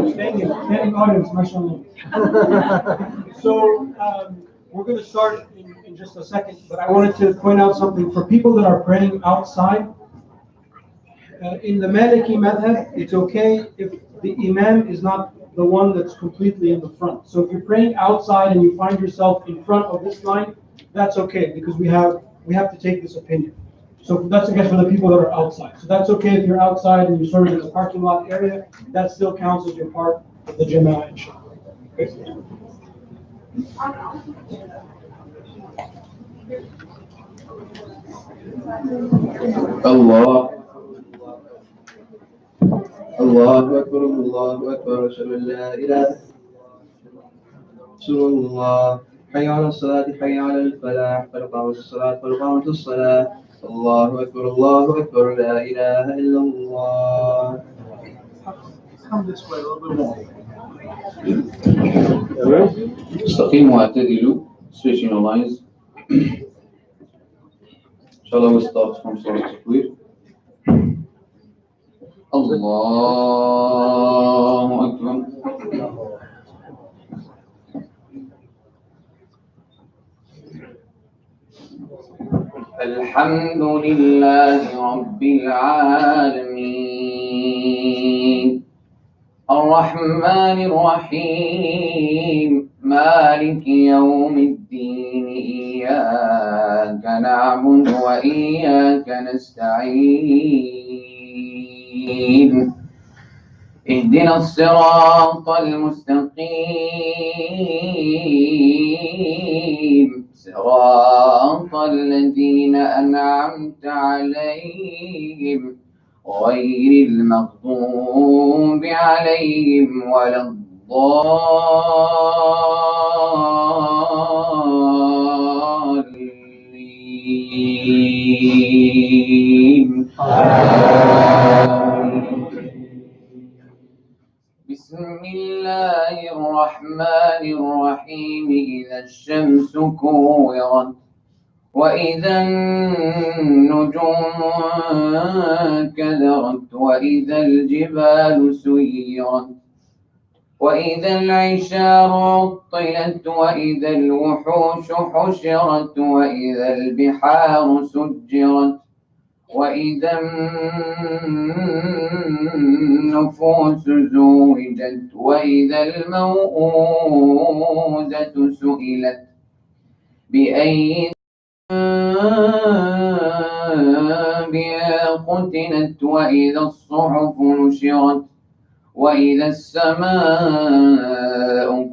Standing audience, mashallah. So we're going to start in just a second, but I wanted to point out something. For people that are praying outside, in the Maliki madhab, it's okay if the imam is not the one that's completely in the front. So if you're praying outside and you find yourself in front of this line, that's okay, because we have to take this opinion. So that's again for the people that are outside. So that's okay if you're outside and you're sort of in the parking lot area. That still counts as your part of the Jama'ah, inshallah. Okay. الله أكبر الله أكبر أشهد أن لا إله إلا الله حي على الصلاة حي على الفلاح قد قامت الصلاة قد قامت الصلاة الله أكبر لا إله إلا الله. Come this way a little bit more. استقيموا واعتدلوا. Switching the lines. Inshallah, we start from Surah Al-Takwir. Allahu Akbar. الحمد لله رب العالمين الرحمن الرحيم مالك يوم الدين إياك نعبد وإياك نستعين اهدنا الصراط المستقيم صراط الذين أنعمت عليهم غير المغضوب عليهم ولا الضالين. بسم الله الرحمن الرحيم إذا الشمس كورت وإذا النجوم كدرت وإذا الجبال سيرت وإذا العشار عطلت وإذا الوحوش حشرت وإذا البحار سجرت وإذا النفوس زوجت وإذا الموءودة سئلت بأي بها قتلت وإذا الصحف نشرت وإذا السماء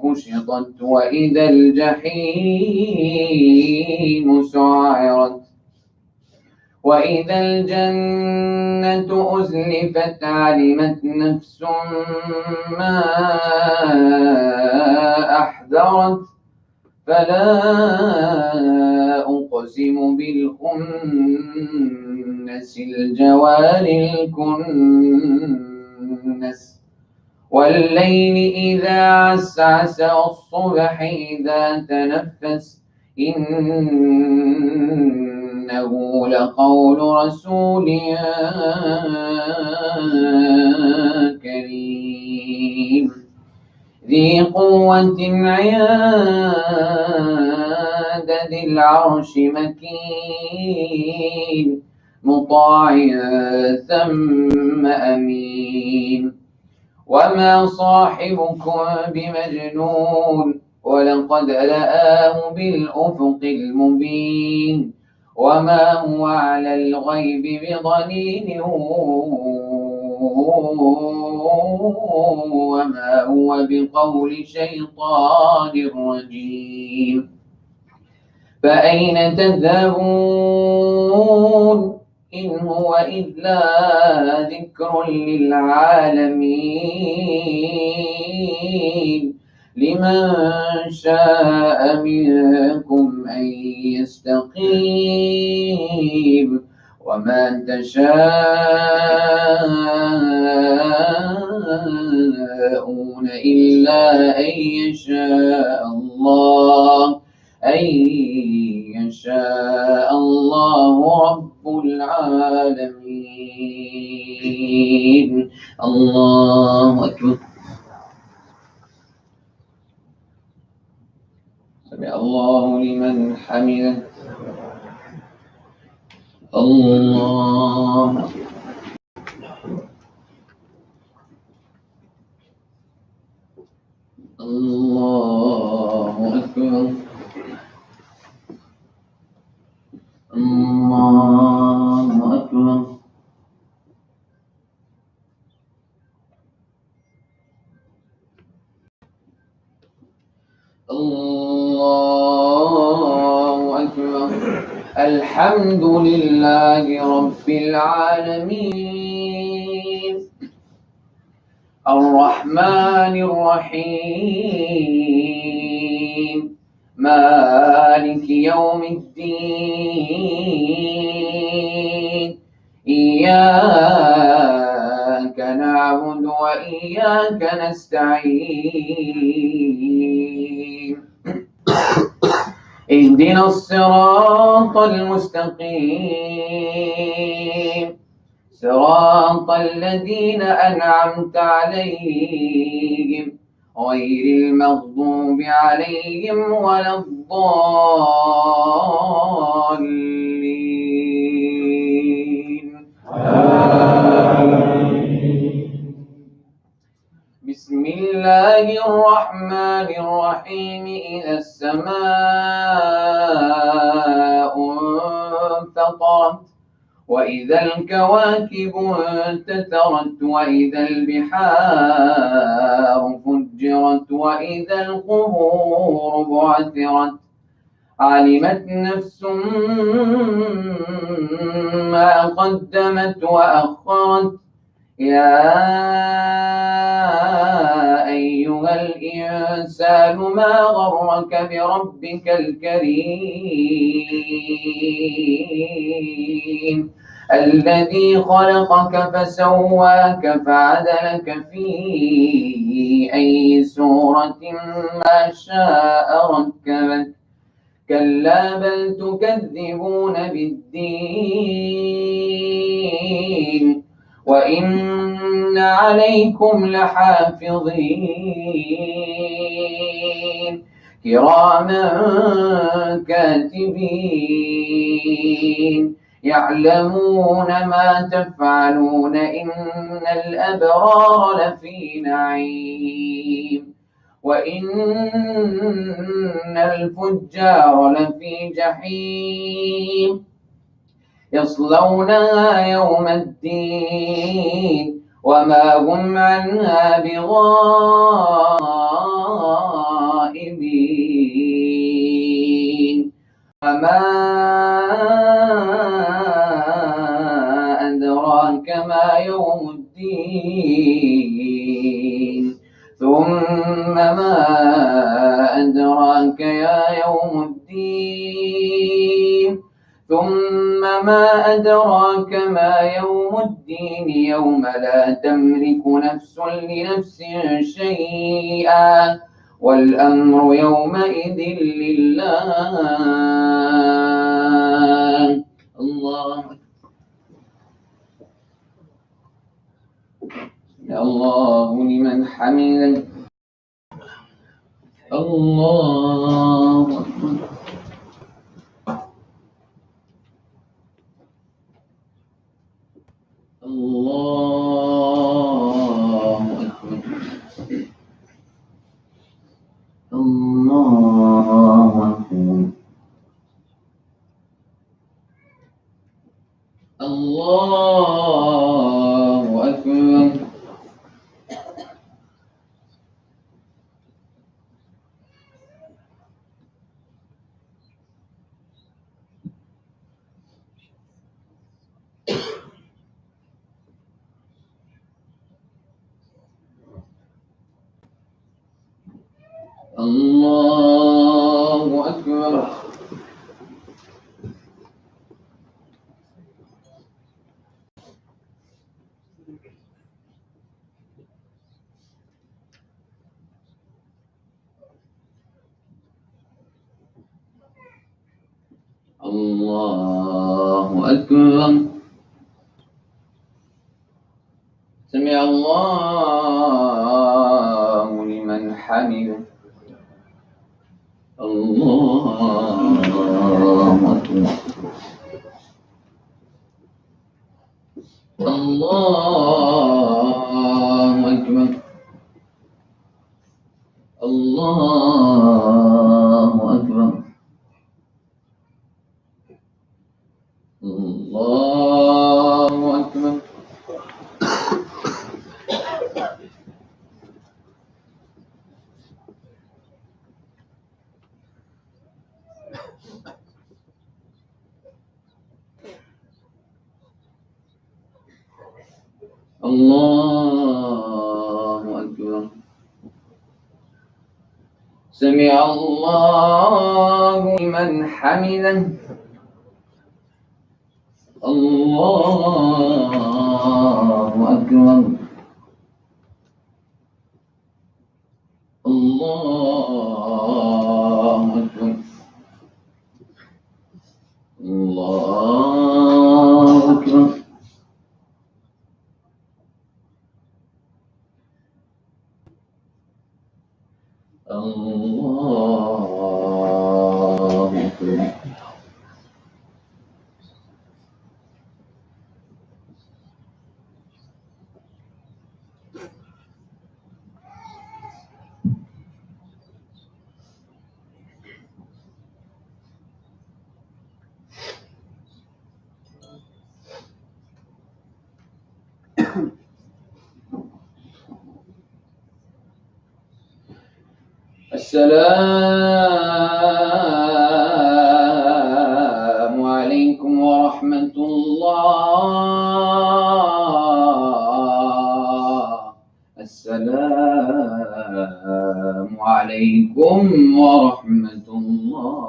كشطت وإذا الجحيم سعرت وإذا الجنة أزلفت علمت نفس ما أحذرت فلا أقسم بالخنس الجوار الكنس والليل إذا عسعس والصبح إذا تنفس إنه لقول رسول كريم ذي قوة عند ذي العرش مكين مطاع ثم أمين وما صاحبكم بمجنون ولقد رآه بالأفق المبين وما هو على الغيب بضنين وما هو بقول شيطان رجيم فأين تذهبون إن هو إلا ذكر للعالمين لمن شاء منكم أن يستقيم وما تشاءون إلا أن يشاء الله رب العالمين. الله أكبر. سمع الله لمن حمده. الله الله أكبر. الله أكبر. الله أكبر. الحمد لله رب العالمين الرحمن الرحيم مالك يوم الدين إياك نعبد وإياك نستعين اهدنا الصراط المستقيم صراط الذين أنعمت عليهم غير المغضوب عليهم ولا الضالين. بسم الله الرحمن الرحيم إذا السماء انفطرت وإذا الكواكب انتثرت وإذا البحار فجرت وإذا القبور بعثرت علمت نفس ما قدمت وأخرت يا أيها الإنسان ما غرك بربك الكريم الذي خلقك فسواك فعدلك في أي سورة ما شاء ركبك كلا بل تكذبون بالدين وإن عليكم لحافظين كراما كاتبين يعلمون ما تفعلون إن الأبرار لفي نعيم وإن الفجار لفي جحيم يصلونها يوم الدين وما هم عنها بغائبين وما أدراك ما يوم الدين ثم ما أدراك يا يوم الدين ثم ما أدراك ما يوم الدين يوم لا تملك نفس لنفس شيئا والأمر يومئذ لله الله الله لمن حمده الله أكبر الله أكبر الله أكبر الله أكبر الله أكبر الله أكبر سمع الله لمن حمده الله أكبر الله أكبر الله أكبر الله أكبر الله أكبر سمع الله لمن حمده الله أكبر الله أكبر الله أكبر الله أكبر السلام عليكم ورحمة الله السلام عليكم ورحمة الله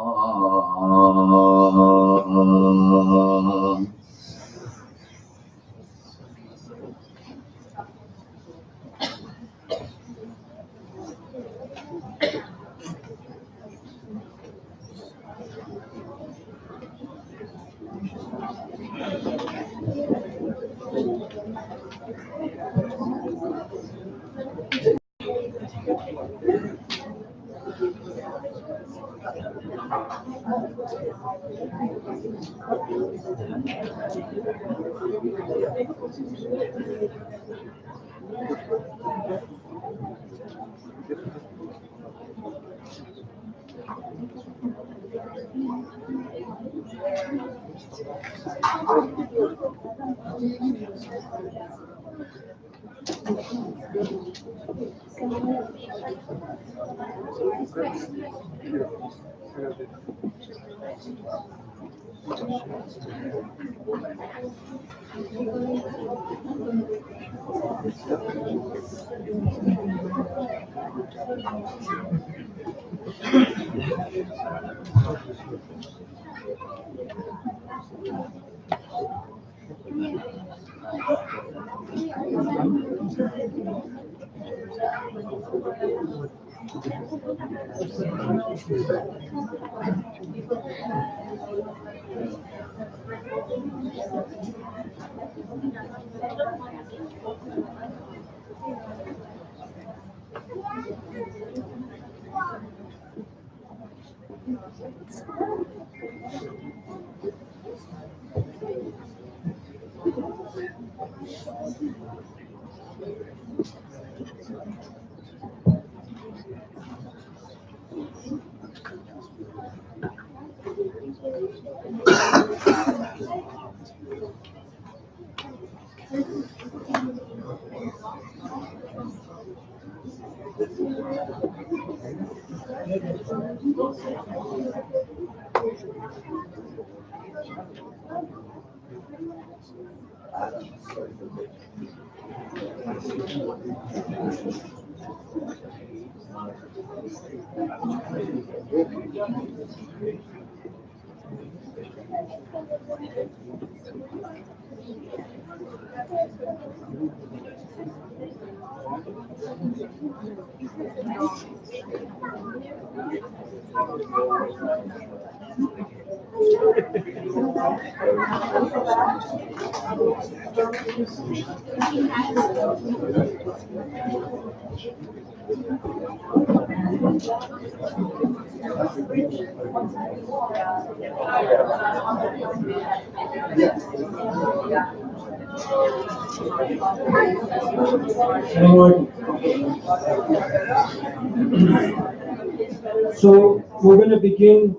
So we're going to begin,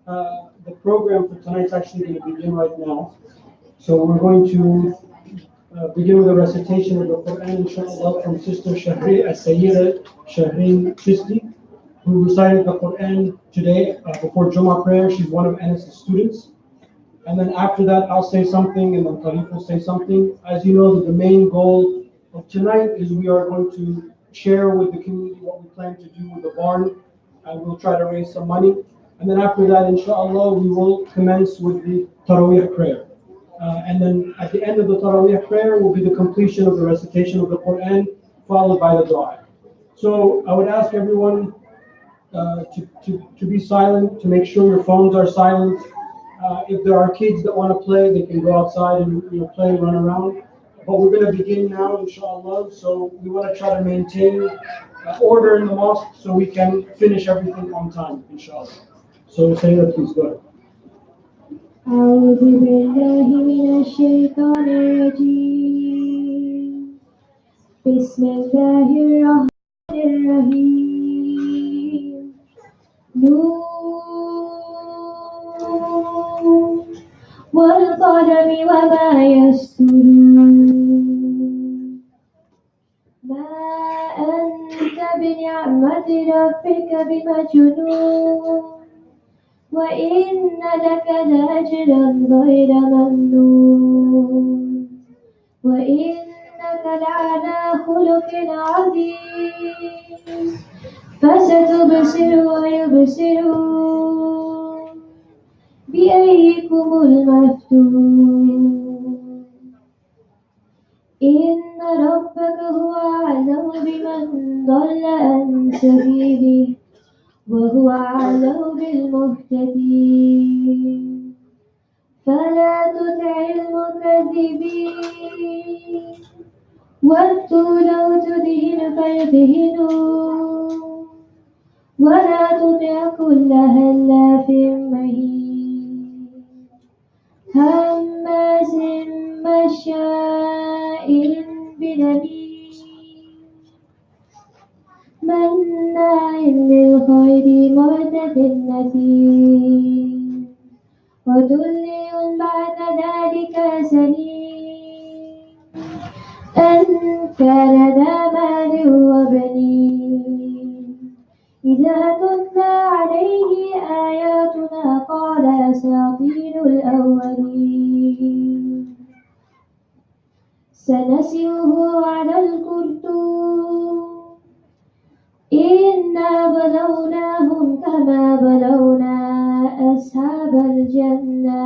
the program for tonight's actually going to begin right now. So we're going to begin with a recitation of the Quran, inshallah, from Sister Sayyida Shahreen Chisti, who recited the Quran today before Jummah prayer. She's one of Anas' students. And then after that, I'll say something, and then Tariq will say something. As you know, the main goal of tonight is we are going to share with the community what we plan to do with the barn, and we'll try to raise some money. And then after that, inshallah, we will commence with the Taraweeh prayer. And then at the end of the Taraweeh prayer will be the completion of the recitation of the Quran, followed by the dua. So I would ask everyone to be silent, to make sure your phones are silent. If there are kids that want to play, they can go outside and play and run around. But we're going to begin now, inshallah. So we want to try to maintain order in the mosque so we can finish everything on time, inshallah. So Sayyida, please go ahead. أعوذ بالله من الشيطان الرجيم بسم الله الرحمن الرحيم نون والقلم وما يسطرون ما أنت بنعمة ربك بمجنون وإن لك لأجرا غير ممنون وإنك لعلى خلق عظيم فستبصر ويبصرون بأيكم المفتون إن ربك هو أعلم بمن ضل عن سبيله وهو أعلم بالمهتدين فلا تطع المكذبين ودوا لو تدهن فيدهنون ولا تطع كل هلاف مهين هماز مشاء بنميم مناع للخير معتد نثيم عتل بعد ذلك زنيم أن كان ذا مال وبنين إذا تتلى عليه آياتنا قال أساطير الأولين سنسمه على الخرطوم إنا بلوناهم كما بلونا أصحاب الجنة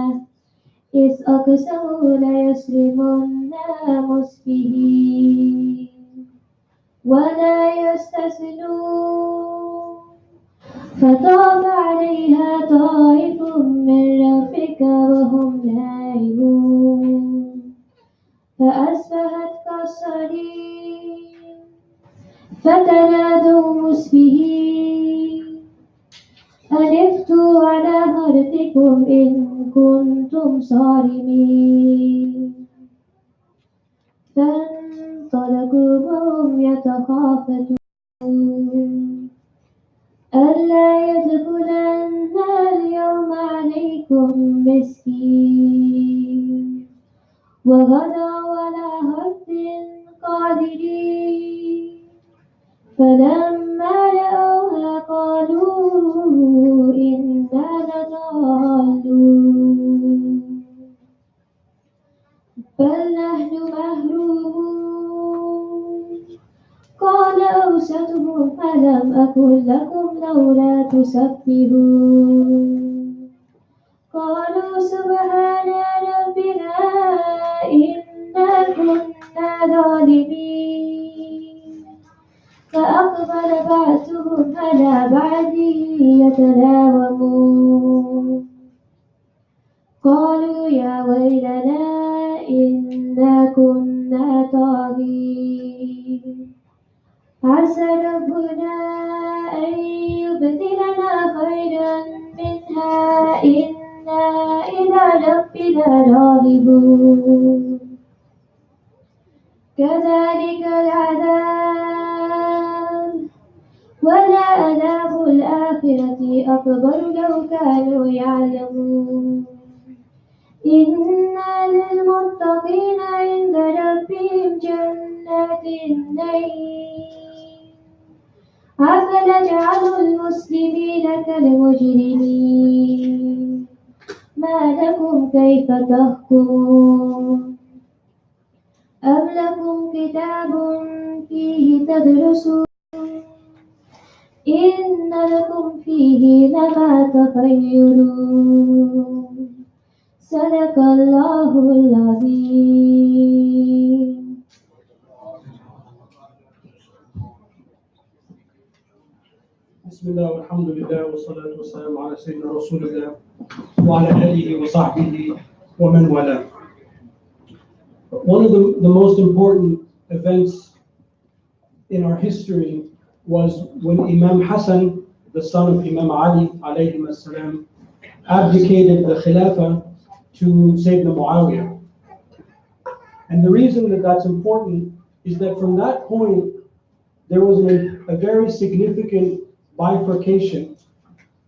إذ أقسموا ليصرمنها مسبحين ولا يستثنون فطاف عليها طائف من ربك وهم نائمون فأصبحت كالصريم فتنادوا مسبحين أن اغدوا على حرثكم إن كنتم صارمين فانطلقوا وهم يتخافتون ألا يدخلن اليوم عليكم مسكين وغدوا على حرث قادرين فلما رأوها قالوا إنا لضالون بل نحن محرومون قال أوسطهم ألم أقل لكم لولا تسبحون قالوا سبحان ربنا إنا كنا ظالمين فأقبل بعضهم على بعض يتلاومون قالوا يا ويلنا إنا كنا طاغين عسى ربنا أن يبدلنا خيرا منها إنا إلى ربنا راغبون كذلك العذاب ولعذاب الآخرة أكبر لو كانوا يعلمون إن للمتقين عند ربهم جنات النعيم أفنجعل المسلمين كالمجرمين ما لكم كيف تحكمون أم لكم كتاب فيه تدرسون إن لكم فيه لما تخيرون صدق الله العظيم. بسم الله والحمد لله والصلاة والسلام على سيدنا رسول الله وعلى آله وصحبه ومن والاه. One of the most important events in our history was when Imam Hassan, the son of Imam Ali alayhi salam, abdicated the Khilafah to Sayyidina Muawiyah. And the reason that that's important is that from that point there was a very significant bifurcation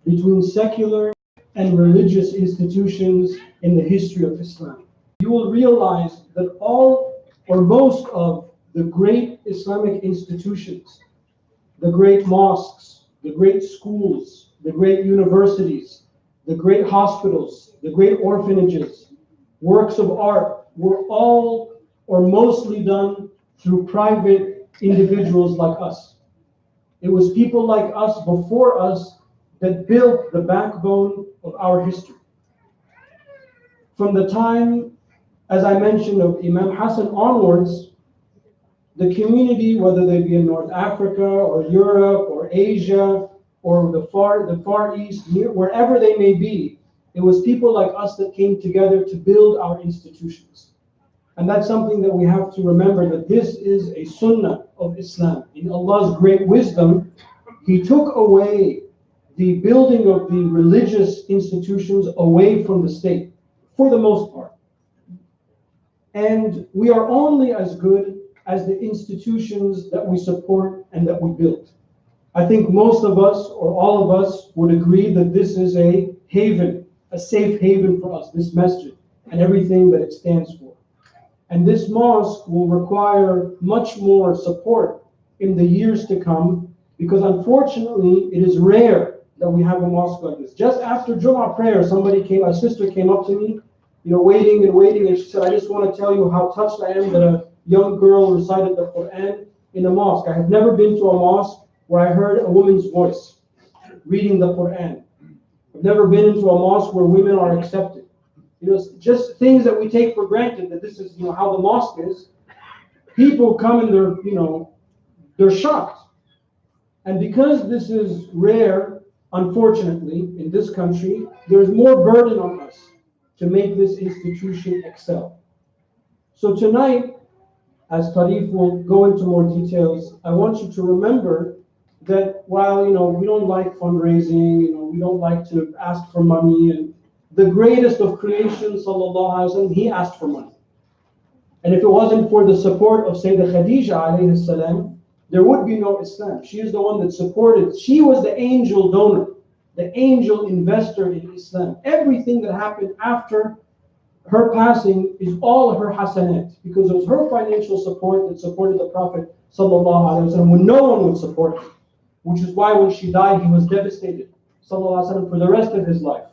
between secular and religious institutions in the history of Islam. You will realize that all or most of the great Islamic institutions, the great mosques, the great schools, the great universities, the great hospitals, the great orphanages, works of art were all or mostly done through private individuals like us. It was people like us before us that built the backbone of our history. From the time, as I mentioned, of Imam Hassan onwards, the community, whether they be in North Africa or Europe or Asia or the Far East, wherever they may be, it was people like us that came together to build our institutions. And that's something that we have to remember, that this is a sunnah of Islam. In Allah's great wisdom, He took away the building of the religious institutions away from the state, for the most part. And we are only as good as the institutions that we support and that we build. I think most of us, or all of us, would agree that this is a haven, a safe haven for us, this masjid, and everything that it stands for. And this mosque will require much more support in the years to come, because unfortunately, it is rare that we have a mosque like this. Just after Jum'ah prayer, a sister came up to me, waiting and waiting, and she said, I just want to tell you how touched I am that a young girl recited the Quran in a mosque. I have never been to a mosque where I heard a woman's voice reading the Quran. I've never been into a mosque where women are accepted. Just things that we take for granted, that this is, how the mosque is. People come and they're shocked. And because this is rare, unfortunately, in this country, there's more burden on us to make this institution excel. So tonight, as Tarif will go into more details, I want you to remember that while we don't like fundraising, we don't like to ask for money, and the greatest of creation, sallallahu alaihi wasallam, he asked for money. And if it wasn't for the support of Sayyidah Khadija alayhi salam, there would be no Islam. She is the one that supported. She was the angel donor, the angel investor in Islam. Everything that happened after her passing is all her hasanat, because it was her financial support that supported the Prophet sallallahu alaihi wasallam when no one would support him. Which is why when she died, he was devastated, sallallahu alaihi wasallam, for the rest of his life.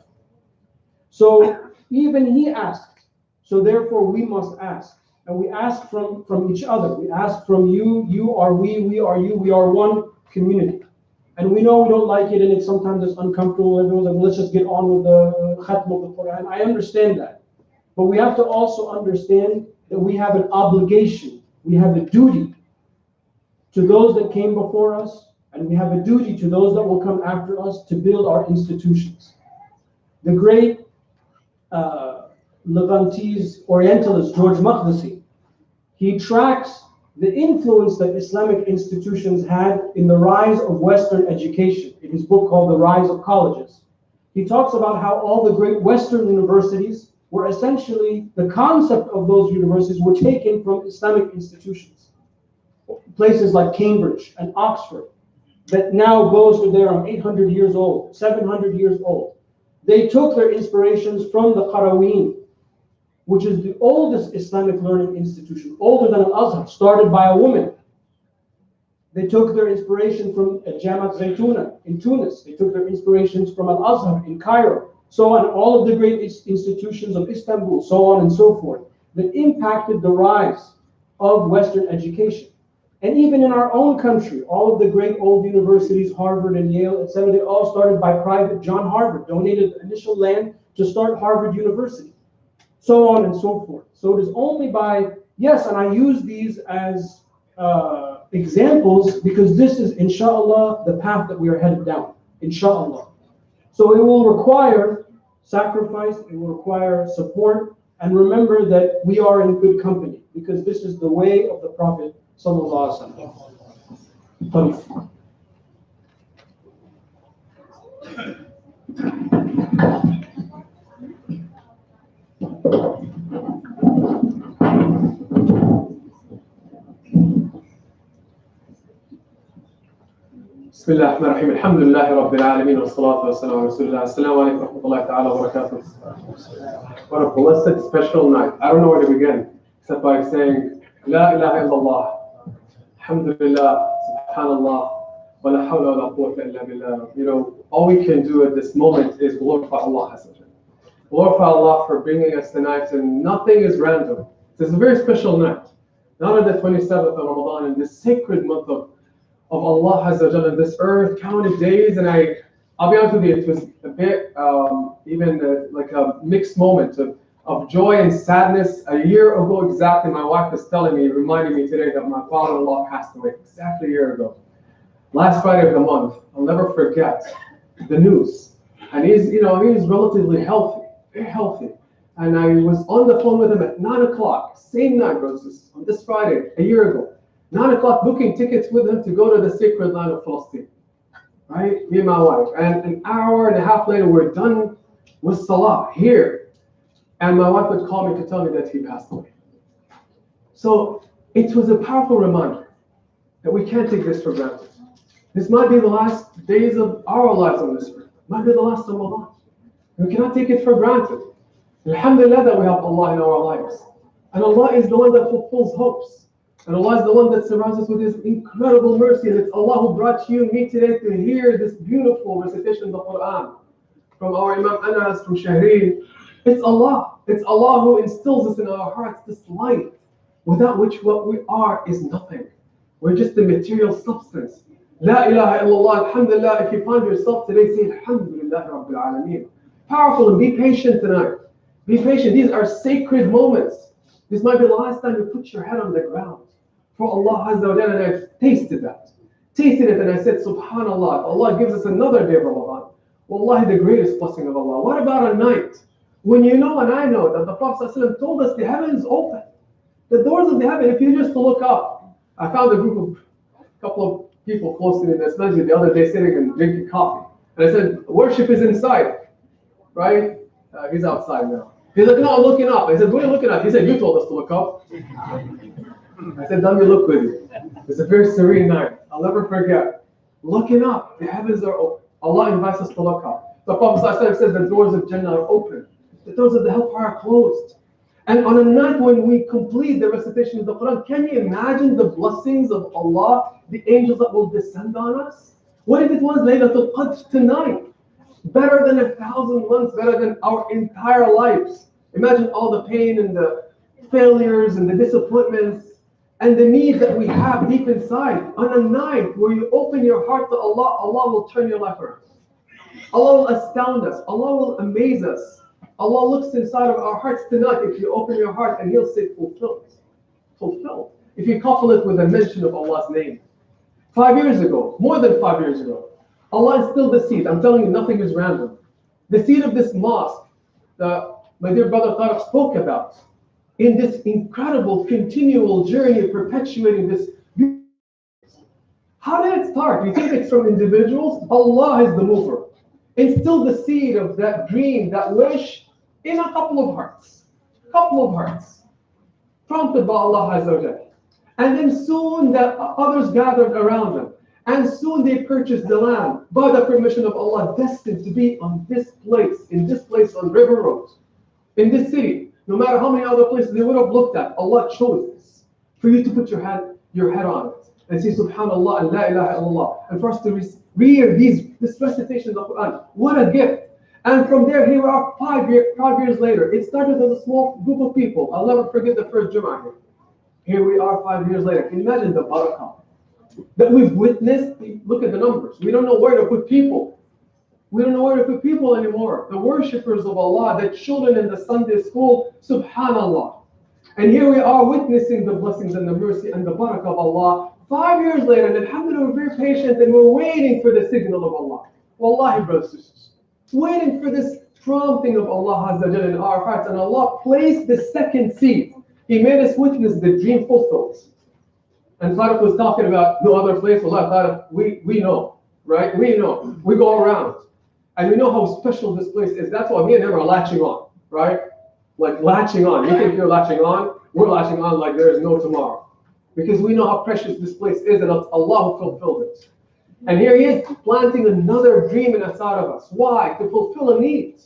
So even he asked. So therefore we must ask. And we ask from each other. We ask from you, you are we are you. We are one community. And we know we don't like it, and sometimes it's uncomfortable. Everyone's like, well, let's just get on with the khatm of the Quran. I understand that. But we have to also understand that we have an obligation. We have a duty to those that came before us, and we have a duty to those that will come after us to build our institutions. The great Levantese Orientalist George Maqdisi, he tracks the influence that Islamic institutions had in the rise of Western education in his book called The Rise of Colleges. He talks about how all the great Western universities were essentially, the concept of those universities were taken from Islamic institutions. Places like Cambridge and Oxford, that now boast that they are 800 years old, 700 years old. They took their inspirations from the Qaraween, which is the oldest Islamic learning institution, older than Al-Azhar, started by a woman. They took their inspiration from Jamat Zaytuna in Tunis. They took their inspirations from Al-Azhar in Cairo, so on, all of the great institutions of Istanbul, so on and so forth, that impacted the rise of Western education. And even in our own country, all of the great old universities, Harvard and Yale, etc., they all started by private. John Harvard donated the initial land to start Harvard University, so on and so forth. So it is only by, yes, and I use these as examples because this is, inshallah, the path that we are headed down, inshallah. So it will require sacrifice, it will require support, and remember that we are in good company because this is the way of the Prophet sallallahu alaihi wasallam. بسم الله الرحمن الرحيم الحمد لله رب العالمين والصلاة والسلام على رسول الله السلام عليكم ورحمة الله تعالى وبركاته. What a blessed special night. I don't know where to begin except by saying لا إله إلا الله الحمد لله سبحان الله ولا حول ولا قوة إلا بالله. All we can do at this moment is glorify Allah. Glorify Allah for bringing us tonight, and nothing is random. This is a very special night. Not on the 27th of Ramadan, in this sacred month of Allah Azza wa Jalla, this earth, counted days, and I'll be honest with you, it was a bit like a mixed moment of joy and sadness. A year ago exactly, my wife was telling me, reminding me today that my father-in-law passed away exactly a year ago. Last Friday of the month, I'll never forget the news. And he's relatively healthy, very healthy. And I was on the phone with him at 9 o'clock, same night, brothers, on this Friday, a year ago. 9 o'clock, booking tickets with him to go to the sacred land of Palestine. Right? Me and my wife. And an hour and a half later, we're done with Salah here. And my wife would call me to tell me that he passed away. So it was a powerful reminder that we can't take this for granted. This might be the last days of our lives on this earth. It might be the last Ramadan. We cannot take it for granted. Alhamdulillah that we have Allah in our lives. And Allah is the one that fulfills hopes. And Allah is the one that surrounds us with His incredible mercy. And it's Allah who brought you and me today to hear this beautiful recitation of the Quran. From our Imam Anas, from Shahrin. It's Allah. It's Allah who instills us in our hearts this light, without which what we are is nothing. We're just a material substance. La ilaha illallah, alhamdulillah. If you find yourself today, say alhamdulillah Rabbil Alameen. Powerful, and be patient tonight. Be patient. These are sacred moments. This might be the last time you put your head on the ground for Allah Azza wa Jalla, and I've tasted that. Tasted it, and I said, Subhanallah, if Allah gives us another day of Ramadan, wallahi, the greatest blessing of Allah. What about a night when you know and I know that the Prophet ﷺ told us the heaven is open? The doors of the heaven, if you just look up. I found a couple of people close to me in this masjid the other day sitting and drinking coffee. And I said, worship is inside, right? He's outside now. He's like, no, I'm looking up. I said, what are you looking at? He said, you told us to look up. I said, let me look with you. It's a very serene night. I'll never forget. Looking up, the heavens are open. Allah invites us to look up. The Prophet says the doors of Jannah are open. The doors of the hellfire are closed. And on a night when we complete the recitation of the Quran, can you imagine the blessings of Allah, the angels that will descend on us? What if it was Laylatul Qadr tonight? Better than 1,000 months, better than our entire lives. Imagine all the pain and the failures and the disappointments and the need that we have deep inside. On a night where you open your heart to Allah, Allah will turn your life around. Allah will astound us. Allah will amaze us. Allah looks inside of our hearts tonight. If you open your heart, and He'll say, fulfilled. Fulfilled. If you couple it with a mention of Allah's name. 5 years ago, more than 5 years ago, Allah instilled the seed. I'm telling you, nothing is random. The seed of this mosque that my dear brother Tariq spoke about, in this incredible continual journey of perpetuating this. How did it start? You think it's from individuals? Allah is the mover. Instill the seed of that dream, that wish, in a couple of hearts. Prompted by Allah Azza wa Jalla. And then soon that others gathered around them. And soon they purchased the land by the permission of Allah, destined to be on this place, in this place on River Road, in this city. No matter how many other places they would have looked at, Allah chose this for you to put your head on it and say Subhanallah and La ilaha illallah, and for us to read this recitation of the Quran. What a gift! And from there, here we are 5 years later. It started with a small group of people. I'll never forget the first Jummah here. Here we are 5 years later. Can you imagine the barakah that we've witnessed? Look at the numbers. We don't know where to put people. We don't know where to put people anymore. The worshippers of Allah, the children in the Sunday school, Subhanallah. And here we are witnessing the blessings and the mercy and the barakah of Allah 5 years later. And alhamdulillah, we're very patient and we're waiting for the signal of Allah. Wallahi, brothers and sisters. Waiting for this prompting of Allah Azza wa Jalla in our hearts. And Allah placed the second seed. He made us witness the dream fulfilled. And Tariq was talking about no other place. Allah, Tariq, we know, right? We know. We go around. And we know how special this place is. That's why me and him are latching on, right? Like latching on. You think you're latching on? We're latching on like there is no tomorrow. Because we know how precious this place is, and it's Allah who fulfilled it. And here He is planting another dream inside of us. Why? To fulfill a need.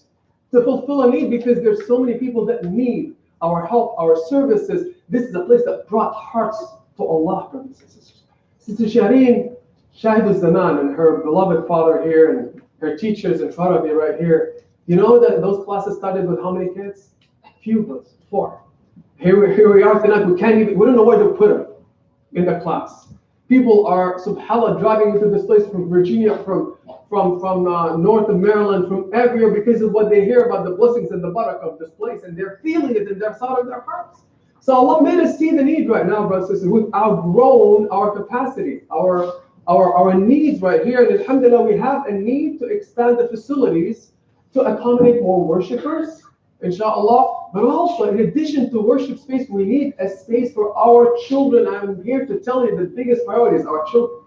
To fulfill a need, because there's so many people that need our help, our services. This is a place that brought hearts to Allah, brothers and sisters. Sister Shahrin, Shahid Zaman, and her beloved father here, and her teachers in front of me right here. You know that those classes started with how many kids? Few of us, 4. Here we are tonight. We don't know where to put them in the class. People are, subhanAllah, driving into this place from Virginia, from north of Maryland, from everywhere, because of what they hear about the blessings and the barakah of this place, and they're feeling it in their side of their hearts. So Allah made us see the need right now, brothers and sisters. We've outgrown our capacity, our needs right here, and alhamdulillah, we have a need to expand the facilities to accommodate more worshippers, inshallah. But also, in addition to worship space, we need a space for our children. I'm here to tell you the biggest priority is our children.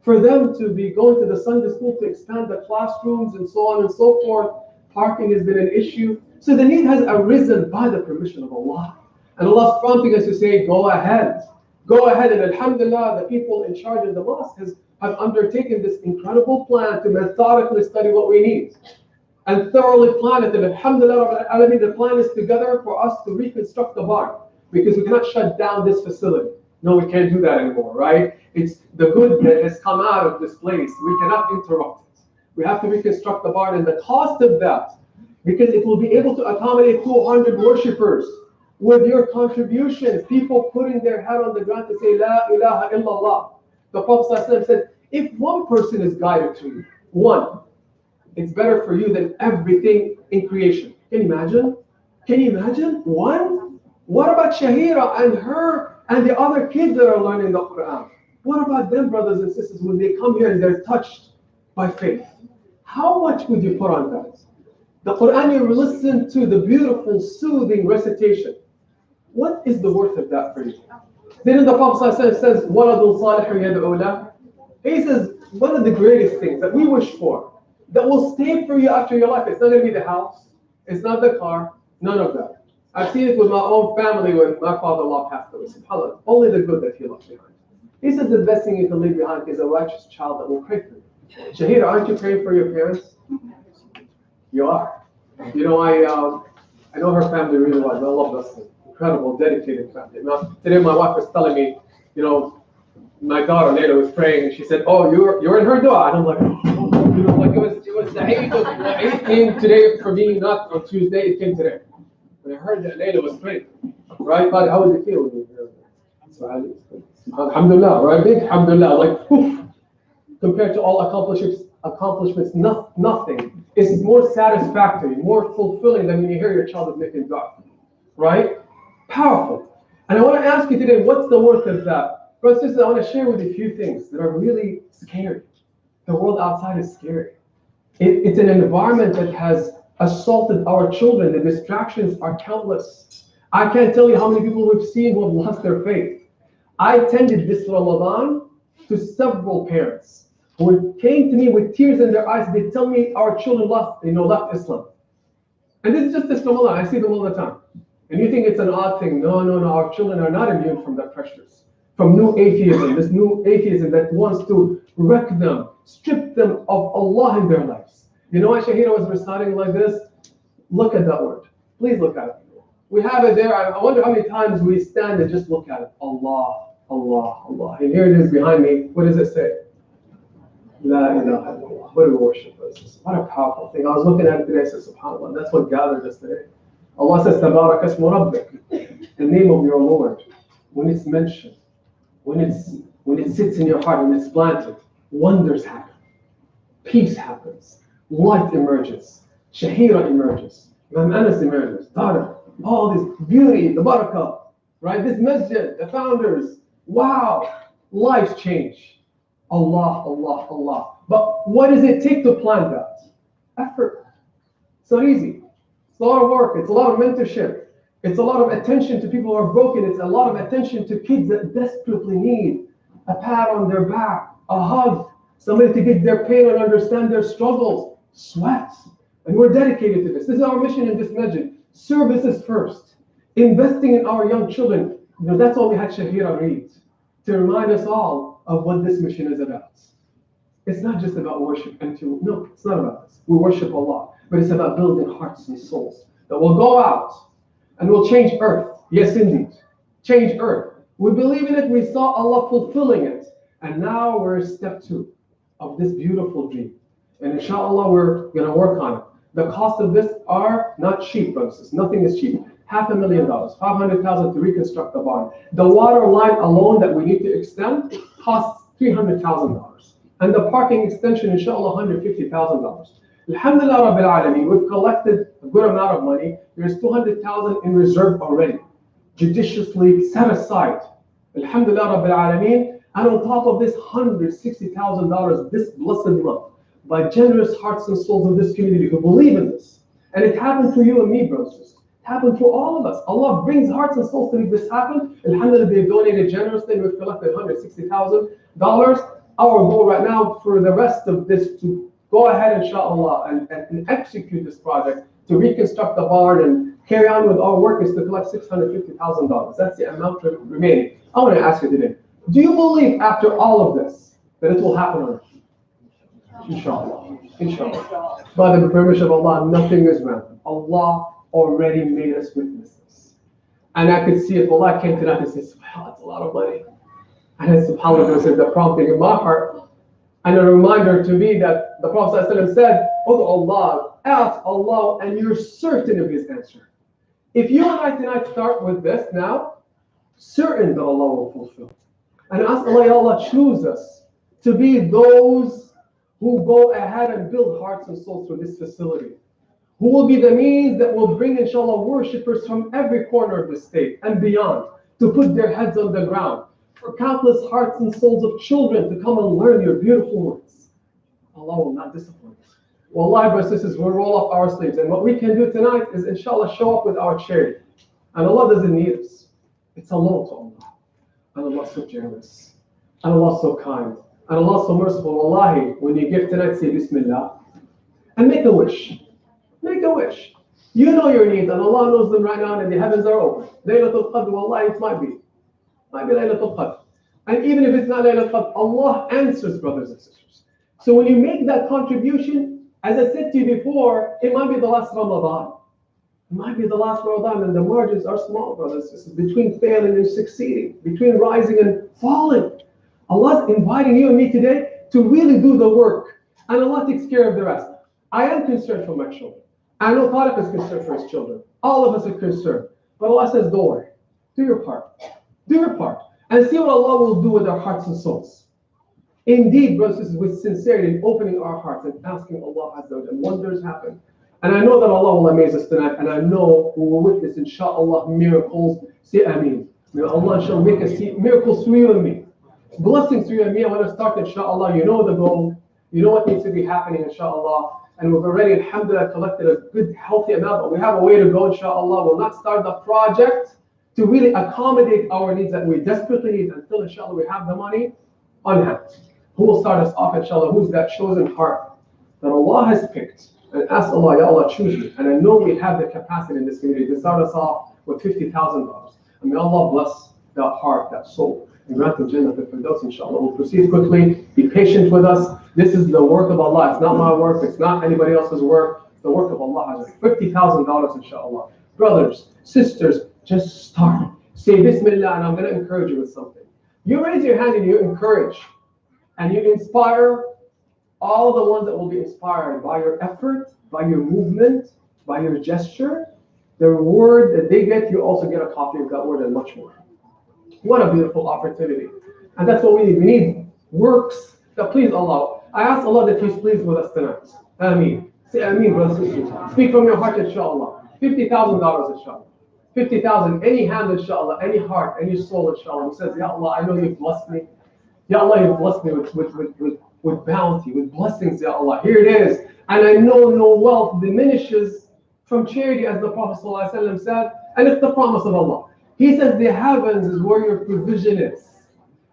For them to be going to the Sunday school, to expand the classrooms and so on and so forth. Parking has been an issue. So the need has arisen by the permission of Allah. And Allah is prompting us to say, go ahead. Go ahead. And alhamdulillah, the people in charge of the mosque have undertaken this incredible plan to methodically study what we need. And thoroughly plan it. And alhamdulillah, the plan is together for us to reconstruct the barn. Because we cannot shut down this facility. No, we can't do that anymore, right? It's the good that has come out of this place. We cannot interrupt it. We have to reconstruct the barn. And the cost of that, because it will be able to accommodate 200 worshippers with your contribution, people putting their head on the ground to say, La ilaha illallah. The Prophet ﷺ said, if one person is guided to you, one, it's better for you than everything in creation. Can you imagine? Can you imagine? One? What about Shahira and her and the other kids that are learning the Quran? What about them, brothers and sisters, when they come here and they're touched by faith? How much would you put on that? The Quran, you listen to the beautiful, soothing recitation. What is the worth of that for you? Then the Prophet says, وَلَدٌ صَالِحٌ يَدْعُو لَهُ. He says, one of the greatest things that we wish for, that will stay for you after your life, it's not going to be the house, it's not the car, none of that. I've seen it with my own family when my father-in-law passed away. SubhanAllah, only the good that he left behind. He said the best thing you can leave behind is a righteous child that will pray for you. Shahid, aren't you praying for your parents? You are. You know, I know her family really well. I love this incredible, dedicated family. Now, today my wife was telling me, you know, my daughter Layla was praying, and she said, "Oh, you're in her dua." And I'm like, oh, you know, like it was the Eid of the Eid came today for me, not on Tuesday. It came today. When I heard that Layla was praying, right? But how would you feel when you hear that? So, alhamdulillah, right? Big alhamdulillah, like poof, compared to all accomplishments, nothing is more satisfactory, more fulfilling than when you hear your child is making dua, right? Powerful. And I want to ask you today, what's the worth of that? Brothers and sisters, I want to share with you a few things that are really scary. The world outside is scary. It's an environment that has assaulted our children. The distractions are countless. I can't tell you how many people we've seen who have lost their faith. I attended this Ramadan to several parents who came to me with tears in their eyes. They tell me our children left Islam. And this is just this Ramadan. I see them all the time. And you think it's an odd thing. No. Our children are not immune from that pressures. From new atheism, this new atheism that wants to wreck them, strip them of Allah in their lives. You know what Shahira was reciting like this? Look at that word. Please look at it. We have it there. I wonder how many times we stand and just look at it. Allah, Allah, Allah. And here it is behind me. What does it say? La ilaha illallah. What do we worship? What a powerful thing. I was looking at it today. I said, SubhanAllah. That's what gathered us today. Allah says, Tabarak asmu rabbik. The name of your Lord. When it's mentioned, when it sits in your heart and it's planted, wonders happen. Peace happens. Light emerges. Shahira emerges. Imam Anas emerges. Tara. All this beauty, the barakah, right? This masjid, the founders. Wow. Lives change. Allah, Allah, Allah. But what does it take to plant that? Effort. It's not easy. It's a lot of work. It's a lot of mentorship. It's a lot of attention to people who are broken. It's a lot of attention to kids that desperately need a pat on their back, a hug, somebody to get their pain and understand their struggles. Sweat. And we're dedicated to this. This is our mission in this masjid. Services first. Investing in our young children. You know, that's all we had Shahira read. To remind us all of what this mission is about. It's not just about worship and no, it's not about this. We worship Allah. But it's about building hearts and souls that will go out and will change earth. Yes, indeed. Change earth. We believe in it. We saw Allah fulfilling it. And now we're in step 2 of this beautiful dream. And inshallah, we're going to work on it. The cost of this are not cheap, brothers. Nothing is cheap. $500,000, $500,000 to reconstruct the barn. The water line alone that we need to extend costs $300,000. And the parking extension, inshallah, $150,000. Alhamdulillah Rabbil Alameen, we've collected a good amount of money. There's $200,000 in reserve already, judiciously set aside. Alhamdulillah Rabbil Alameen. And on top of this, $160,000 this blessed month by generous hearts and souls of this community who believe in this. And it happened to you and me, brothers. It happened to all of us. Allah brings hearts and souls to make this happen. Alhamdulillah, they've donated generously. We've collected $160,000. Our goal right now for the rest of this to go ahead, inshallah, and execute this project to reconstruct the barn and carry on with our work is to collect $650,000. That's the amount remaining. I want to ask you today, do you believe after all of this that it will happen or not? Inshallah. Inshallah. By the permission of Allah, nothing is random. Allah already made us witnesses. And I could see if Allah came tonight and said, subhanAllah, that's a lot of money. And then subhanAllah said the prompting in my heart. And a reminder to me that the Prophet ﷺ said, "Oh Allah, ask Allah and you're certain of his answer." If you and I tonight start with this now, certain that Allah will fulfill. And ask Allah, Ya Allah, choose us to be those who go ahead and build hearts and souls through this facility. Who will be the means that will bring, inshallah, worshippers from every corner of the state and beyond to put their heads on the ground. For countless hearts and souls of children to come and learn your beautiful words. Allah will not disappoint us. Wallahi, brothers and sisters, we'll roll up our sleeves. And what we can do tonight is, inshallah, show up with our charity. And Allah doesn't need us. It's Allah to Allah. And Allah so generous. And Allah so kind. And Allah so merciful. Wallahi, when you give tonight, say Bismillah. And make a wish. Make a wish. You know your needs, and Allah knows them right now, and the heavens are open. Laylatul Qadr, wallahi, it might be. Might be Laylatul Qadr. And even if it's not Laylatul Qadr, Allah answers, brothers and sisters. So when you make that contribution, as I said to you before, it might be the last Ramadan. It might be the last Ramadan, and the margins are small, brothers and sisters, between failing and succeeding, between rising and falling. Allah's inviting you and me today to really do the work, and Allah takes care of the rest. I am concerned for my children. I know Tariq is concerned for his children. All of us are concerned. But Allah says, don't worry. Do your part. Do your part. And see what Allah will do with our hearts and souls. Indeed, brothers and sisters, with sincerity, in opening our hearts and asking Allah Azza wa Jalla, wonders happen. And I know that Allah will amaze us tonight, and I know we will witness, inshallah, miracles. Say Ameen. May Allah shall make us see miracles through you and me. Blessings through you and me. I want to start, inshallah. You know the goal. You know what needs to be happening, inshallah. And we've already, alhamdulillah, collected a good, healthy amount, but we have a way to go, inshallah. We'll not start the project to really accommodate our needs that we desperately need until, inshallah, we have the money on hand. Who will start us off, inshallah? Who's that chosen heart that Allah has picked? And ask Allah, Ya Allah, choose me. And I know we have the capacity in this community to start us off with $50,000. And may Allah bless that heart, that soul, and grant the Jannah for those, inshallah. We'll proceed quickly. Be patient with us. This is the work of Allah. It's not my work. It's not anybody else's work. It's the work of Allah. $50,000, inshallah. Brothers, sisters, just start. Say Bismillah, and I'm going to encourage you with something. You raise your hand and you encourage. And you inspire all the ones that will be inspired by your effort, by your movement, by your gesture. The reward that they get, you also get a copy of that word and much more. What a beautiful opportunity. And that's what we need. We need works that please Allah. I ask Allah that He's pleased with us tonight. Ameen. Say Ameen, brothers and sisters. Speak from your heart, inshallah. $50,000, inshallah. 50,000, any hand, inshallah, any heart, any soul, inshallah. Who says, Ya Allah, I know you've blessed me. Ya Allah, you've blessed me with bounty, with blessings, Ya Allah. Here it is. And I know no wealth diminishes from charity, as the Prophet ﷺ said, and it's the promise of Allah. He says the heavens is where your provision is.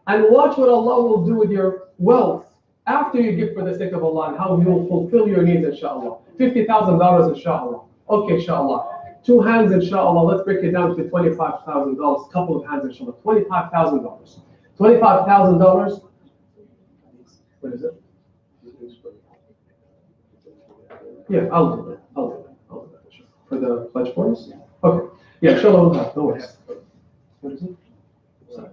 And watch what Allah will do with your wealth after you give for the sake of Allah and how He will fulfill your needs, inshallah. $50,000, inshallah. Okay, inshallah. Two hands, inshallah. Let's break it down to $25,000. Couple of hands, inshallah. $25,000. $25,000. What is it? Yeah, I'll do that. I'll do that. For the pledge forms? Okay. Yeah, inshallah. No worries. What is it? Sorry.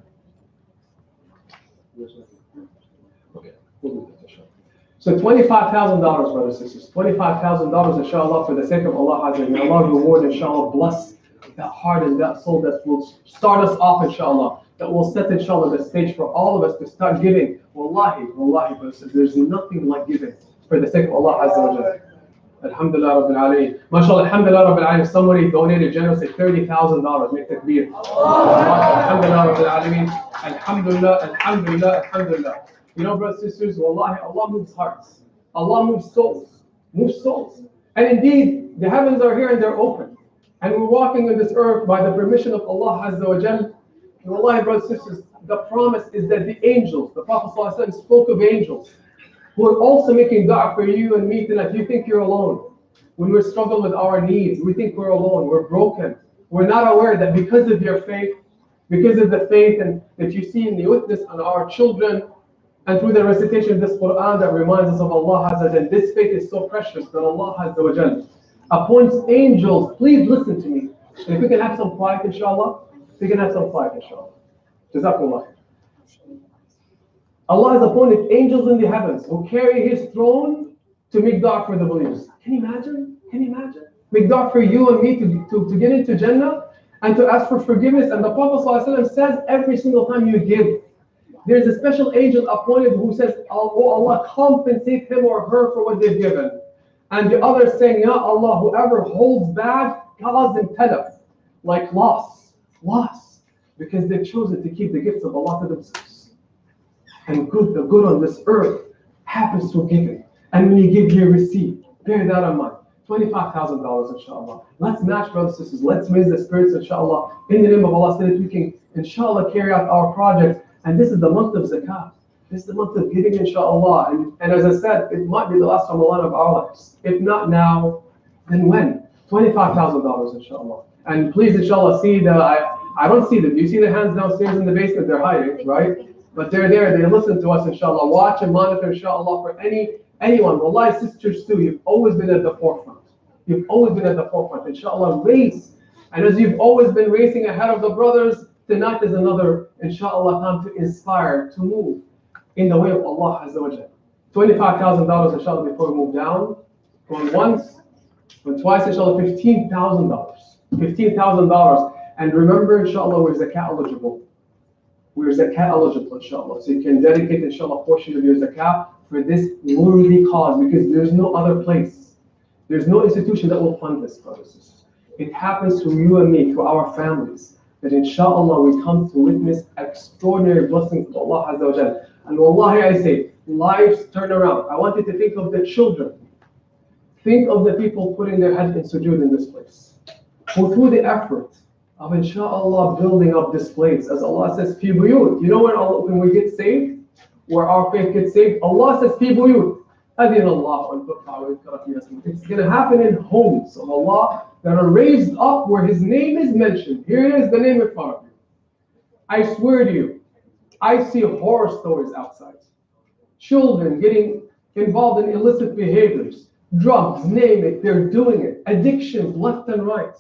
Okay. We'll do that, inshallah. So $25,000, brothers and sisters. $25,000, inshallah, for the sake of Allah Azza. May Allah reward, inshallah, bless that heart and that soul that will start us off, inshallah. That will set, inshallah, the stage for all of us to start giving. Wallahi, brothers and sisters, there's nothing like giving for the sake of Allah Azza wa Jalla. Alhamdulillah Rabbil Alameen. MashaAllah, Alhamdulillah Rabbil Alameen. Somebody donated generously $30,000. Make takbir. Alhamdulillah Rabbil Alameen. Alhamdulillah, Alhamdulillah, Alhamdulillah. You know, brothers and sisters, wallahi, Allah moves hearts. Allah moves souls. Moves souls. And indeed, the heavens are here and they're open. And we're walking on this earth by the permission of Allah Azza wa Jal. And wallahi, brothers and sisters, the promise is that the angels, the Prophet ﷺ spoke of angels, who are also making dua for you and me tonight. You think you're alone. when we struggle with our needs, we think we're alone, we're broken. We're not aware that because of your faith, because of the faith and that you see in the witness on our children, and through the recitation of this Quran that reminds us of Allah Azza wa Jal, this faith is so precious that Allah Azza wa Jal appoints angels. Please listen to me. And if we can have some quiet, inshallah, we can have some quiet, inshallah. Jazakumullah. Allah has appointed angels in the heavens who carry His throne to make dua for the believers. Can you imagine? Can you imagine? Make dua for you and me to get into Jannah and to ask for forgiveness. And the Prophet ﷺ says every single time you give, there's a special angel appointed who says, oh Allah, compensate him or her for what they've given. And the others saying, Ya Allah, whoever holds back, cause them talaf, like loss, because they've chosen to keep the gifts of Allah to themselves. And the good on this earth happens through giving. And when you give, you receive. Bear that in mind. $25,000, inshallah. Let's match, brothers and sisters. Let's raise the spirits, inshallah, in the name of Allah, so that we can, inshallah, carry out our project. And this is the month of zakah. This is the month of giving, inshallah. And as I said, it might be the last Ramadan of our lives. If not now, then when? $25,000, inshallah. And please, inshallah, see the, I don't see them. You see the hands downstairs in the basement, they're hiding, right? But they're there, they listen to us, inshallah. Watch and monitor, inshallah, for anyone. Wallahi, sisters too, you've always been at the forefront. You've always been at the forefront, inshallah. Race. And as you've always been racing ahead of the brothers, tonight is another, inshallah, time to inspire, to move in the way of Allah Azza wa Jal. $25,000, inshallah, before we move down. Going once, going twice, inshallah, $15,000. $15,000. And remember, inshallah, we're zakah eligible. We're zakah eligible, inshallah. So you can dedicate, inshallah, a portion of your zakah for this worthy cause, because there's no other place. There's no institution that will fund this, brothers and sisters. It happens through you and me, through our families, that inshallah we come to witness extraordinary blessings of Allah Azza wa Jal. And wallahi, I say, lives turn around. I want you to think of the children. Think of the people putting their head in sujood in this place, who through the effort of inshallah building up this place, as Allah says, fi buyut. You know when we get saved, where our faith gets saved, Allah says, fi buyut. It's going to happen in homes of Allah that are raised up where His name is mentioned. Here it is, the name in front of you. I swear to you, I see horror stories outside. Children getting involved in illicit behaviors, drugs, name it, they're doing it. Addictions left and right.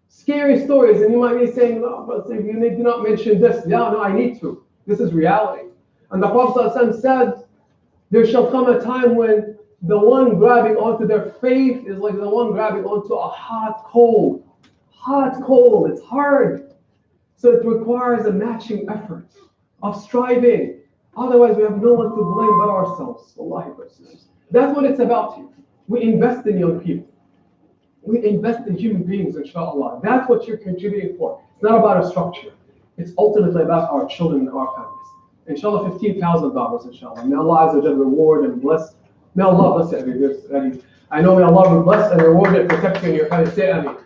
Scary stories, and you might be saying, no, but you need to not mention this. Yeah, no, I need to. This is reality. And the Prophet ﷺ said, there shall come a time when the one grabbing onto their faith is like the one grabbing onto a hot coal. Hot coal, it's hard. So it requires a matching effort of striving. Otherwise, we have no one to blame but ourselves. Wallahi, brothers. That's what it's about here. We invest in young people. We invest in human beings, inshallah. That's what you're contributing for. It's not about a structure. It's ultimately about our children and our families. Inshallah, $15,000, inshallah. May Allah Azza wa Jalla reward and bless. May Allah bless you. I know may Allah will bless and reward and protect you in your family. Say Ameen.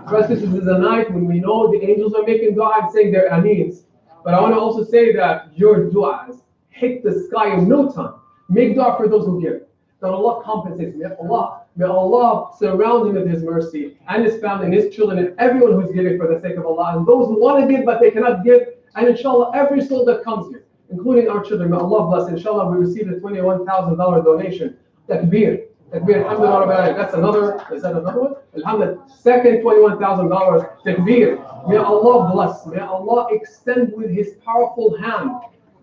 Brothers, this is a night when we know the angels are making dua and saying their Ameens. But I want to also say that your du'as hit the sky in no time. Make dua for those who give. That Allah compensates. May Allah surround him with His mercy and his family and his children and everyone who's giving for the sake of Allah. And those who want to give but they cannot give. And inshallah, every soul that comes here, including our children, may Allah bless. Inshallah, we received a $21,000 donation. Takbir. Takbir. Alhamdulillah. That's another. Is that another one? Alhamdulillah. Second $21,000. Takbir. May Allah bless. May Allah extend with His powerful hand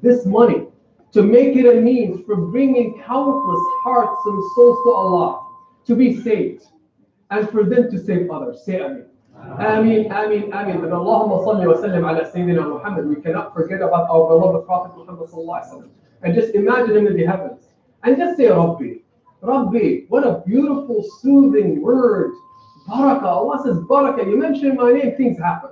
this money to make it a means for bringing countless hearts and souls to Allah to be saved and for them to save others. Say Ameen. Ameen, Ameen, Ameen. And Allahumma salli wa sallim ala Sayyidina Muhammad. We cannot forget about our beloved Prophet Muhammad sallallahu alaihi wasallam. And just imagine him in the heavens. And just say Rabbi. Rabbi. What a beautiful, soothing word. Barakah. Allah says barakah. You mention my name, things happen.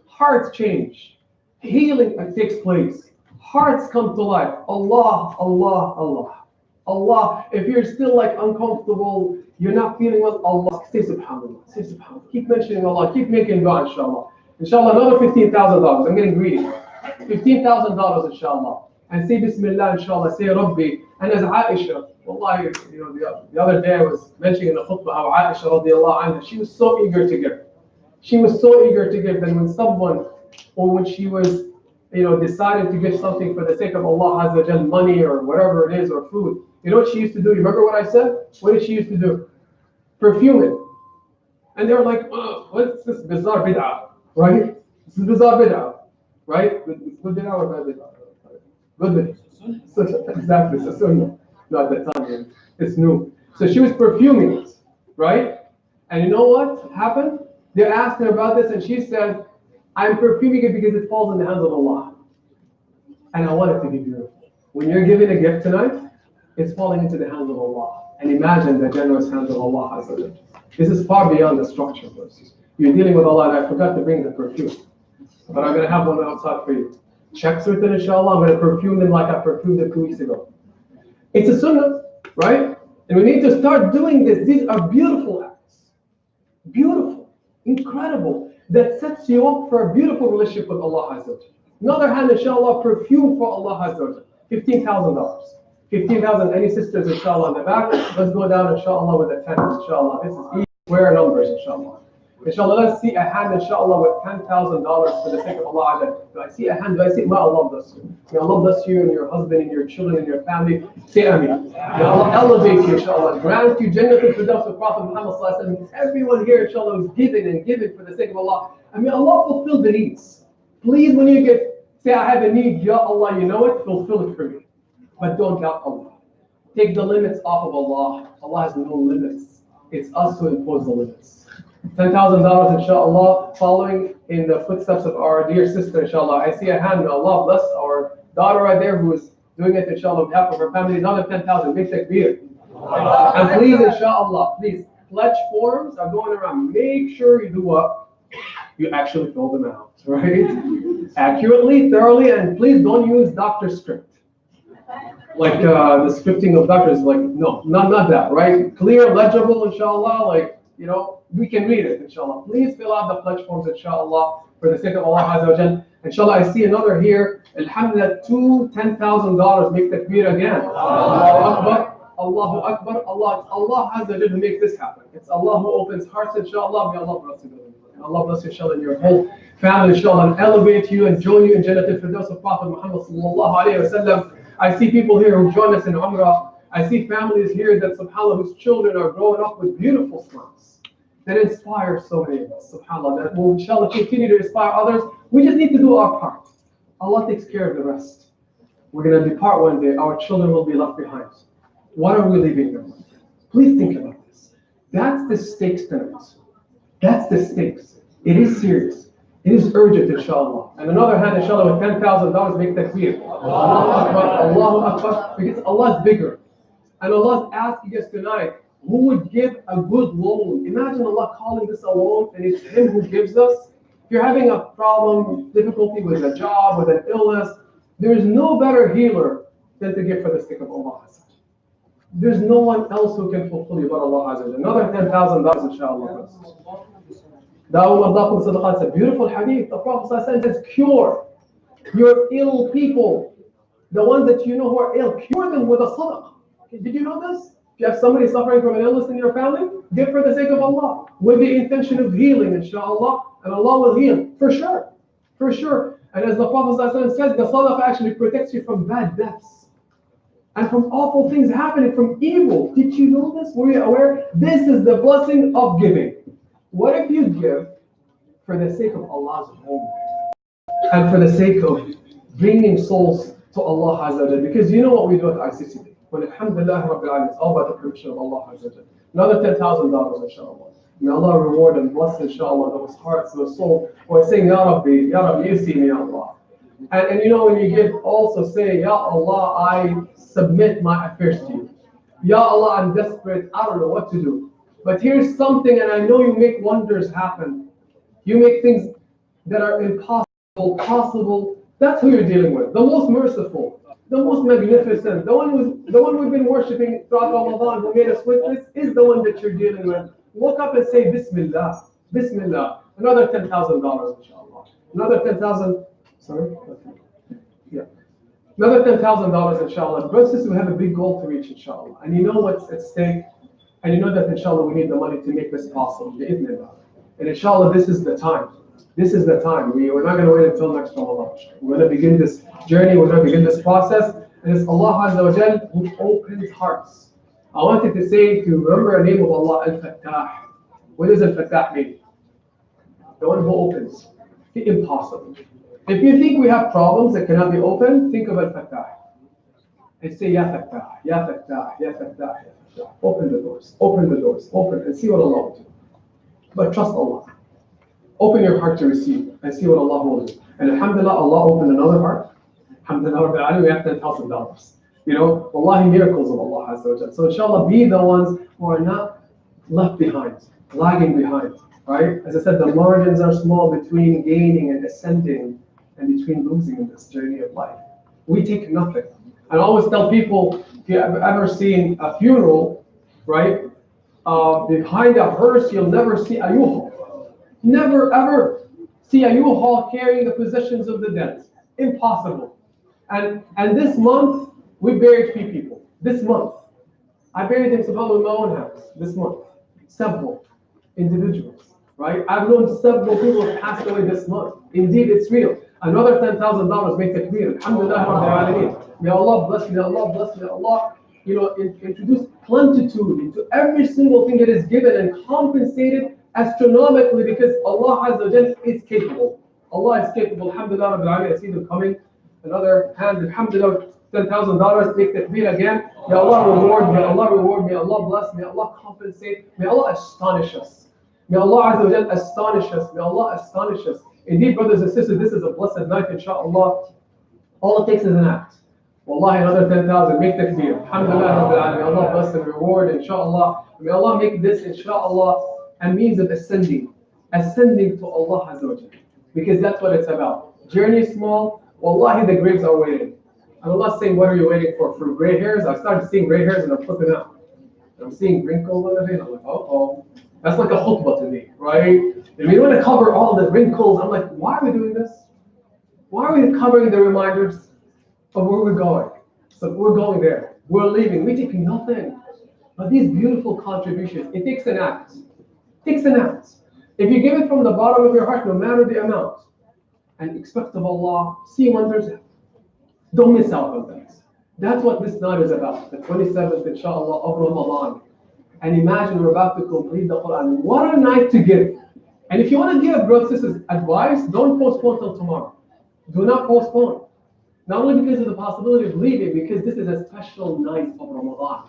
Hearts change. Healing takes place. Hearts come to life. Allah, Allah, Allah. Allah, if you're still like uncomfortable, you're not feeling well, Allah, say subhanallah, say subhanallah. Keep mentioning Allah, keep making dua, inshallah. Inshallah, another $15,000. I'm getting greedy. $15,000, inshallah. and say Bismillah, inshallah, say Rabbi. And as Aisha, wallahi, the other day I was mentioning in the khutbah how Aisha radiallahu anha, she was so eager to give. She was so eager to give that when someone, or when she was, decided to give something for the sake of Allah Azza wa Jal, money or whatever it is, or food, you know what she used to do? You remember what I said? What did she used to do? Perfume it. And they were like, oh, what's this bizarre bid'ah, right? This is bizarre bid'ah, right? Good bid'ah or bad bid'ah? Good bid'ah. Exactly, it's a sunnah. Not at that time, it's new. So she was perfuming it, right? And you know what happened? They asked her about this, and she said, I'm perfuming it because it falls in the hands of Allah. And I want it to be beautiful. When you're giving a gift tonight, it's falling into the hands of Allah. And imagine the generous hands of Allah Azza wa Jalla. This is far beyond the structure verses. You're dealing with Allah, and I forgot to bring the perfume. But I'm going to have one outside for you. Checks with it, inshallah. I'm going to perfume them like I perfumed them 2 weeks ago. It's a sunnah, right? And we need to start doing this. These are beautiful acts. Beautiful, incredible. That sets you up for a beautiful relationship with Allah Azza wa Jalla. Another hand, inshallah, perfume for Allah Azza wa Jalla. $15,000. 15,000, any sisters, inshallah, in the back. Let's go down, inshallah, with a 10, inshallah. This is each square numbers, inshallah. Inshallah, let's see a hand, inshallah, with $10,000 for the sake of Allah. Do I see a hand? Do I see? May Allah bless you. May Allah bless you and your husband and your children and your family. Say Ameen. May Allah elevate you, inshallah. Grant you Jannatul Firdaus with Prophet Muhammad sallallahu alaihi wasallam. Everyone here, inshallah, is giving and giving for the sake of Allah. And may Allah fulfill the needs. Please, when you say, I have a need, Ya Allah, you know it, fulfill it for me. But don't doubt Allah. Take the limits off of Allah. Allah has no limits. It's us who impose the limits. $10,000, inshallah, following in the footsteps of our dear sister, inshallah. I see a hand. May Allah bless our daughter right there who is doing it, inshallah, on behalf of her family. Another 10,000. Make takbir. And please, inshallah, please, pledge forms are going around. Make sure you do what? You actually fill them out, right? Accurately, thoroughly, and please don't use doctor script. Like the scripting of doctors, like, no, not that, right? Clear, legible, inshallah, like, we can read it, inshallah. Please fill out the pledge forms, inshallah, for the sake of Allah Azza wa Jal. Inshallah, I see another here. Alhamdulillah, $10,000. Make takbir again. Allahu Akbar. Allahu Akbar. Allah Azza wa Jal who makes this happen. It's Allah who opens hearts, inshallah. May Allah bless you. Allah bless you, inshallah, and your whole family, inshallah, and elevate you and join you in Jannatul Firdaus of Prophet Muhammad sallallahu alayhi wa sallam. I see people here who join us in Umrah. I see families here that, subhanAllah, whose children are growing up with beautiful smiles that inspire so many of us, subhanAllah, that will, inshallah, continue to inspire others. We just need to do our part. Allah takes care of the rest. We're going to depart one day. Our children will be left behind. What are we leaving them with? Please think about this. That's the stakes tonight. That's the stakes. It is serious. It is urgent, inshallah. And another hand, inshallah, with $10,000, make takbir. Allahu Akbar, Allahu Akbar, because Allah is bigger. And Allah is asking us tonight, who would give a good loan? Imagine Allah calling this a loan, and it's Him who gives us. If you're having a problem, difficulty with a job, with an illness, there's no better healer than to give for the sake of Allah. There's no one else who can fulfill you but Allah Azza wa Jalla. Another $10,000, inshallah. It's a beautiful hadith. The Prophet says, cure your ill people. The ones that you know who are ill, cure them with a sadaqah. Did you know this? If you have somebody suffering from an illness in your family, give for the sake of Allah, with the intention of healing, inshallah, and Allah will heal, for sure, for sure. And as the Prophet says, the sadaqah actually protects you from bad deaths and from awful things happening, from evil. Did you know this? Were you aware? This is the blessing of giving. What if you give for the sake of Allah's home and for the sake of bringing souls to Allah Azza wa Jalla? Because you know what we do at ICCP. When alhamdulillah Rabbil Alamin, it's all about the permission of Allah Azza wa Jalla. Another $10,000, inshallah. May Allah reward and bless, inshallah, those hearts, those souls who are saying, Ya Rabbi, you see me, Ya Allah. And you know, when you give, also say, Ya Allah, I submit my affairs to you. Ya Allah, I'm desperate, I don't know what to do. But here's something, and I know you make wonders happen. You make things that are impossible possible. That's who you're dealing with. The most merciful, the most magnificent, the one we've been worshiping throughout Ramadan, who made us witness, is the one that you're dealing with. Look up and say Bismillah, Bismillah. Another $10,000, inshallah. Another 10,000. Sorry. Yeah. Another $10,000, inshallah. Brothers and sisters, we have a big goal to reach, inshallah. And you know what's at stake. And you know that, inshallah, we need the money to make this possible. Bi'idhnillah. And inshallah, this is the time. This is the time. We're not going to wait until next Ramadan. We're going to begin this journey. We're going to begin this process. And it's Allah Azza wa Jal who opens hearts. I wanted to say to remember the name of Allah, Al-Fattah. What does Al-Fattah mean? The one who opens. The impossible. If you think we have problems that cannot be opened, think of Al-Fattah. And say, Ya Fattah, Ya Fattah, Ya Fattah, Ya Fattah. Open the doors, open the doors, open, and see what Allah will do. But trust Allah. Open your heart to receive and see what Allah will do. And alhamdulillah, Allah opened another heart. Alhamdulillah, we have $10,000. You know, wallahi, miracles of Allah Azza wa Jalla. So inshallah, be the ones who are not left behind, lagging behind, right? As I said, the margins are small between gaining and ascending and between losing in this journey of life. We take nothing. And I always tell people, if you have ever seen a funeral, right? Behind a hearse, you'll never see a U-Haul. Never ever see a U-Haul carrying the possessions of the dead. Impossible. And this month, we buried 3 people. This month. I buried them subhanAllah in my own house. This month. Several individuals. Right? I've known several people who passed away this month. Indeed, it's real. Another $10,000 make takbir. Alhamdulillah Rabbil Alameen. May Allah bless, may Allah bless, may Allah, introduce plenitude into every single thing that is given and compensated astronomically because Allah Azza wa Jalla is capable. Allah is capable. Alhamdulillah Rabbil Alameen. I see them coming. Another hand. Alhamdulillah. $10,000. Take takbir again. May Allah reward. May Allah reward. May Allah bless. May Allah compensate. May Allah astonish us. May Allah Azza wa Jalla astonish us. May Allah astonish us. Indeed, brothers and sisters, this is a blessed night, inshallah. All it takes is an act. Wallahi, another 10,000, make takbir. Alhamdulillah, Rabbil Alameen. May Allah bless and reward, inshallah. May Allah make this, inshallah, a means of ascending to Allah Azza wa Jalla. Because that's what it's about. Journey is small, wallahi, the graves are waiting. And Allah's saying, what are you waiting for? For gray hairs? I started seeing gray hairs and I'm flipping out. I'm seeing wrinkles on the face. I'm like, oh. That's like a khutbah to me, right? And we want to cover all the wrinkles. I'm like, why are we doing this? Why are we covering the reminders of where we're going? So we're going there. We're leaving. We take nothing. But these beautiful contributions, it takes an act. It takes an act. If you give it from the bottom of your heart, no matter the amount, and expect of Allah, see wonders, don't miss out on that. That's what this night is about. The 27th, inshallah, of Ramadan. And imagine we're about to complete the Quran. What a night to give. And if you want to give, brothers and sisters, advice, don't postpone till tomorrow. Do not postpone. Not only because of the possibility of leaving, because this is a special night of Ramadan.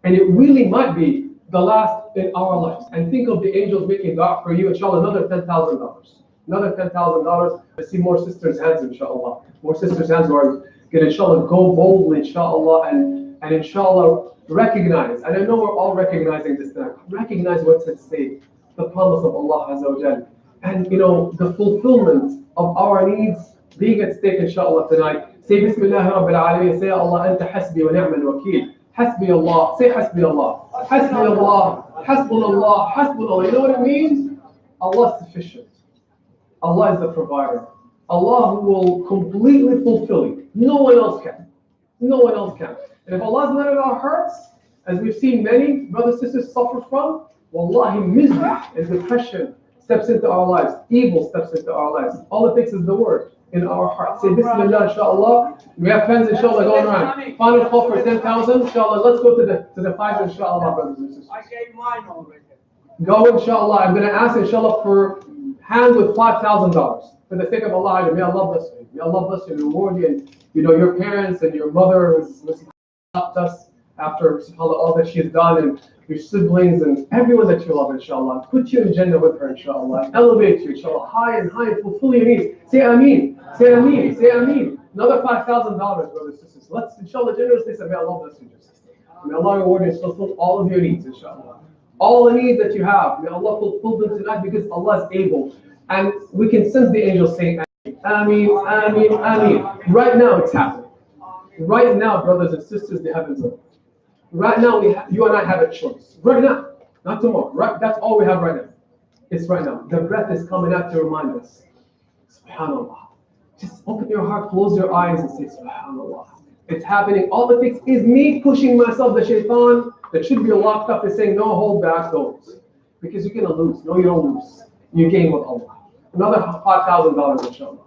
And it really might be the last in our lives. And think of the angels making dua for you, inshallah, another $10,000. Another $10,000. I see more sisters' hands, inshallah. More sisters' hands who are going to, inshallah, go boldly, inshallah, and inshallah, recognize, and I know we're all recognizing this now, recognize what's at stake, the promise of Allah Azza wa Jal, and the fulfillment of our needs being at stake, inshallah, tonight. Say Bismillah Rabbil Alameen, say Allah, Anta hasbi wa ni'mal wakeel. Hasbi Allah, say Hasbi Allah. Hasbi Allah, Hasbunallah, Hasbunallah. You know what it means? Allah is sufficient. Allah is the provider. Allah who will completely fulfill you. No one else can. No one else can. And if Allah is not in our hearts, as we've seen many brothers and sisters suffer from, wallahi, misery and depression steps into our lives. Evil steps into our lives. All it takes is the word in our heart. Say Bismillah, inshallah. We have pens, inshallah, going around. Final call for 10,000, inshallah. Let's go to the 5, inshallah, brothers and sisters. I gave mine already. Go, inshallah. I'm going to ask, inshallah, for hands with $5,000. For the sake of Allah, may Allah bless you. May Allah bless you and reward you. And, your parents and your mother who's helped us after, subhanAllah, all that she has done, and your siblings and everyone that you love, inshallah. Put you in Jannah with her, inshallah. Elevate you, inshallah, high and fulfill your needs. Say Ameen. Say Ameen. Say Ameen. Another $5,000, brothers and sisters. Let's, inshallah, generously say, may Allah bless you, sisters. May Allah reward you and fulfill all of your needs, inshallah. All the needs that you have, may Allah fulfill them tonight because Allah is able. And we can sense the angels saying, Ameen, Ameen, Ameen. Right now it's happening. Right now, brothers and sisters, the heavens are open. Right now, you and I have a choice. Right now, not tomorrow. Right, that's all we have right now. It's right now. The breath is coming out to remind us. Subhanallah. Just open your heart, close your eyes, and say, SubhanAllah. It's happening. All it takes is me pushing myself. The shaitan that should be locked up is saying, no, hold back those. Because you're going to lose. No, you don't lose. You gain with Allah. Another $5,000, inshallah.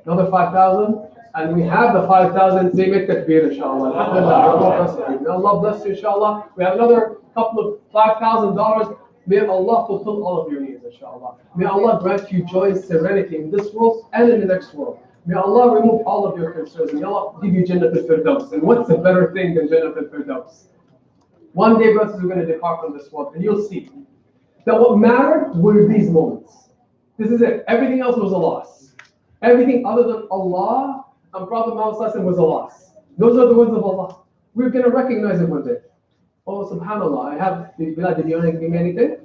Another 5,000. And we have the 5,000. Say make takbir, inshallah. Alhamdulillah. May Allah bless you, inshallah. We have another couple of $5,000. May Allah fulfill all of your needs, inshallah. May Allah grant you joy and serenity in this world and in the next world. May Allah remove all of your concerns. May Allah give you Jannat al-Firdaus. And what's a better thing than Jannat al-Firdaus? One day, brothers, we're going to depart from this world, and you'll see that what mattered were these moments. This is it. Everything else was a loss. Everything other than Allah and Prophet Muhammad was a loss. Those are the words of Allah. We're going to recognize it one day. Oh, subhanAllah, I have, Bilal, did you want to give me anything?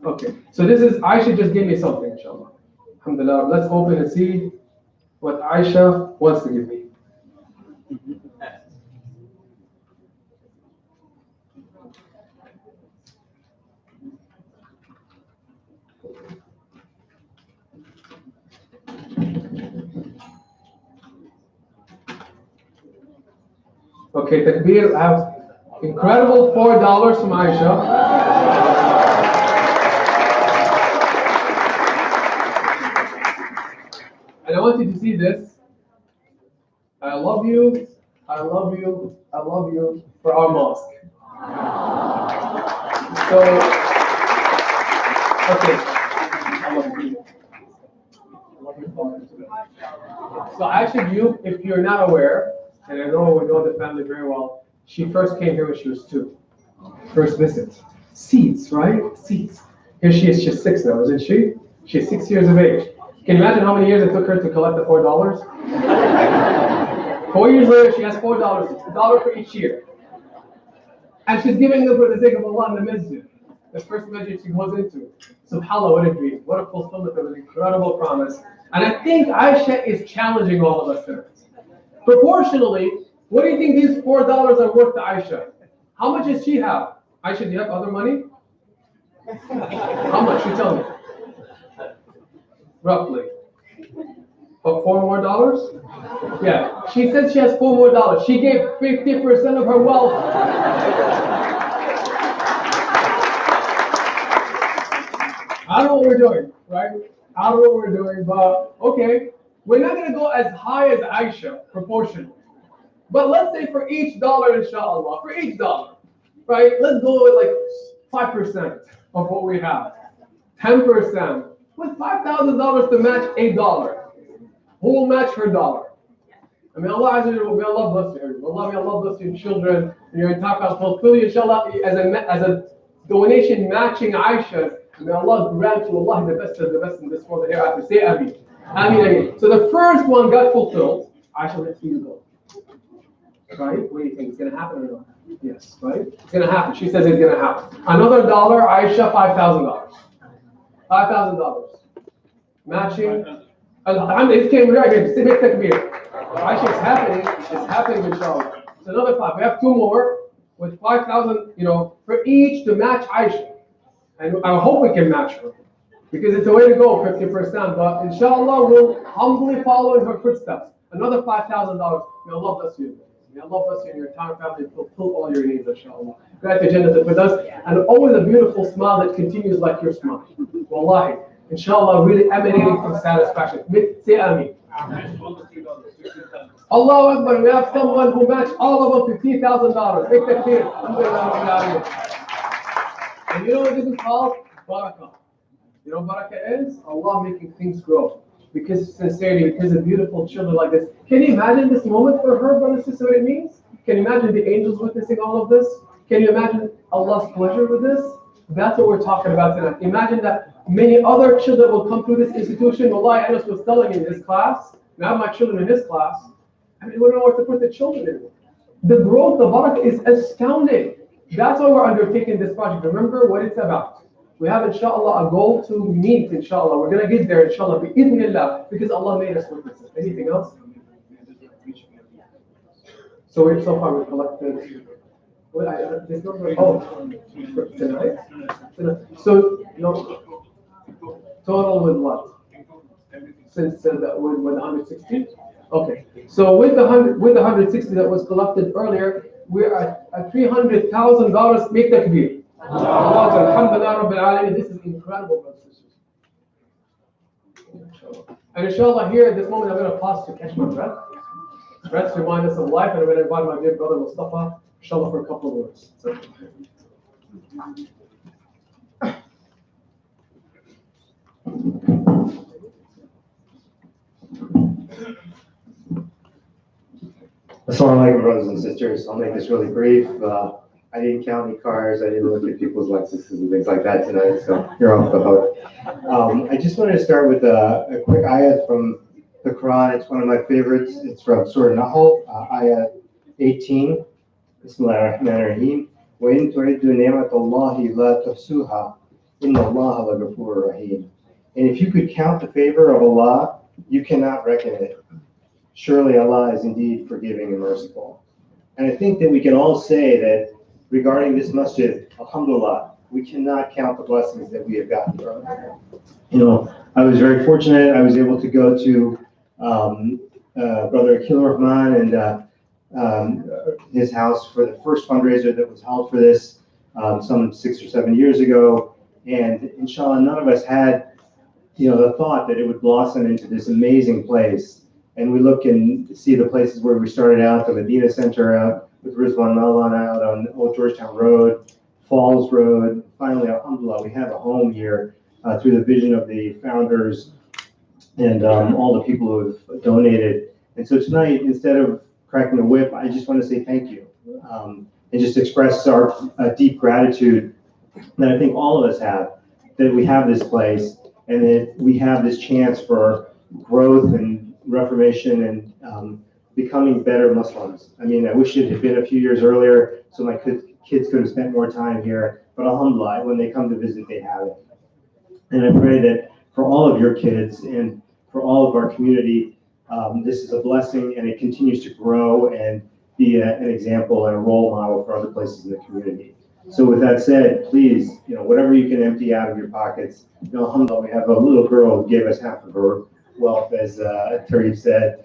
Okay, so this is, Aisha just gave me something, inshallah. Alhamdulillah, let's open and see what Aisha wants to give me. Okay, takbir, I have incredible $4 from Aisha. And I want you to see this. I love you, I love you, I love you for our mosque. So, okay. I love you. I love you, Father. So Aisha, you, if you're not aware, and I know we know the family very well, she first came here when she was 2. First visit. Seeds, right? Seeds. Here she is, she's 6 now, isn't she? She's 6 years of age. Can you imagine how many years it took her to collect the $4? 4 years later, she has $4, $1 for each year. And she's giving them for the sake of Allah in the masjid. The first masjid she goes into. SubhanAllah, what a dream. What a fulfillment of an incredible promise. And I think Aisha is challenging all of us there. Proportionally, what do you think these $4 are worth to Aisha? How much does she have? Aisha, do you have other money? How much? You tell me. Roughly. But $4 more? Yeah. She says she has $4 more. She gave 50% of her wealth. I don't know what we're doing, right? I don't know what we're doing, but okay. We're not going to go as high as Aisha, proportionally. But let's say for each $1, inshallah, for each $1, right? Let's go with like 5% of what we have. 10%. With $5,000 to match $8. Who will match her $1? I mean, Allah bless you. Allah, may Allah bless your children and your entire family. Fulfill you, inshallah, as a donation matching Aisha. May Allah grant you, Allah, the best of the best in this world and hereafter. Say Ameen. Ameen, Ameen. So the first one got fulfilled. Aisha, let's see you go. Right? What do you think? It's going to happen or not? Yes, right? It's going to happen. She says it's going to happen. Another $1, Aisha, $5,000. $5,000. Matching. It came right here. Make takbir. Aisha, it's happening. It's happening, inshallah. It's another 5. We have 2 more with 5,000, for each to match Aisha. And I hope we can match her. Because it's a way to go, 50%. But inshallah, we'll humbly follow in her footsteps. Another $5,000. May Allah bless you. May Allah bless you and your entire family and fulfill all your needs, inshallah. Grant the Jannah for us. And always a beautiful smile that continues like your smile. Wallahi. Inshallah, really emanating from satisfaction. Say Ameen. Allahu Akbar. We have someone who matched all of them $50,000. Make that clear. And you know what this is called? Barakah. You know what barakah is? Allah making things grow. Because of sincerity, because of beautiful children like this. Can you imagine this moment for her, brothers and sisters, what it means? Can you imagine the angels witnessing all of this? Can you imagine Allah's pleasure with this? That's what we're talking about tonight. Imagine that many other children will come through this institution. Wallahi, Anas was telling me in his class, and I have my children in his class, I mean, we don't know where to put the children in. The growth of barakah is astounding. That's why we're undertaking this project. Remember what it's about. We have, inshallah, a goal to meet, inshallah. We're going to get there, inshallah, bi-idhnillah, because Allah made us witnesses. Anything else? So far we've collected. This number, tonight? So, Total with what? Since with the 160? Okay. So with the 160 that was collected earlier, we're at $300,000. Make that takbir. Alhamdulillah Rabbil Alameen. This is incredible, brothers and sisters. And inshallah, here at this moment, I'm going to pause to catch my breath. Breath to remind us of life, and I'm going to invite my dear brother Mustafa, inshallah, for a couple of words. So. Assalamu alaikum, brothers and sisters. I'll make this really brief. I didn't count any cars. I didn't look at people's Lexuses and things like that tonight, so you're off the hook. I just wanted to start with a quick ayat from the Quran. It's one of my favorites. It's from Surah Nahl, ayat 18. Bismillahir Rahmanir Rahim. وَإِن تُعِدُّوا نِعْمَةَ اللَّهِ لَا تُحْصُوهَا إِنَّ اللَّهَ لَغَفُورٌ رَحِيمٌ. And if you could count the favor of Allah, you cannot reckon it. Surely Allah is indeed forgiving and merciful. And I think that we can all say that regarding this masjid, alhamdulillah, we cannot count the blessings that we have gotten from it. You know, I was very fortunate. I was able to go to Brother Akil Rahman and his house for the first fundraiser that was held for this some 6 or 7 years ago. And inshallah, none of us had, the thought that it would blossom into this amazing place. And we look and see the places where we started out, the Medina Center out with Rizwan Maulana out on Old Georgetown Road, Falls Road. Finally, alhamdulillah, we have a home here through the vision of the founders and all the people who have donated. And so tonight, instead of cracking the whip, I just want to say thank you and just express our deep gratitude that I think all of us have, that we have this place and that we have this chance for growth and reformation and becoming better Muslims. I mean, I wish it had been a few years earlier so my kids could have spent more time here, but alhamdulillah, when they come to visit, they have it. And I pray that for all of your kids and for all of our community, this is a blessing and it continues to grow and be an example and a role model for other places in the community. So with that said, please, whatever you can empty out of your pockets, alhamdulillah, we have a little girl who gave us half of her wealth, as Tariq said.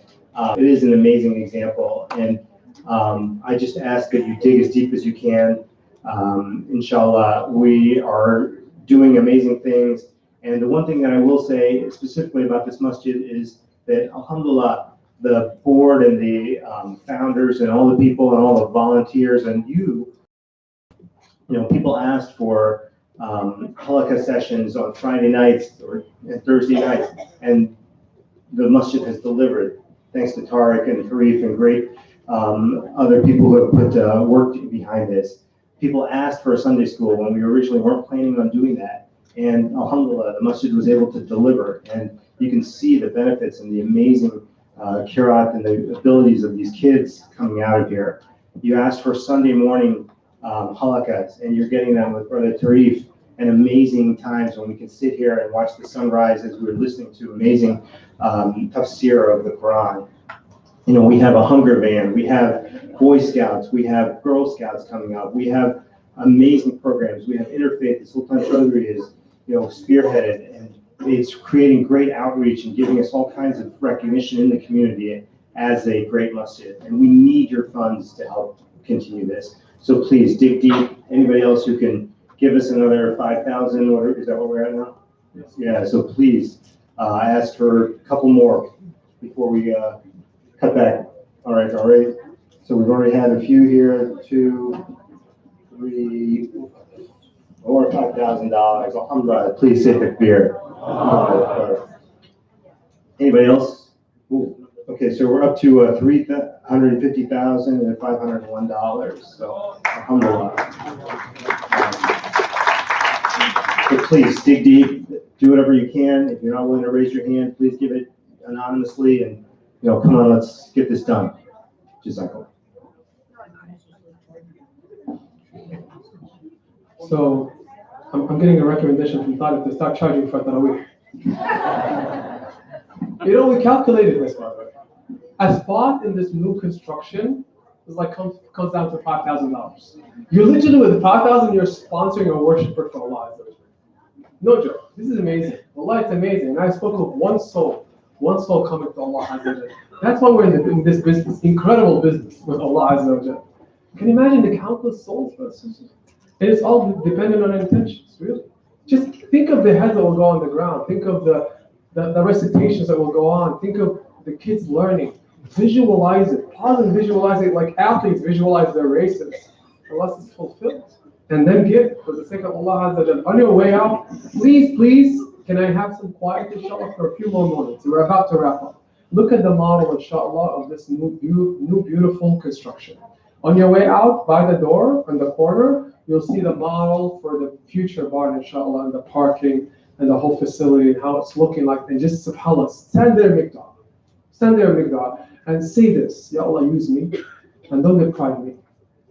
It is an amazing example, and I just ask that you dig as deep as you can. Inshallah, we are doing amazing things, and the one thing that I will say specifically about this masjid is that, alhamdulillah, the board and the founders and all the people and all the volunteers and people asked for halakha sessions on Friday nights or Thursday nights, and the masjid has delivered, thanks to Tariq and Tarif and great other people who have put work behind this. People asked for a Sunday school when we originally weren't planning on doing that. And alhamdulillah, the masjid was able to deliver. And you can see the benefits and the amazing kirat and the abilities of these kids coming out of here. You asked for Sunday morning halakas, and you're getting them with Brother Tarif, and amazing times when we can sit here and watch the sunrise as we're listening to amazing tafsir of the Quran. We have a hunger van, we have Boy Scouts, we have Girl Scouts coming up, we have amazing programs, we have Interfaith that Sultan Chaudhry is, spearheaded, and it's creating great outreach and giving us all kinds of recognition in the community as a great masjid. And we need your funds to help continue this. So please dig deep. Anybody else who can give us another 5,000, or is that what we're at now? Yeah, so please ask for a couple more before we cut back. All right. So we've already had a few here, 2, 3, or $5,000. Alhamdulillah, please say takbir. Anybody else? Ooh. Okay, so we're up to $350,000 and $501. So alhamdulillah. So please dig deep, do whatever you can. If you're not willing to raise your hand, please give it anonymously, and come on, let's get this done. Jazakallah. So I'm getting a recommendation from Talib to start charging for Tarawih. We calculated this, by the way. A spot in this new construction is comes down to $5,000. You're literally with $5,000, you're sponsoring a worshiper for Allah. No joke. This is amazing. Allah, it's amazing. And I spoke of one soul coming to Allah Azza wa Jal. That's why we're in this business, incredible business with Allah Azza wa Jal. Can you imagine the countless souls, brothers and sisters? And it's all dependent on intentions, really. Just think of the heads that will go on the ground. Think of the recitations that will go on. Think of the kids learning. Visualize it. Pause and visualize it like athletes visualize their races. Allah is fulfilled. And then give for the sake of Allah Azza wa Jal. On your way out, please, can I have some quiet, inshallah, for a few more moments? We're about to wrap up. Look at the model, inshallah, of this new beautiful construction. On your way out, by the door, on the corner, you'll see the model for the future barn, inshallah, and the parking and the whole facility and how it's looking like. And just subhanAllah, stand there, Migdal, and say this, Ya Allah, use me, and don't deprive me.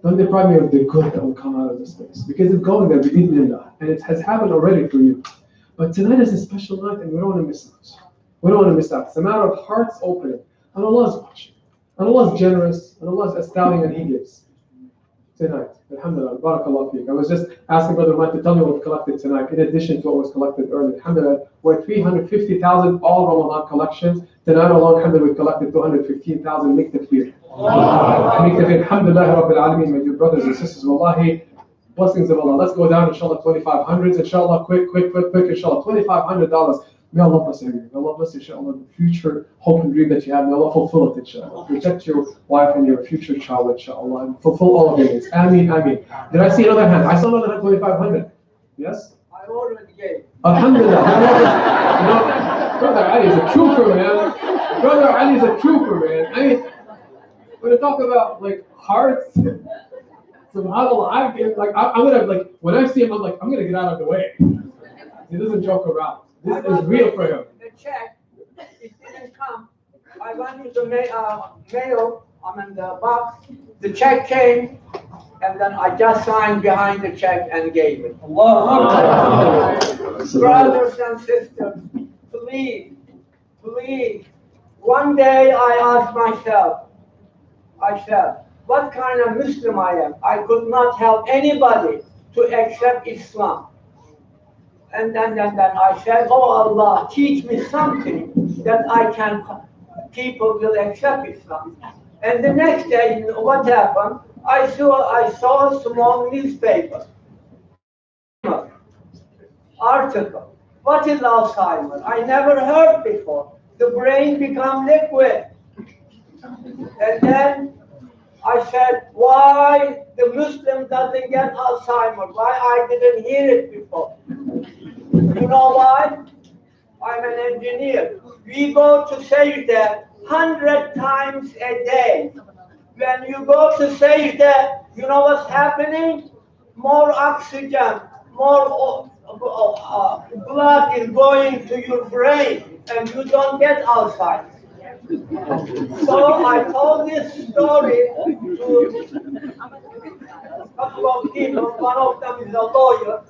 Don't deprive me of the good that will come out of this place. Because it's going there, bi'idhnillah, and it has happened already for you. But tonight is a special night, and we don't want to miss out. We don't want to miss out. It's a matter of hearts opening, and Allah is watching. And Allah is generous, and Allah is astounding, and He gives. Tonight, alhamdulillah, barakallah fiqh. I was just asking Brother Mike to tell me what was collected tonight, in addition to what was collected earlier. Alhamdulillah, we're at 350,000 all Ramadan collections. Tonight alone, alhamdulillah, we collected 215,000. Make the fear. Alhamdulillah, Rabbil Alameen, my dear brothers and sisters. Wallahi, blessings of Allah. Let's go down, inshallah, 2,500s. Inshallah, quick, inshallah, $2,500. May Allah bless you. May Allah bless, inshallah, the future hope and dream that you have. May Allah fulfill it, inshallah. Protect your wife and your future child, inshallah, and fulfill all of your needs. Ameen, ameen. Did I see another hand? I saw another hand, 2,500. Yes? I already gave. Alhamdulillah. Brother Ali is a trooper, man. Brother Ali is a trooper, man. I mean, when I talk about like hearts, subhanAllah, I'm gonna like when I see him, I'm like, I'm gonna get out of the way. He doesn't joke around. This is real for him. The check, it didn't come. I went to the mail, the box. The check came, and then I just signed behind the check and gave it. Allah. Brothers and sisters, please. One day I asked myself, what kind of Muslim I am? I could not help anybody to accept Islam. And then I said, oh Allah, teach me something that people will accept Islam. And the next day, what happened? I saw a small newspaper article. What is Alzheimer's? I never heard before. The brain becomes liquid. And then I said, why the Muslim doesn't get Alzheimer's? Why I didn't hear it before? You know why? I'm an engineer. We go to Sajda 100 times a day. When you go to Sajda, you know what's happening? More oxygen, more blood is going to your brain, and you don't get Alzheimer's. So I told this story to a couple of people. One of them is a lawyer.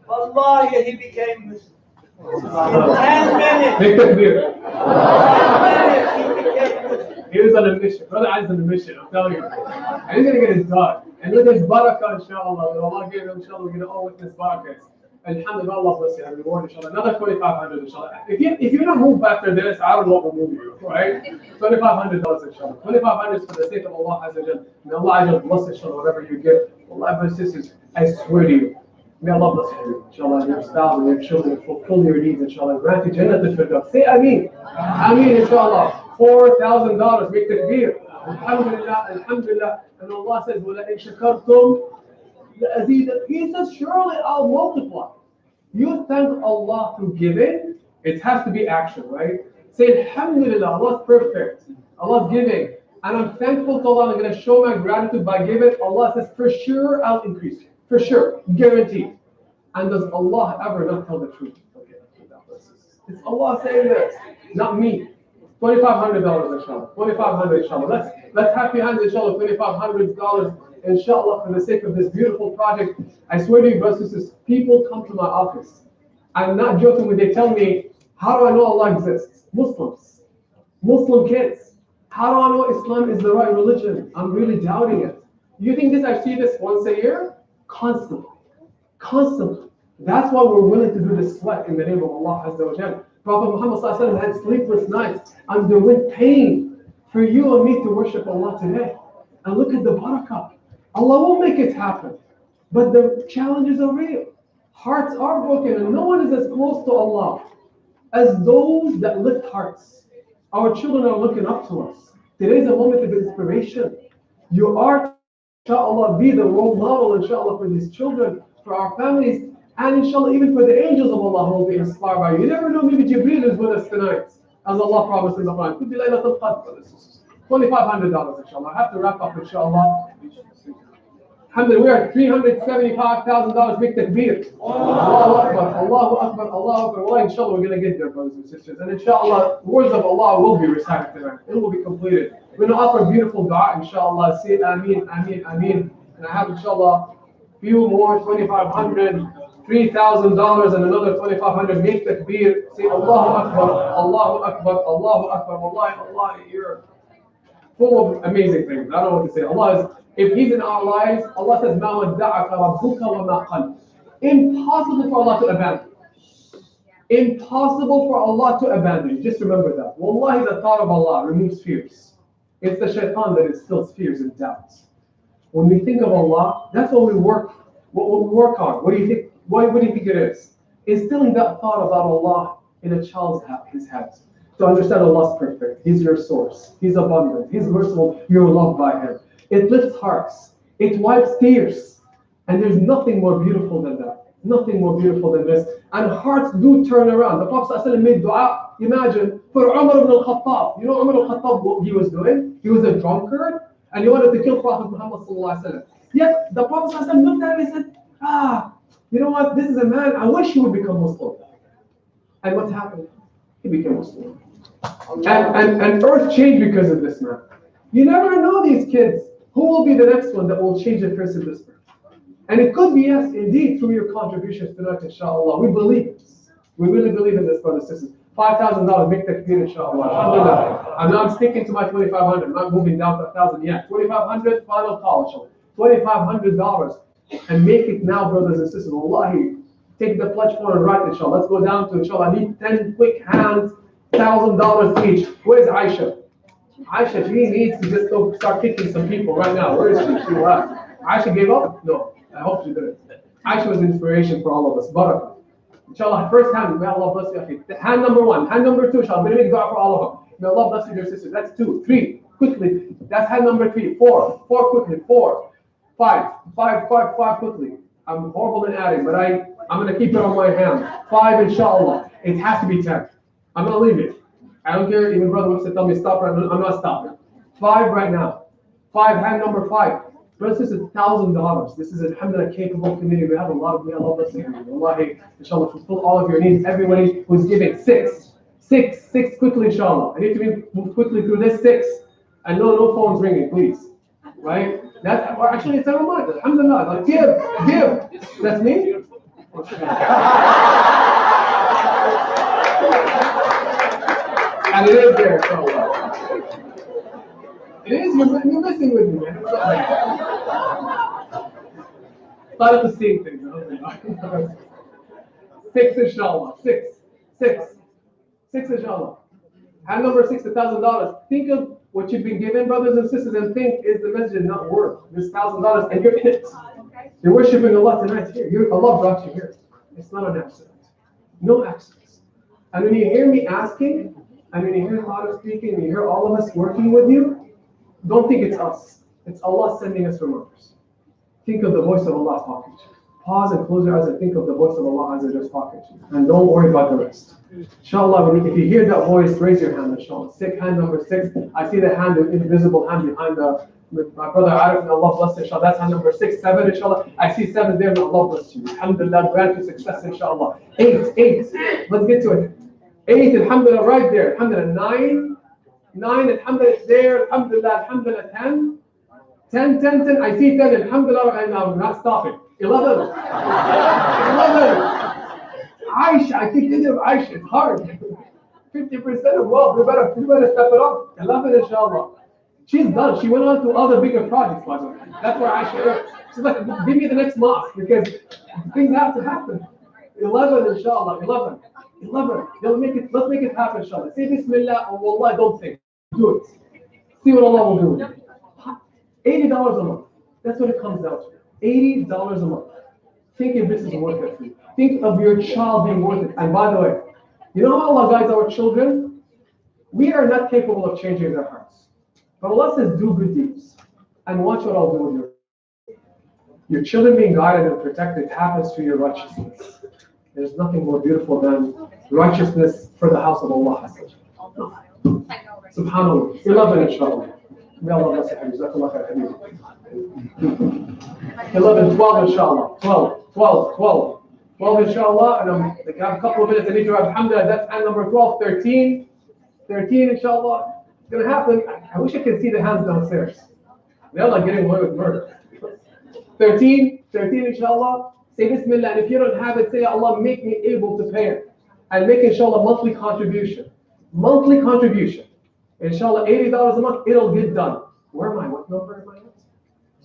Wallahi, he became Muslim. In 10 minutes. Make the clear. 10 minutes, he became Muslim. He was on a mission. Brother Ali's on a mission, I'm telling you. And he's going to get his dog. And with his barakah, inshallah, that Allah gave him, inshallah, we're going to all witness barakahs. Alhamdulillah, Allah bless you and reward, inshallah. Another 2,500, inshallah. If you don't move after this, I don't know what will move you, right? $2,500, inshallah. 2,500 is for the sake of Allah Azza wa Jal. May Allah Azza wa Jal bless, inshallah, whatever you give. Allah, brothers and sisters, I swear to you, may Allah bless you, inshallah, and your spouse and your children, fulfill your needs, inshallah. Grant you Jannah al-Firdaus. Say Ameen. Ameen, inshallah. $4,000, make takbir. Alhamdulillah, alhamdulillah. And Allah says, وَلَئِن شَكَرْتُمْ He says, surely I'll multiply. You thank Allah through giving, it has to be action, right? Say, Alhamdulillah, Allah's perfect. Allah's giving. And I'm thankful to Allah, I'm going to show my gratitude by giving. Allah says, for sure, I'll increase you. For sure, guaranteed. And does Allah ever not tell the truth? Okay, it's Allah saying this, not me. $2,500, inshallah. $2,500, inshallah. Let's happy hands, inshallah. $2,500, inshallah, for the sake of this beautiful project. I swear to you, brothers and sisters, people come to my office. I'm not joking when they tell me, how do I know Allah exists? Muslims, Muslim kids. How do I know Islam is the right religion? I'm really doubting it. You think I see this once a year? Constantly. That's why we're willing to do this sweat in the name of Allah Azza wa Jal. Prophet Muhammad Sallallahu Alaihi Wasallam had sleepless nights, underwent pain for you and me to worship Allah today. And look at the barakah. Allah will make it happen. But the challenges are real. Hearts are broken, and no one is as close to Allah as those that lift hearts. Our children are looking up to us. Today's a moment of inspiration. You are, inshallah, be the role model, inshallah, for these children, for our families, and inshallah, even for the angels of Allah who will be inspired by you. You never know, maybe Jibreel is with us tonight, as Allah promised in the Quran. Could be Laylatul Qadr, $2,500, inshallah. I have to wrap up, inshallah. Alhamdulillah, we are at $375,000. Big takbir. Allahu Akbar, Allahu Akbar, Allahu Akbar. Wallahi, inshallah, we're going to get there, brothers and sisters. And inshallah, the words of Allah will be recited tonight. It will be completed. We're going to offer a beautiful dua, inshallah. Say Ameen, Ameen, Ameen. And I have, inshallah, few more, $2,500, $3,000, and another $2,500. Make takbir. Say Allahu Akbar, Allahu Akbar, Allahu Akbar. Wallahi, Allah, you're full of amazing things. I don't know what to say. Allah is, if He's in our lives, Allah says, مَا وَدَّعَكَ رَبُّكَ وَمَا قَلَّ. Impossible for Allah to abandon you. Impossible for Allah to abandon you. Just remember that. Wallahi, the thought of Allah removes fears. It's the shaitan that instills fears and doubts. When we think of Allah, that's what we work on. What do you think? What do you think it is? Instilling that thought about Allah in a child's his head. To understand Allah's perfect. He's your source. He's abundant. He's merciful. You're loved by Him. It lifts hearts. It wipes tears. And there's nothing more beautiful than that. Nothing more beautiful than this. And hearts do turn around. The Prophet ﷺ made dua. Imagine for Umar ibn al-Khattab. You know Umar al-Khattab, what he was doing? He was a drunkard. And he wanted to kill Prophet Muhammad ﷺ. Yet the Prophet ﷺ looked at him and said, you know what? This is a man. I wish he would become Muslim. And what happened? He became Muslim. And earth changed because of this man. You never know these kids. Who will be the next one that will change the face of this earth? And it could be, yes, indeed, through your contributions tonight, inshallah. We believe this. We really believe in this, brothers and sisters. $5,000, make that clear, inshallah. Alhamdulillah. I'm sticking to my $2,500. I'm not moving down to $1,000 yet. $2,500, final call, inshallah. $2,500. And make it now, brothers and sisters. Wallahi, take the pledge forward right, inshallah. Let's go down to, inshallah, I need 10 quick hands, $1,000 each. Where's Aisha? Aisha, she needs to just go start kicking some people right now. Where is she? She left. Aisha gave up? No, I hope she didn't. Aisha was inspiration for all of us. Barakah. Inshallah, first hand, may Allah bless you. Hand number one. Hand number two, inshallah. May dua for all of them. May Allah bless you, dear sisters. That's 2. 3, quickly. That's hand number 3. 4 quickly. 4, 5 quickly. I'm horrible in adding, but I'm going to keep it on my hand. 5, inshallah. It has to be 10. I'm going to leave it. I don't care, even brother wants to tell me stop right now. I'm not stopping. 5 right now. 5, hand number 5. Brothers, this is $1,000. This is a alhamdulillah capable community. We have a lot of, may Allah bless you. Wallahi, inshallah, fulfill all of your needs. Everybody who's giving 6 quickly, inshallah. I need to move quickly through this 6. And no phones ringing, please. Right? That's, or actually, it's a reminder. Alhamdulillah. Like, give. That's me? And it is there, inshallah. It is, you're messing with me, man. Started to see things. 6, inshallah. 6, inshallah. Hand number 6, $1,000. Think of what you've been given, brothers and sisters, and think, is the message not worth this $1,000? And you're in it. You're worshiping Allah tonight here. Allah brought you here. It's not an accident. No accidents. And when you hear me asking, and when you hear Allah speaking, and you hear all of us working with you, don't think it's us. It's Allah sending us reminders. Think of the voice of Allah talking to you. Pause and close your eyes and think of the voice of Allah as just talking to you. And don't worry about the rest. Inshallah, if you hear that voice, raise your hand, inshallah. Hand number 6. I see the hand, the invisible hand behind my brother Arif, Allah bless inshallah. That's hand number 6, 7, inshallah. I see 7 there, and Allah bless you. Alhamdulillah, grant you success, inshallah. 8. Let's get to it. 8, alhamdulillah, right there. Alhamdulillah, 9, alhamdulillah, it's there. Alhamdulillah, 10. I see 10, alhamdulillah, and I'm not stopping. 11. Aisha, I keep thinking of Aisha, it's hard. 50% of wealth, we better step it up. 11, inshallah. She's done. She went on to other bigger projects, by the way. That's where Aisha is. She's like, give me the next mosque, because things have to happen. 11, inshallah. 11. Let's make it happen, inshallah. Say Bismillah, and wallah, don't think. Do it. See what Allah will do. $80 a month. That's what it comes down to. $80 a month. Think if this is worth it for you. Think of your child being worth it. And by the way, you know how Allah guides our children? We are not capable of changing their hearts. But Allah says, do good deeds. And watch what I'll do with your children being guided and protected happens through your righteousness. There's nothing more beautiful than righteousness for the house of Allah. Subhanallah. 11, inshallah. May Allah bless you. Jazakallah khair. 11, 12, inshallah. 12, inshallah. And I have a couple of minutes. I need to have alhamdulillah. That's hand number 12. 13, inshallah. It's going to happen. I wish I could see the hands downstairs. They're like getting away with murder. 13, inshallah. Say Bismillah. And if you don't have it, say, Allah, make me able to pay it. And make, inshallah, monthly contribution. Inshallah, $80 a month, it'll get done. Where am I? What number am I at?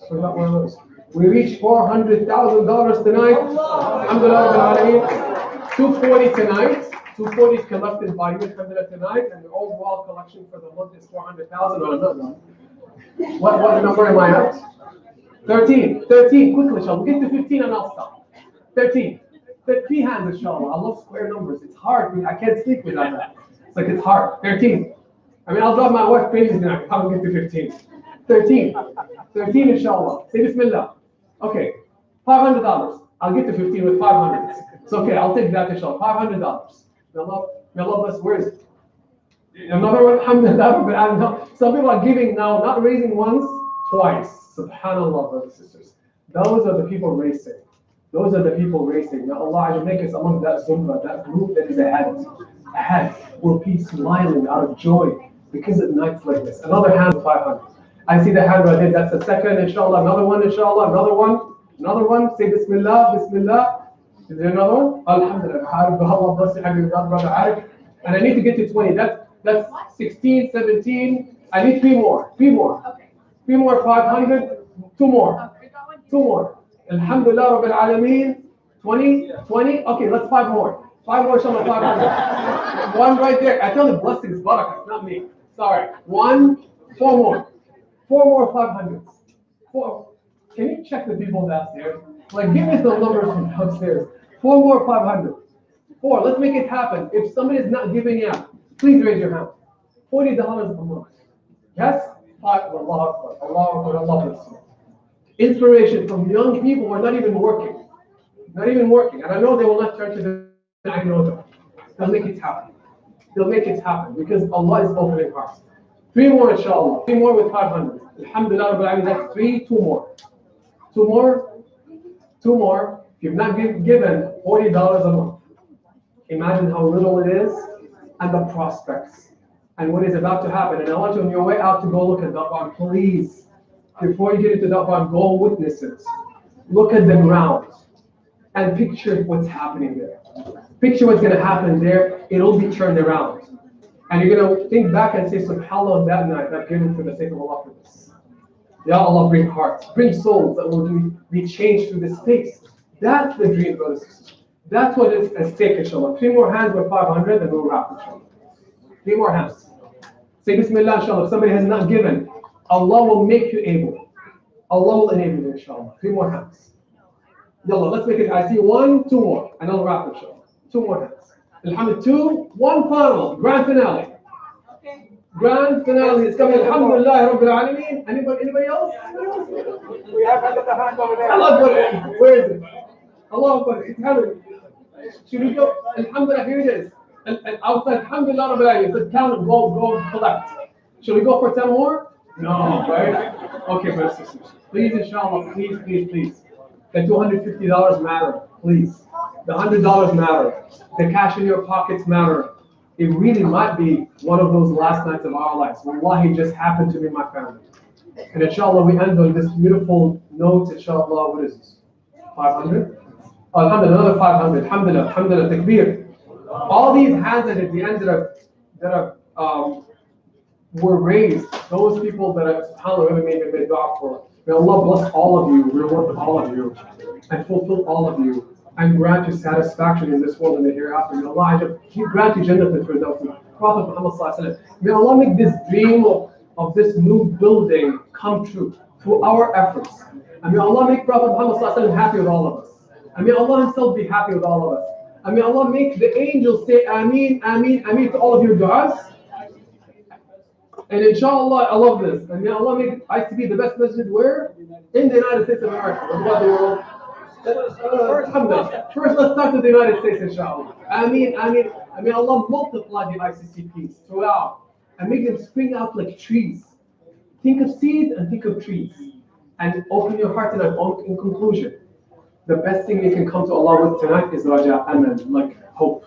I forgot where I was. We reached $400,000 tonight. Alhamdulillah, 240 tonight. 240 is collected by you, alhamdulillah, tonight. And the overall collection for the month is 400,000. What number am I at? 13. Quickly, inshallah. We'll get to 15 and I'll stop. 13. 3 hands, inshallah. I love square numbers. It's hard. I can't sleep without that. It's like it's hard. 13. I mean, I'll drive my wife crazy tonight. I'll get to 15. 13, inshallah. Say Bismillah. Okay, $500. I'll get to 15 with 500. It's okay. I'll take that, inshallah. $500. May Allah bless. Where is it? Another one. Alhamdulillah. Some people are giving now, not raising once, twice. Subhanallah, brothers and sisters. Those are the people racing. Now Allah will make us among that zumrah, that group that is ahead, will be smiling out of joy because of nights like this. Another hand of 500. I see the hand right there. That's the second, inshallah. Another one, inshallah. Another one. Say Bismillah. Is there another one? Alhamdulillah. Allah bless you, Habib, brother Arif. And I need to get to 20. That's 16, 17. I need 3 more. 3 more, 500. 2 more. Alhamdulillah, Rabbil Alameen. 20. Okay, let's 5 more. 5 more, inshallah, 500. One right there. I tell the blessings, barakah, not me. Sorry. 1, 4 more. 4 more 500s. 4. Can you check the people downstairs? Like, give me some numbers from downstairs. 4 more 500. 4. Let's make it happen. If somebody is not giving out, please raise your hand. $40 a month. Yes? 5. Allah Akbar. Allah bless you. Inspiration from young people who are not even working. And I know they will not turn to the I know them. They'll make it happen because Allah is opening hearts. 3 more, inshallah. 3 more with 500. Alhamdulillah, that's 3. 2 more. 2 more. If you've not given $40 a month, imagine how little it is and the prospects and what is about to happen. And I want you on your way out to go look at that one, please. Before you get into that one, go witness it. Look at the ground and picture what's happening there. Picture what's going to happen there. It'll be turned around. And you're going to think back and say, SubhanAllah, that night, I've given for the sake of Allah for this. Ya Allah, bring hearts, bring souls that will be changed through this space. That's the dream, brothers and sisters. That's what is at stake, inshallah. 3 more hands with 500 and we'll wrap, inshallah. 3 more hands. Say Bismillah, inshallah. If somebody has not given, Allah will make you able. Allah will enable you, inshallah. 3 more hands. Yallah, let's make it. I see 1, 2 more, and I'll wrap, inshallah. 2 more hands. Alhamdulillah, 2, 1 final, grand finale. Okay. Grand finale is coming. Alhamdulillah, Rabbil Alameen. Anybody else? We have another hand over there. Allah Akbar. Where is it? Allah Akbar. It's happening. Should we go? Alhamdulillah, here it is. And outside, Alhamdulillah, Rabbil Alameen. Let's count and go collect. Should we go for 10 more? No, right? Okay, brothers and sisters. Please, inshallah, please. The $250 matter, please. The $100 matter. The cash in your pockets matter. It really might be one of those last nights of our lives. Wallahi, just happened to me and my family. And inshallah, we end on this beautiful note, inshallah. What is this? 500? Alhamdulillah, another 500. Alhamdulillah, takbir. All these hands at the end that were raised, those people that have, subhanAllah, made dua for. May Allah bless all of you, reward all of you, and fulfill all of you. and grant you satisfaction in this world and the hereafter. May Allah grant you Jannah al-Firdaus. Prophet Muhammad sallallahu alaihi wasallam. May Allah make this dream of this new building come true through our efforts. And may Allah make Prophet Muhammad sallallahu alaihi wasallam happy with all of us. And may Allah Himself be happy with all of us. And may Allah make the angels say Ameen, Ameen, Ameen to all of your du'as. And inshallah, I love this. And may Allah make ICCP the best masjid where? In the United States of America. What about the world? First, let's start with the United States, inshallah. Ameen, Ameen. And may Allah multiply the ICCPs throughout and make them spring out like trees. Think of seeds and think of trees. And open your heart tonight. In conclusion, the best thing you can come to Allah with tonight is raja, aman, like hope.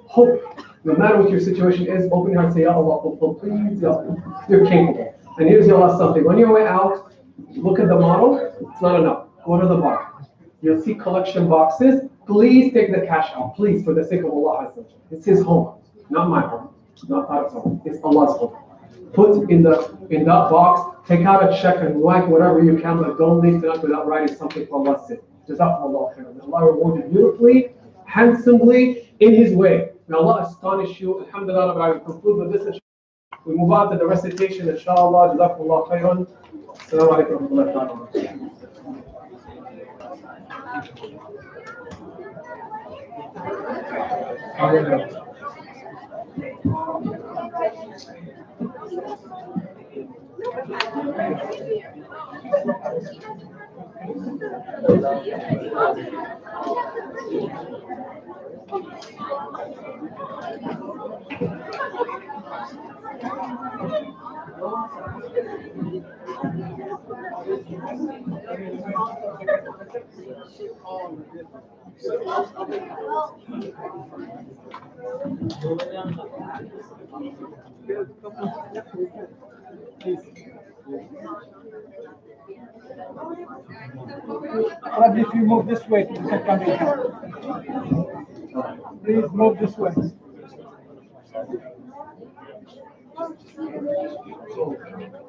Hope. No matter what your situation is, open your heart and say, Ya Allah, please, Ya Allah. You're capable. And here's Ya Allah something. On your way out, look at the model. It's not enough. Go to the bar. You'll see collection boxes. Please take the cash out. Please, for the sake of Allah. It's His home, not my home. Not God's home. It's Allah's home. Put in that box. Take out a check and write whatever you can, but don't leave tonight without writing something for Allah's sake. Jazakumullah khairan. May Allah reward you beautifully, handsomely, in His way. May Allah astonish you. Alhamdulillah, I will conclude with this. We move on to the recitation, inshallah. Jazakumullah khairan. Assalamu alaikum wa rahmatullahi wa barakatuh. Probably if you move this way to the second camera. Please move this way.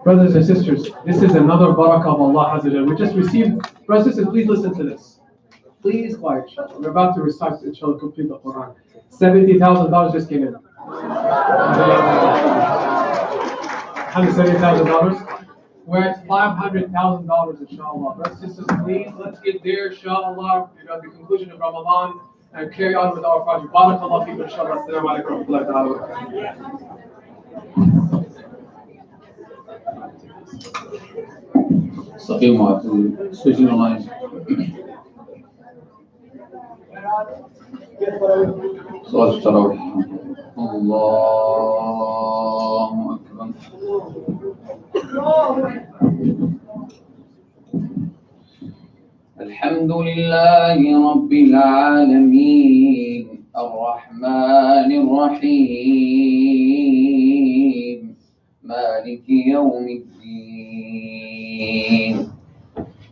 Brothers and sisters, this is another barakah of Allah Azza wa Jalla. We just received, brothers and sisters, please listen to this. Please quiet. We're about to recite, inshallah, complete the Quran. $70,000 just came in. $170,000. We're at $500,000, inshallah. Brothers and sisters, please, let's get there, inshallah, at the conclusion of Ramadan and carry on with our project. Barakallah feekum, inshallah. Assalamu alaikum wa rahmatullahi wa barakatuh. Saqim switching the lines. Salat Tarawih. Allahu Akbar. Alhamdulillahi Rabbil Alameen. Ar-Rahman Ar-Rahim. Maliki Yawmiddin.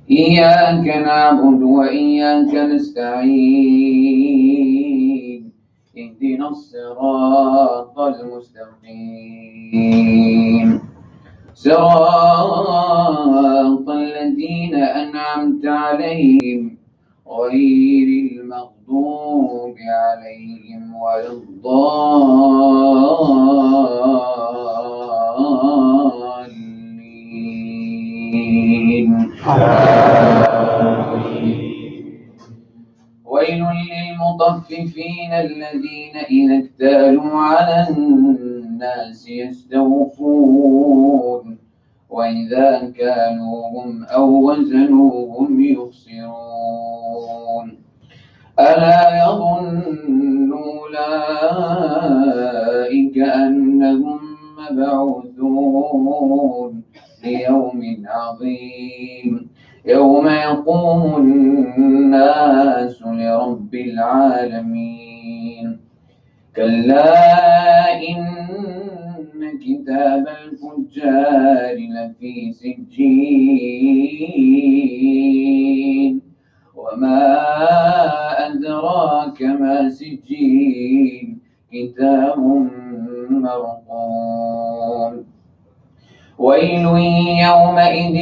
إياك نعبد وإياك نستعين اهدنا الصراط المستقيم صراط الذين أنعمت عليهم غير المغضوب عليهم ولا الضالين. ويل للمطففين الذين إذا اكتالوا على الناس يستوفون وإذا كالوهم أو وزنوهم يخسرون ألا يظن أولئك أنهم مبعوثون ليوم عظيم يوم يقوم الناس لرب العالمين كلا إن كتاب الفجار لفي سجين وما أدراك ما سجين كتاب مرقوم ويل يومئذ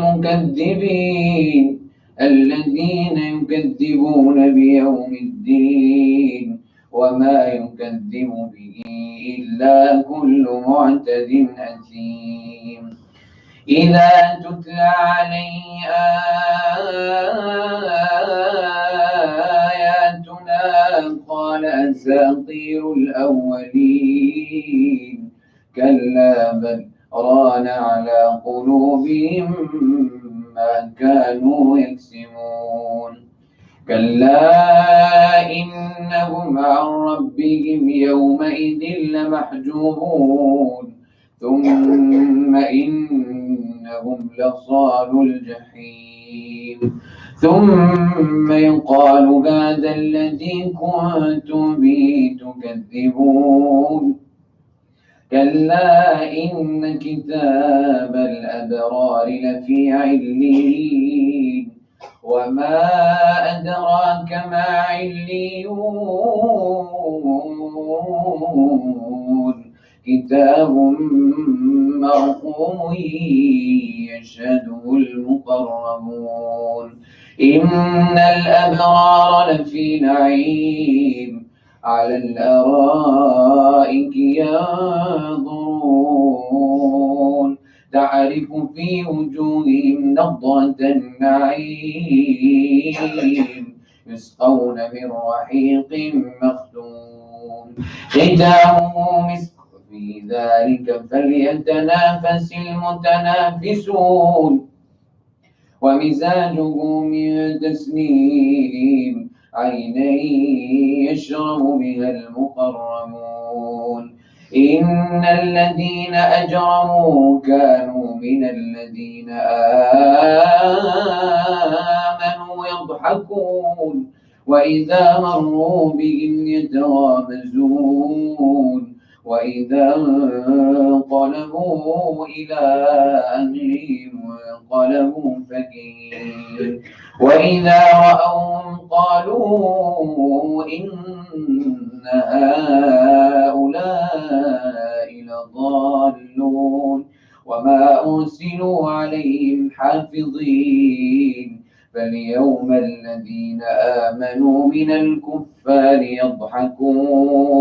للمكذبين الذين يكذبون بيوم الدين وما يكذب به إلا كل معتد أثيم إذا تتلى عليه آياتنا قال أساطير الأولين كلا بل ران على قلوبهم ما كانوا يكسبون كلا إنهم عن ربهم يومئذ لمحجوبون ثم إنهم لصالوا الجحيم ثم يقال هذا الذي كنتم به تكذبون كلا إن كتاب الأبرار لفي عليين وما أدراك ما عليون كتاب مرقوم يشهده المقربون إن الأبرار لفي نعيم على الأرائك ينظرون تعرف في وجوههم نضرة النعيم يسقون من رحيق مختوم ختامه مسك في ذلك فليتنافس المتنافسون ومزاجه من تسنيم عيني يشرب بها المقربون إن الذين أجرموا كانوا من الذين آمنوا يضحكون وإذا مروا بهم يتغامزون وإذا انقلبوا إلى أهلهم انقلبوا فكهين وإذا رأوهم قالوا إن هؤلاء لضالون وما أرسلوا عليهم حافظين فاليوم الذين آمنوا من الكفار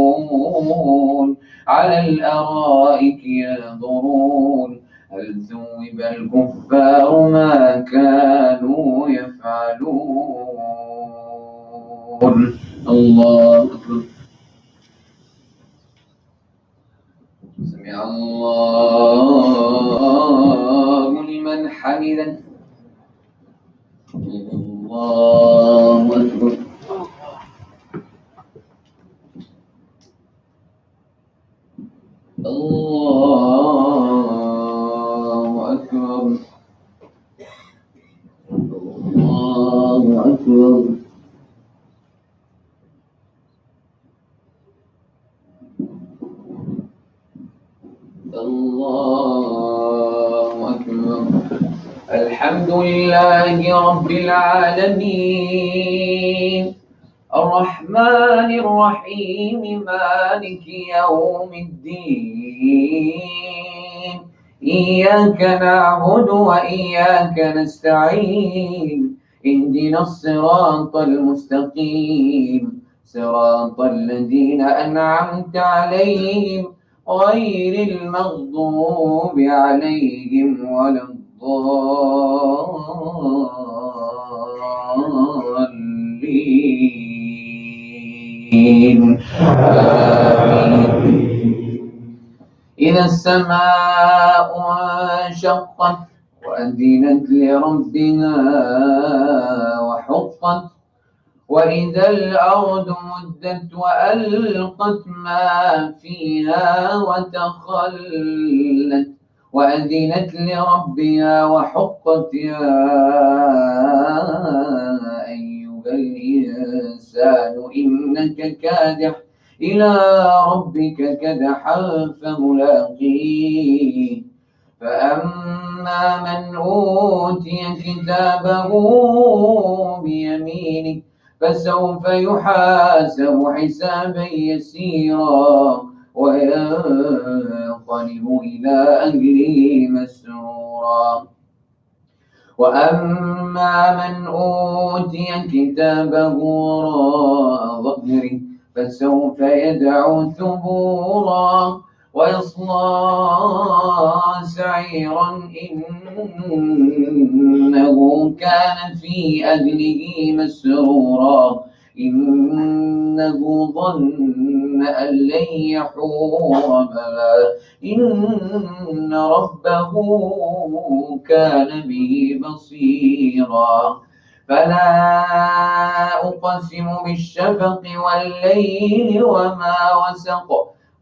يضحكون على الأرائك ينظرون هل ثوب الكفار ما كانوا يفعلون الله أكبر سمع الله لمن حمده الله أكبر الله أكبر الله أكبر الله أكبر الحمد لله رب العالمين الرحمن الرحيم مالك يوم الدين إياك نعبد وإياك نستعين اهدنا الصراط المستقيم صراط الذين أنعمت عليهم غير المغضوب عليهم ولا الضالين آمين إذا السماء انشقت وأذنت لربها وحقت وإذا الأرض مدت وألقت ما فيها وتخلت وأذنت لربها وحقت يا أيها الإنسان إنك كادح إلى ربك كدحا فملاقيه فأما من أوتي كتابه بيمينه فسوف يحاسب حسابا يسيرا وينقلب إلى أهله مسرورا وأما من أوتي كتابه وراء ظهره فسوف يدعو ثبورا ويصلى سعيرا إنه كان في أهله مسرورا إنه ظن أن لن يحور بلى إن ربه كان به بصيرا فلا أقسم بالشفق والليل وما وسق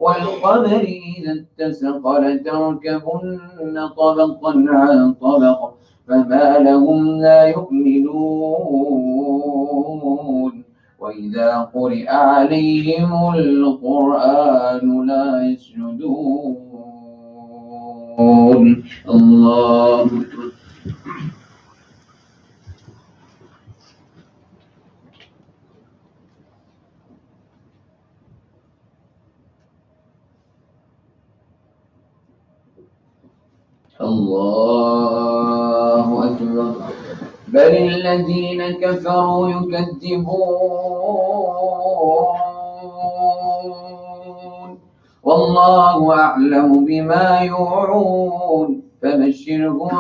والقمر إذا اتسق لتركبن طبقا عن طبق فما لهم لا يؤمنون وإذا قرئ عليهم القرآن لا يسجدون الله أكبر. الله أكبر. بل الذين كفروا يكذبون والله أعلم بما يوعون فبشرهم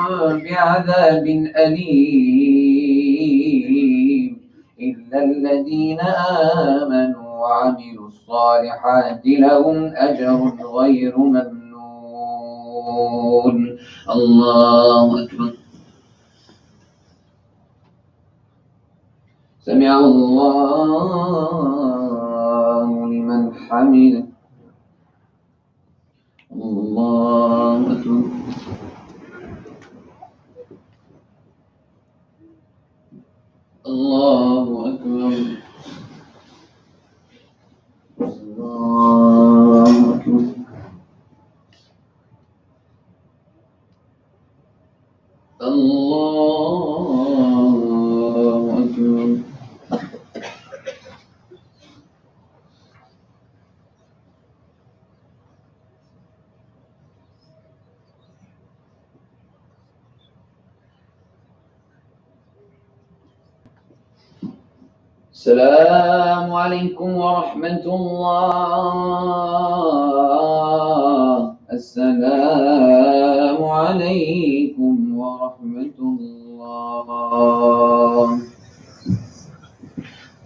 بعذاب أليم إلا الذين آمنوا وعملوا الصالحات لهم أجر غير ممنون. الله أكبر. سمع الله لمن حمده. الله أكبر. الله أكبر. الله أكبر. الله أكبر. السلام عليكم ورحمة الله. السلام عليكم ورحمة الله.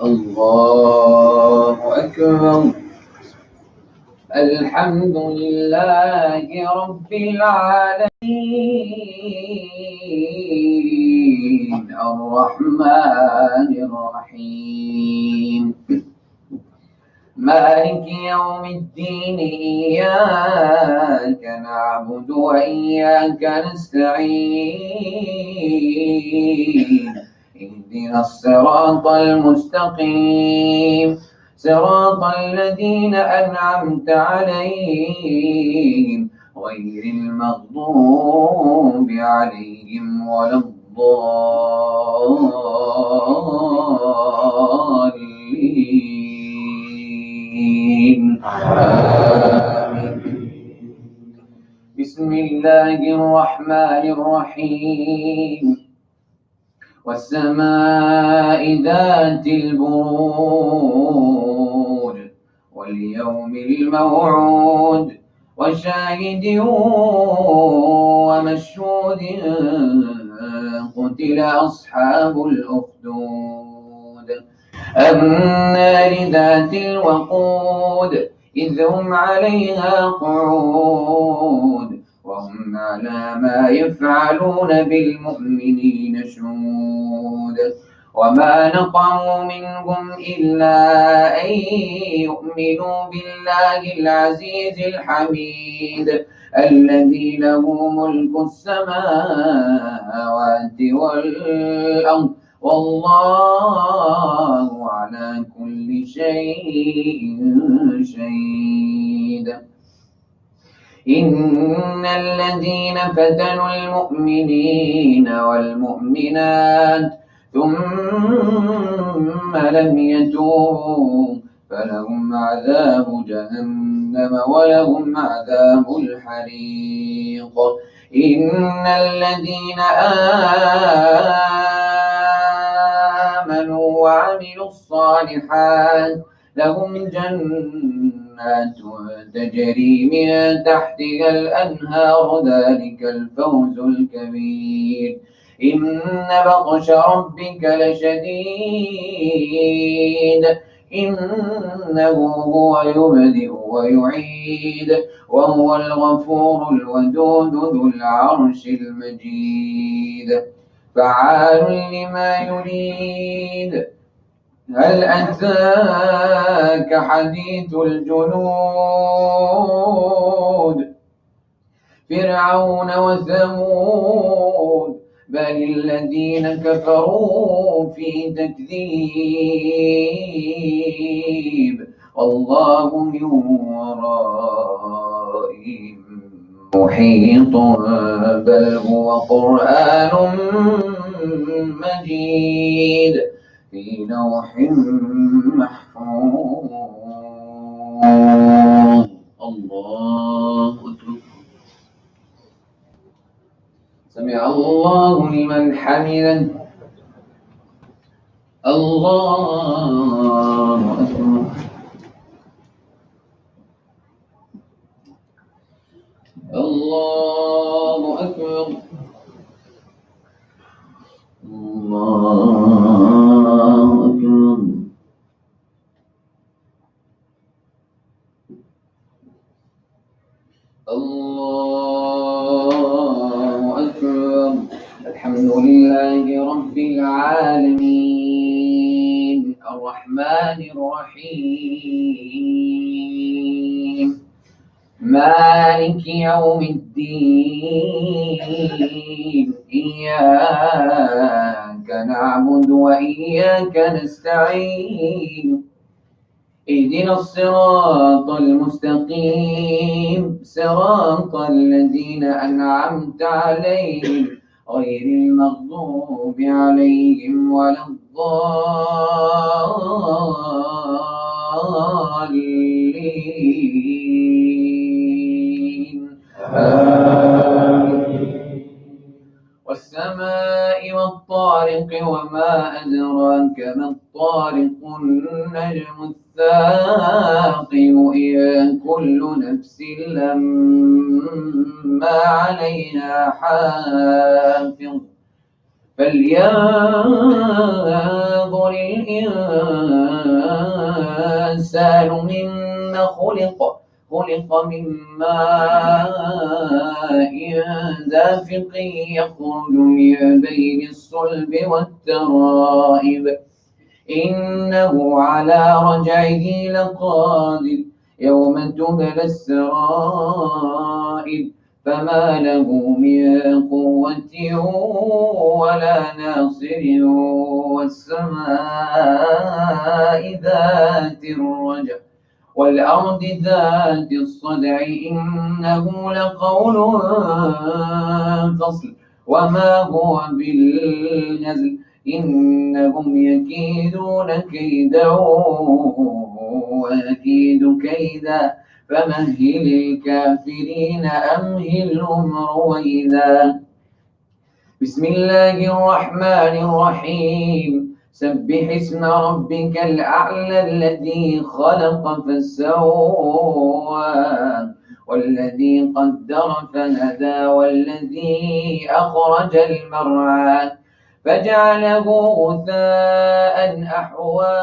الله أكبر. الحمد لله رب العالمين الرحمن الرحيم مالك يوم الدين إياك نعبد وإياك نستعين اهدنا الصراط المستقيم صراط الذين أنعمت عليهم غير المغضوب عليهم ولا الضالين. آمين. بسم الله الرحمن الرحيم والسماء ذات البروج واليوم الموعود وشاهد ومشهود قتل أصحاب الأخدود النار ذات الوقود إذ هم عليها قعود وهم على ما يفعلون بالمؤمنين شهود وما نقموا منهم إلا أن يؤمنوا بالله العزيز الحميد الذي له ملك السماوات والأرض والله على كل شيء شهيد. إن الذين فتنوا المؤمنين والمؤمنات ثم لم يتوبوا فلهم عذاب جهنم ولهم عذاب الحريق. إن الذين آمنوا وعملوا الصالحات لهم جنات تجري من تحتها الأنهار ذلك الفوز الكبير إن بطش ربك لشديد إنه هو يبدئ ويعيد وهو الغفور الودود ذو العرش المجيد فعال لما يريد هل أتاك حديث الجنود فرعون وثمود بل الذين كفروا في تكذيب والله من ورائهم محيط بل هو قرآن مجيد في لوح محفوظ الله أكبر سمع الله لمن حمده الله أكبر الله أكبر الله أكبر الله أكبر الحمد لله رب العالمين الرحمن الرحيم مالك يوم الدين إياك نعبد وإياك نستعين اهدنا الصراط المستقيم صراط الذين أنعمت عليهم غير المغضوب عليهم ولا الضالين والسماء والطارق وما أدراك ما الطارق النجم الثاقب إن كل نفس لما عليها حافظ فلينظر الإنسان مما خلق من ماء دافق يخرج من بين الصلب والترائب إنه على رجعه لقادر يوم تبلى السرائر فما له من قوة ولا ناصر والسماء ذات الرجع والأرض ذات الصدع إنه لقول فصل وما هو بالهزل إنهم يكيدون كيدا ويكيد كيدا فمهل الكافرين أمهلهم رويدا بسم الله الرحمن الرحيم سبح اسم ربك الأعلى الذي خلق فسوى والذي قدر فهدى والذي أخرج المرعى فجعله غثاء أحوى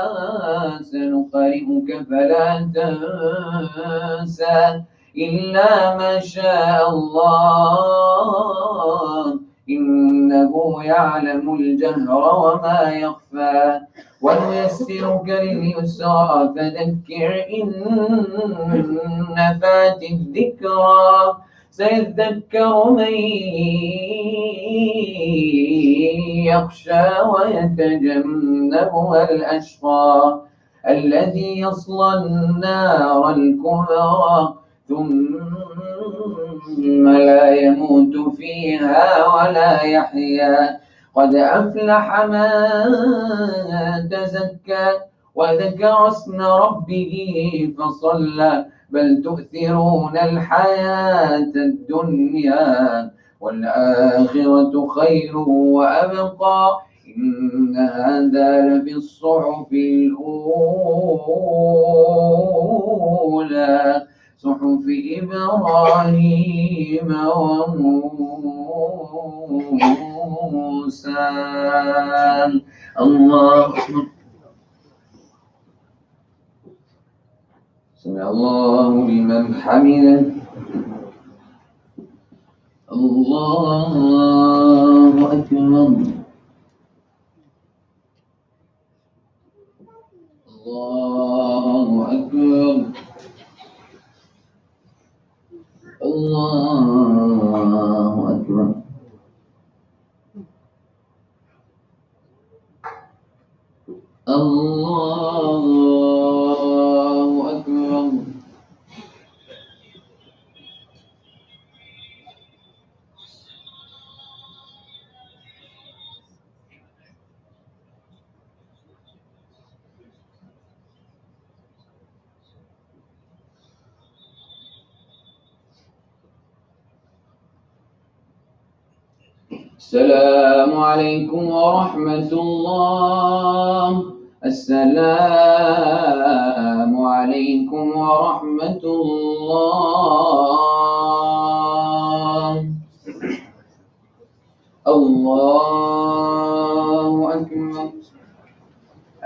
سنقرئك فلا تنسى إلا ما شاء الله إنه يعلم الجهر وما يخفى ونيسرك لليسرى فذكر إن نفعت الذكرى سيذكر من يخشى ويتجنبها الأشقى الذي يصلى النار الكبرى ثم لا يموت فيها ولا يحيا قد أفلح من تزكى وذكر اسم ربه فصلى بل تؤثرون الحياة الدنيا والآخرة خير وأبقى إن هذا لفي الصحف الأولى صحف إبراهيم وموسى. الله أكبر. سمع الله لمن حمده. الله أكبر. الله أكبر. الله أكبر. الله أكبر. السلام عليكم ورحمة الله. السلام عليكم ورحمة الله. الله أكبر.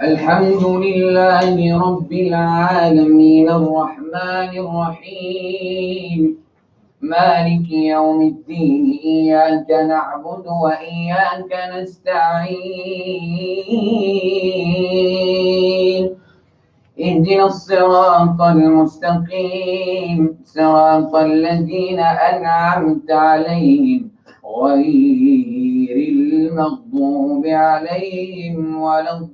الحمد لله رب العالمين الرحمن الرحيم مالك يوم الدين إياك نعبد وإياك نستعين اهدنا الصراط المستقيم صراط الذين أنعمت عليهم غير المغضوب عليهم ولا الضالين.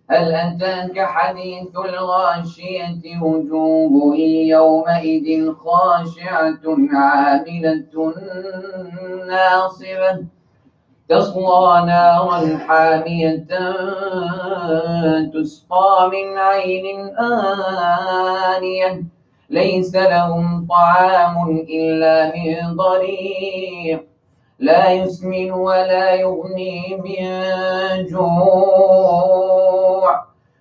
هل أتاك حديث الغاشية وجوه يومئذ خاشعة عاملة ناصبة تصلى نارا حامية تسقى من عين آنية ليس لهم طعام إلا من ضريع لا يسمن ولا يغني من جوع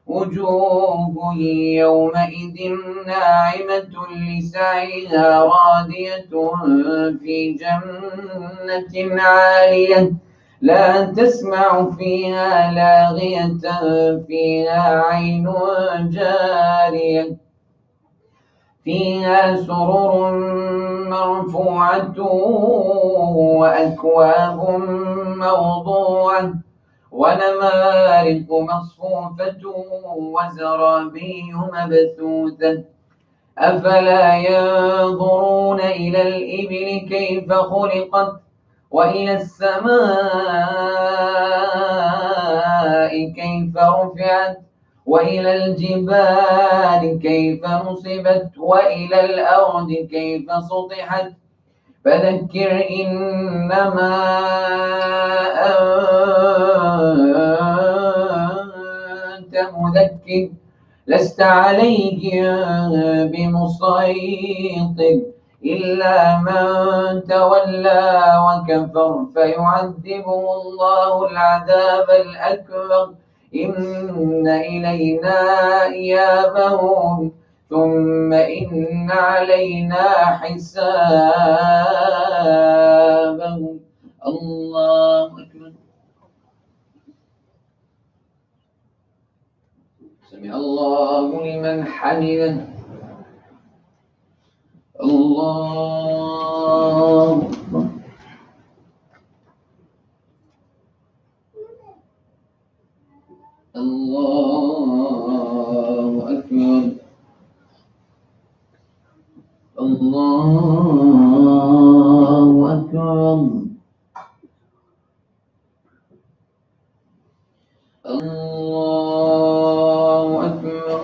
وجوه يومئذ ناعمة لسعيها راضية في جنة عالية لا تسمع فيها لاغية فيها عين جارية فيها سرر مرفوعة وأكواب موضوعة ونمارق مصفوفة وزرابي مبثوثة أفلا ينظرون إلى الإبل كيف خلقت وإلى السماء كيف رفعت وإلى الجبال كيف نصبت وإلى الأرض كيف سطحت فذكر إنما أنت مذكر لست عليهم بمسيطر إلا من تولى وكفر فيعذبه الله العذاب الأكبر إن إلينا إيابهم ثم إن علينا حسابهم. الله أكبر. سمع الله لمن حمده. الله أكبر. الله أكبر. الله أكبر. الله أكبر.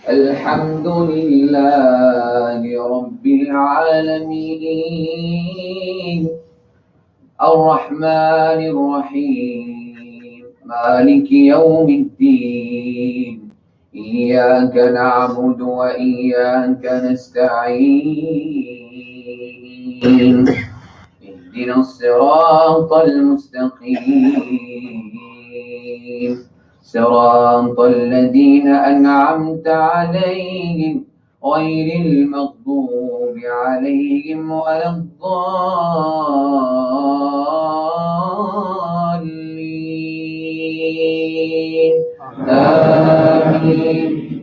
الحمد لله رب العالمين الرحمن الرحيم مالك يوم الدين إياك نعبد وإياك نستعين اهدنا الصراط المستقيم صراط الذين أنعمت عليهم غير المغضوب عليهم ولا الضالين آمين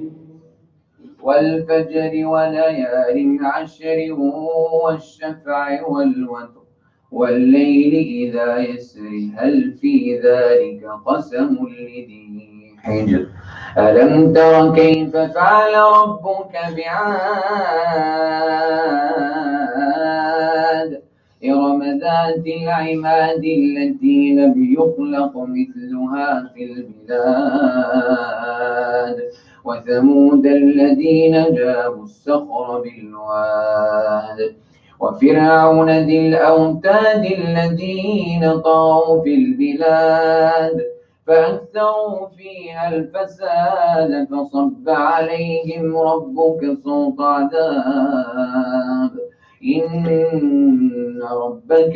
والفجر وليال عشر والشفع والوتر والليل إذا يسر هل في ذلك قسم لذي حجر ألم تر كيف فعل ربك بعاد إرم ذات العماد التي لم يخلق مثلها في البلاد وثمود الذين جابوا الصخر بالواد وفرعون ذي الأوتاد الذين طغوا في البلاد فأكثروا فيها الفساد فصب عليهم ربك صوت عذاب إن ربك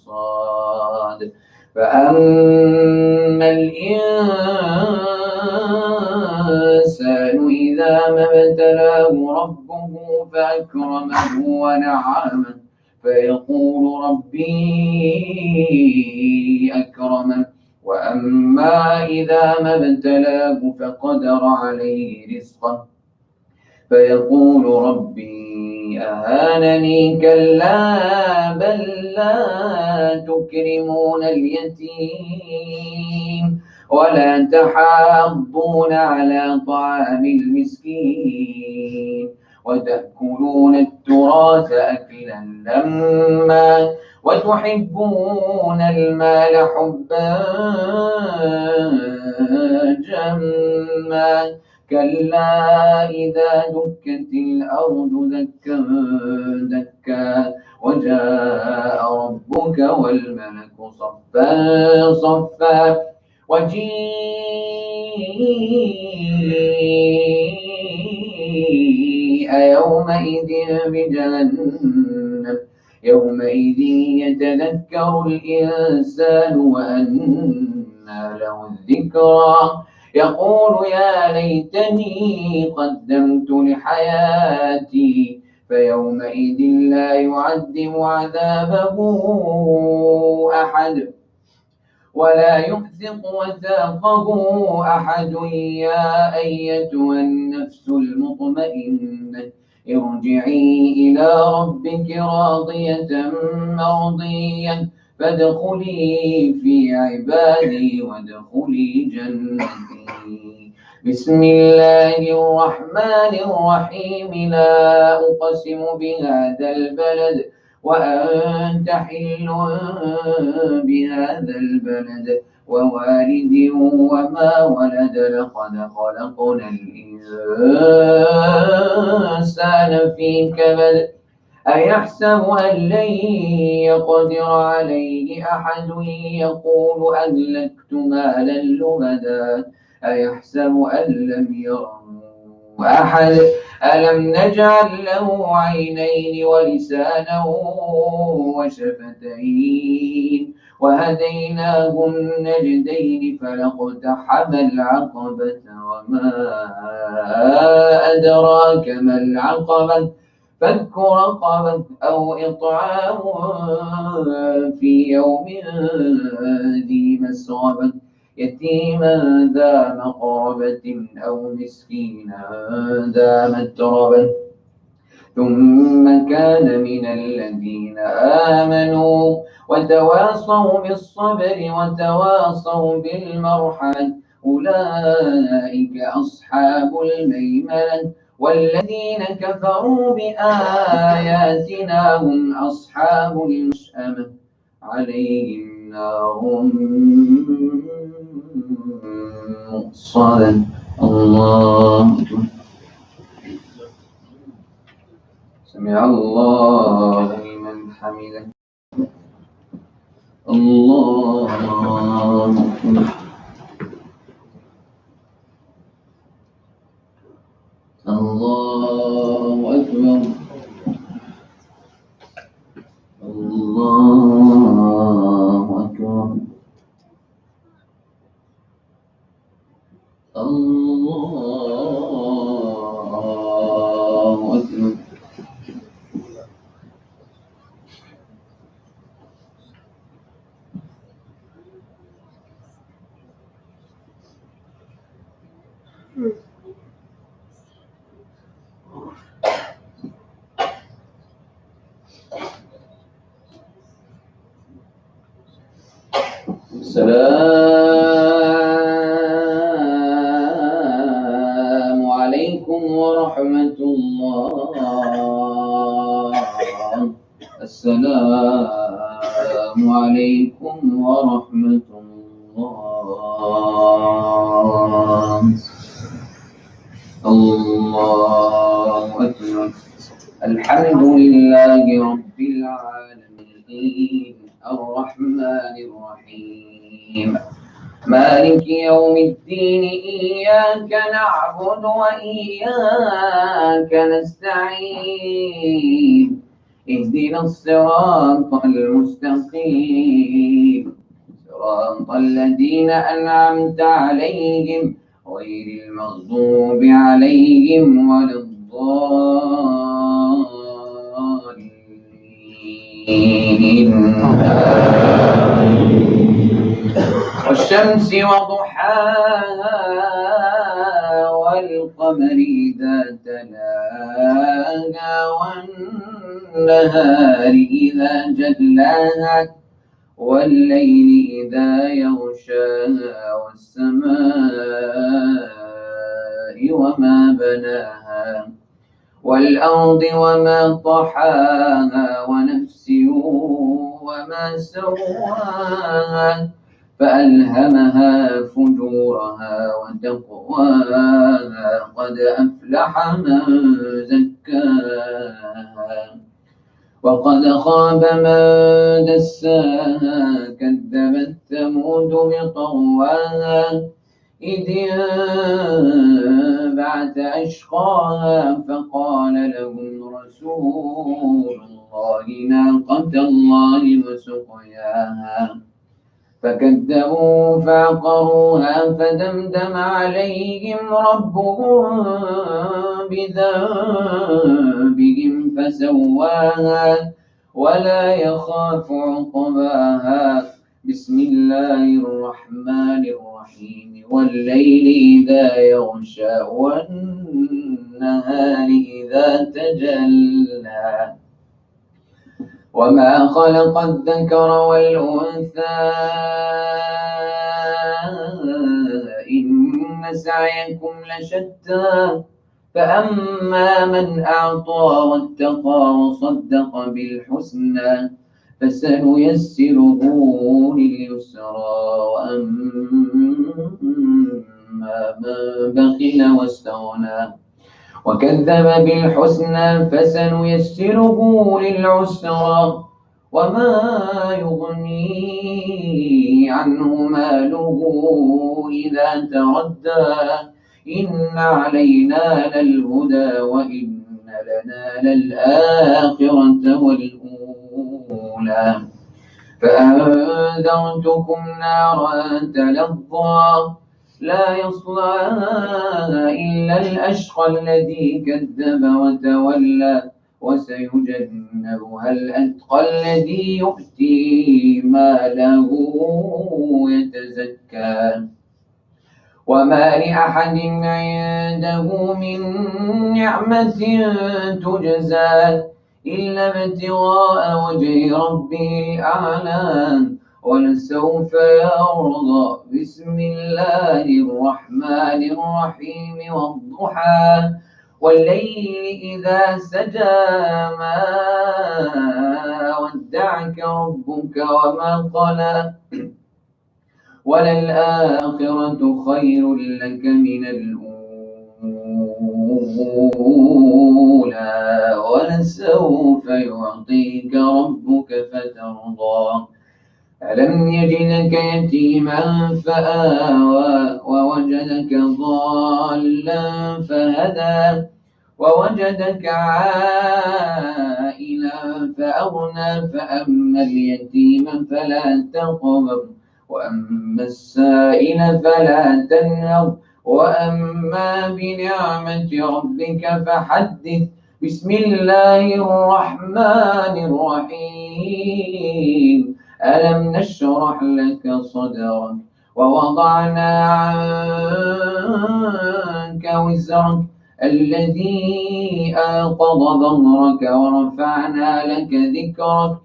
لبالمرصاد فأما الإنسان إذا ما ابتلاه ربه فأكرمه ونعمه فيقول ربي أكرمن وأما إذا ما ابتلاه فقدر عليه رزقه فيقول ربي أهانني كلا بل لا تكرمون اليتيم ولا تحاضون على طعام المسكين وتأكلون التراث أكلا لما وتحبون المال حبا جما كلا إذا دكت الأرض دكا دكا وجاء ربك والملك صفا صفا وجيء يومئذ بجهنم يومئذ يتذكر الإنسان وأنى له الذكرى يقول يا ليتني قدمت لحياتي فيومئذ لا يعذب عذابه أحد ولا يوثق وثاقه أحد يا أيتها النفس المطمئنة ارجعي إلى ربك راضية مرضية فادخلي في عبادي وادخلي جنتي بسم الله الرحمن الرحيم لا أقسم بهذا البلد وأنت حل بهذا البلد ووالد وما ولد لقد خلقنا الإنسان في كبد أيحسب أن لن يقدر عليه أحد يقول أهلكت مالا لبدا أيحسب أن لم يره أحد ألم نجعل له عينين ولسانا وشفتين وهديناه النجدين فلاقتحم العقبة وما أدراك ما العقبة فك رقبة أو إطعام في يوم ذي مسغبة يتيما ذا مقربة أو مسكينا ذا متربة ثم كان من الذين آمنوا وتواصوا بالصبر وتواصوا بالمرحمة أولئك أصحاب الميمنة والذين كفروا بآياتنا هم أصحاب المشأمة عليهم نار مؤصدة الله أكبر سمع الله لمن حمده الله أكبر الله أكبر الله أكبر الله أكبر السلام عليكم ورحمة الله السلام عليكم ورحمة الله الله أكبر الحمد لله رب العالمين الرحمن الرحيم مالك يوم الدين إياك نعبد وإياك نستعين اهدنا الصراط المستقيم صراط الذين أنعمت عليهم غير المغضوب عليهم ولا الضالين والشمس وضحاها والقمر إذا تلاها والنهار إذا جلاها والليل إذا يغشاها والسماء وما بناها والأرض وما طحاها ونفس وما سواها فألهمها فجورها وتقواها قد أفلح من زكاها وقد خاب من دساها كذبت ثمود بطغواها إذ انبعث أشقاها فقال لهم رسول الله ناقة الله وسقياها فكذبوا فعقروها فدمدم عليهم ربهم بذنبهم فسواها ولا يخاف عقباها بسم الله الرحمن الرحيم والليل إذا يغشى والنهار إذا تجلى وما خلق الذكر والأنثى إن سعيكم لشتى فأما من أعطى واتقى وصدق بالحسنى فسنيسره لليسرى وأما من بخل واستغنى وكذب بالحسنى فسنيسره للعسرى وما يغني عنه ماله إذا تردى إن علينا للهدى وإن لنا للآخرة والأولى فأنذرتكم نارا تلظى لا يصلاها إلا الأشقى الذي كذب وتولى وسيجنبها الأتقى الذي يؤتي ماله يتزكى وما لأحد عنده من نعمة تجزى إلا ابتغاء وجه ربه الأعلى ولسوف يرضى بسم الله الرحمن الرحيم والضحى والليل إذا سجى ما ودعك ربك وما قلى وللآخرة خير لك من الأولى ولسوف يعطيك ربك فترضى ألم يجدك يتيما فآوى ووجدك ضالا فهدى ووجدك عائلا فأغنى فأما اليتيم فلا تقبر وأما السائل فلا تنهر وأما بنعمة ربك فحدث. بسم الله الرحمن الرحيم. ألم نشرح لك صدرك ووضعنا عنك وزرك الذي أنقض ظهرك ورفعنا لك ذكرك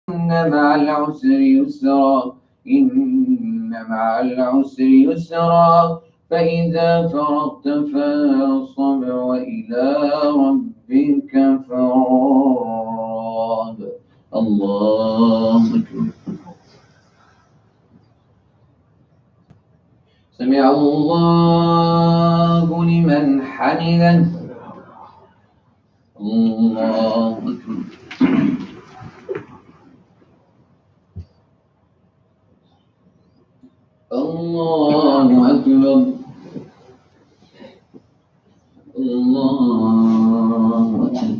إن مع العسر يسرا إن مع العسر يسرا فإذا فرغت فانصب وإلى ربك فارغب. الله أكبر. سمع الله لمن حمده. الله أكبر. الله أكبر. الله أكبر.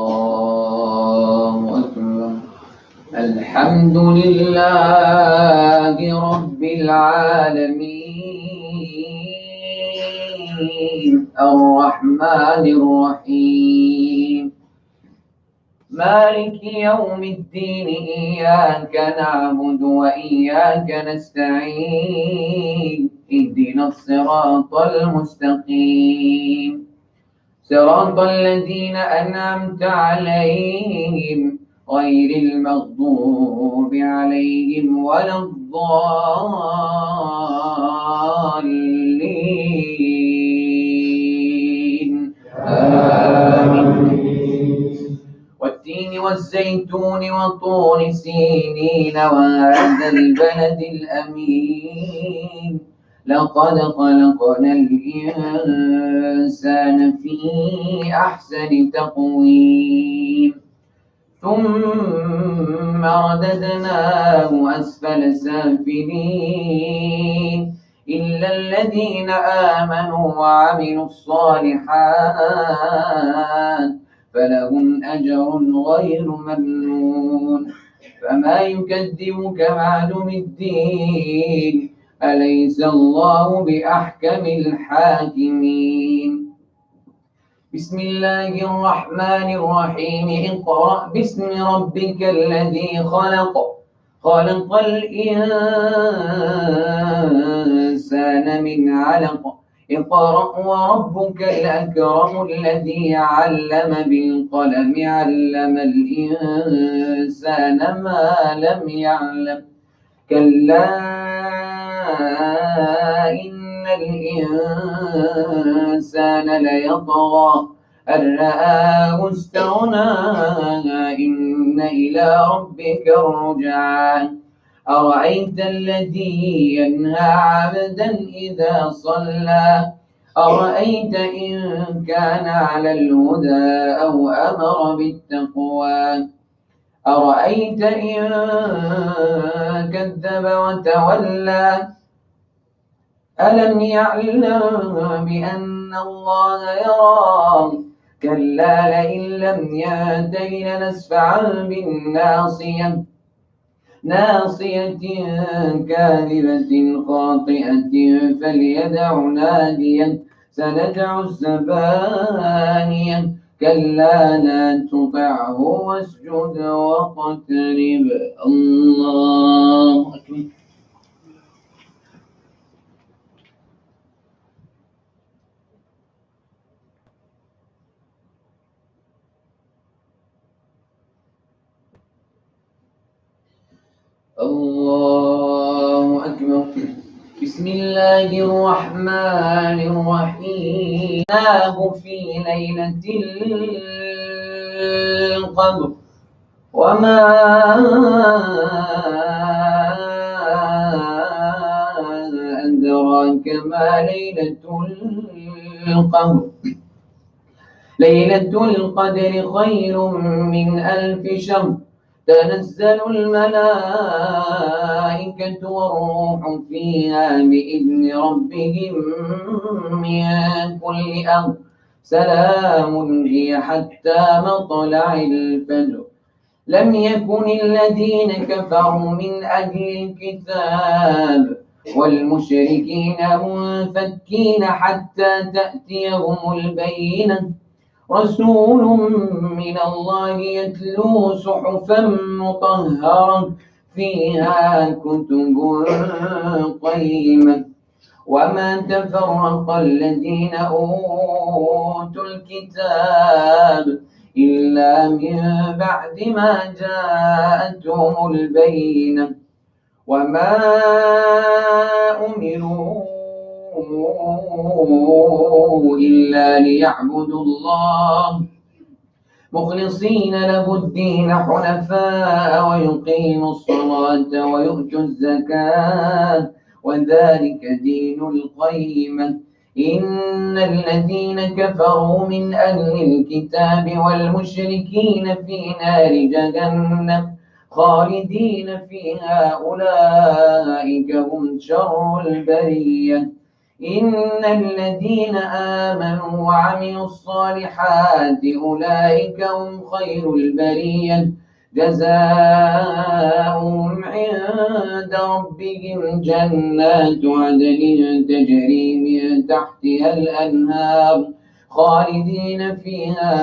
الله أكبر. الحمد لله رب العالمين الرحمن الرحيم مالك يوم الدين إياك نعبد وإياك نستعين اهدنا الصراط المستقيم صراط الذين أنعمت عليهم غير المغضوب عليهم ولا الضالين آمين. والتين والزيتون وطور سينين وهذا البلد الأمين لقد خلقنا الإنسان في أحسن تقويم ثم رددناه أسفل سافلين إلا الذين آمنوا وعملوا الصالحات فلهم أجر غير ممنون فما يكذبك بعد الدين أليس الله بأحكم الحاكمين. بسم الله الرحمن الرحيم اقرأ باسم ربك الذي خلق خلق الإنسان من علق اقرأ وربك الأكرم الذي علم بالقلم علم الإنسان ما لم يعلم كلا إن الإنسان ليطغى أن رآه استغنى إن إلى ربك الرجعى أرأيت الذي ينهى عبدا إذا صلى أرأيت إن كان على الهدى أو أمر بالتقوى أرأيت إن كذب وتولى ألم يعلم بأن الله يرى كلا لئن لم ينته لنسفعا بالناصية ناصية كاذبة خاطئة فليدع ناديا سندع الزبانية كلا لا تطعه واسجد واقترب. الله أكبر. الله أكبر. بسم الله الرحمن الرحيم في ليلة القدر وما أدراك ما ليلة القدر ليلة القدر خير من 1000 شهر تنزل الملائكة والروح فيها بإذن ربهم من كل أمر سلام هي حتى مطلع الفجر. لم يكن الذين كفروا من أهل الكتاب والمشركين منفكين حتى تأتيهم البينة رسول من الله يتلو صحفا مطهرة فيها كتب قيمة. وما تفرق الذين أوتوا الكتاب إلا من بعد ما جاءتهم البينة وما أمروا إلا ليعبدوا الله مخلصين له الدين حنفاء ويقيموا الصلاة ويؤتوا الزكاة وذلك دين القيمة. إن الذين كفروا من أهل الكتاب والمشركين في نار جهنم خالدين فيها أولئك هم شر البرية. إن الذين آمنوا وعملوا الصالحات أولئك هم خير البرية جزاؤهم عند ربهم جنات عدن تجري من تحتها الأنهار خالدين فيها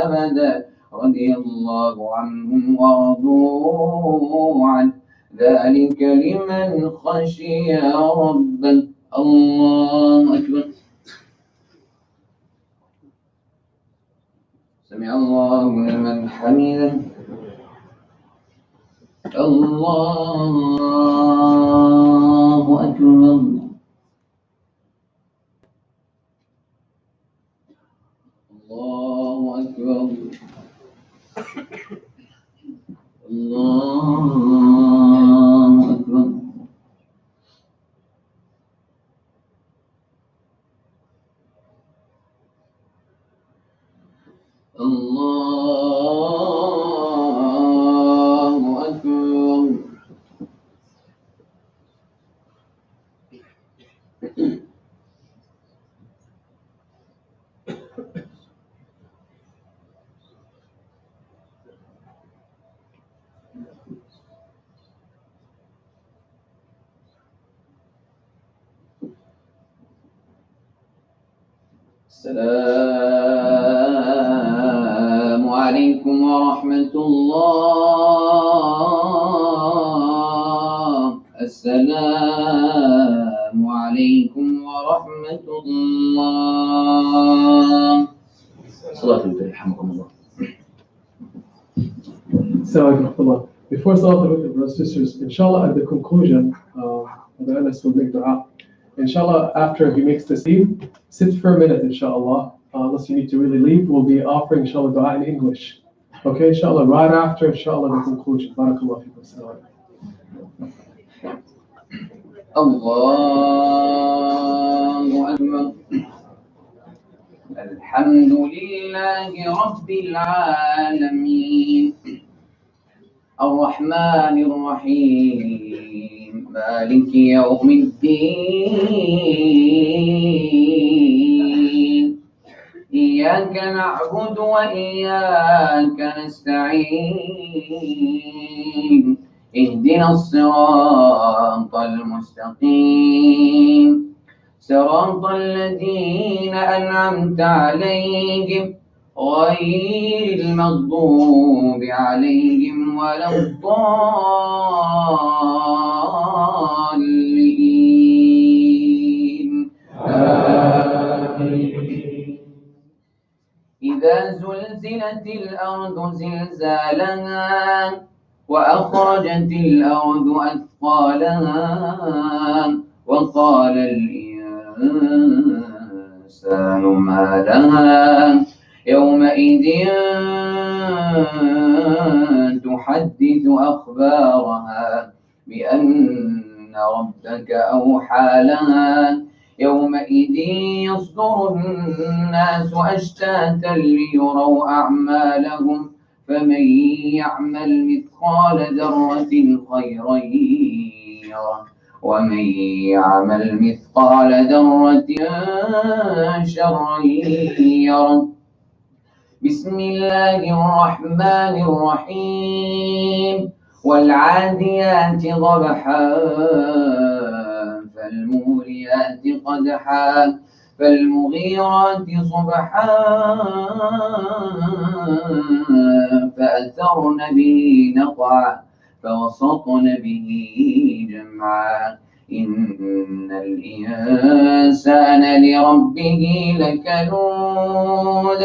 أبدا رضي الله عنهم ورضوا عنه ذلك لمن خشي ربه. الله أكبر. سمع الله لمن حمده. الله أكبر. الله أكبر. الله أكبر. الله أكبر. السلام عليكم ورحمة الله. السلام عليكم ورحمة الله. صلاة الفجر رحمكم الله. Assalamualaikum. Before Salat al-Fajr, brothers and sisters, inshallah at the conclusion, Brother Anas will make dua. Inshallah, after he makes the taslim, sit for a minute, inshallah. Unless you need to really leave, we'll be offering, inshallah, dua in English. Okay, inshallah, right after, inshallah, the conclusion. Barakallah fikum. Allahu Akbar. Alhamdulillahi Rabbil Alamin. الرحمن الرحيم مالك يوم الدين إياك نعبد وإياك نستعين اهدنا الصراط المستقيم صراط الذين أنعمت عليهم غير المغضوب عليهم ولا الضالين إذا زلزلت الأرض زلزالها وأخرجت الأرض أثقالها وقال الإنسان ما لها يومئذ تحدث أخبارها بأن ربك أوحى لها يومئذ يصدر الناس أشتاتا ليروا أعمالهم فمن يعمل مثقال ذرة خيرا يره ومن يعمل مثقال ذرة شرا يره. بسم الله الرحمن الرحيم. والعاديات ضبحا فالموريات قدحا فالمغيرات صبحا فأثرن به نقعا فوسطن به جمعا إن الإنسان لربه لكنود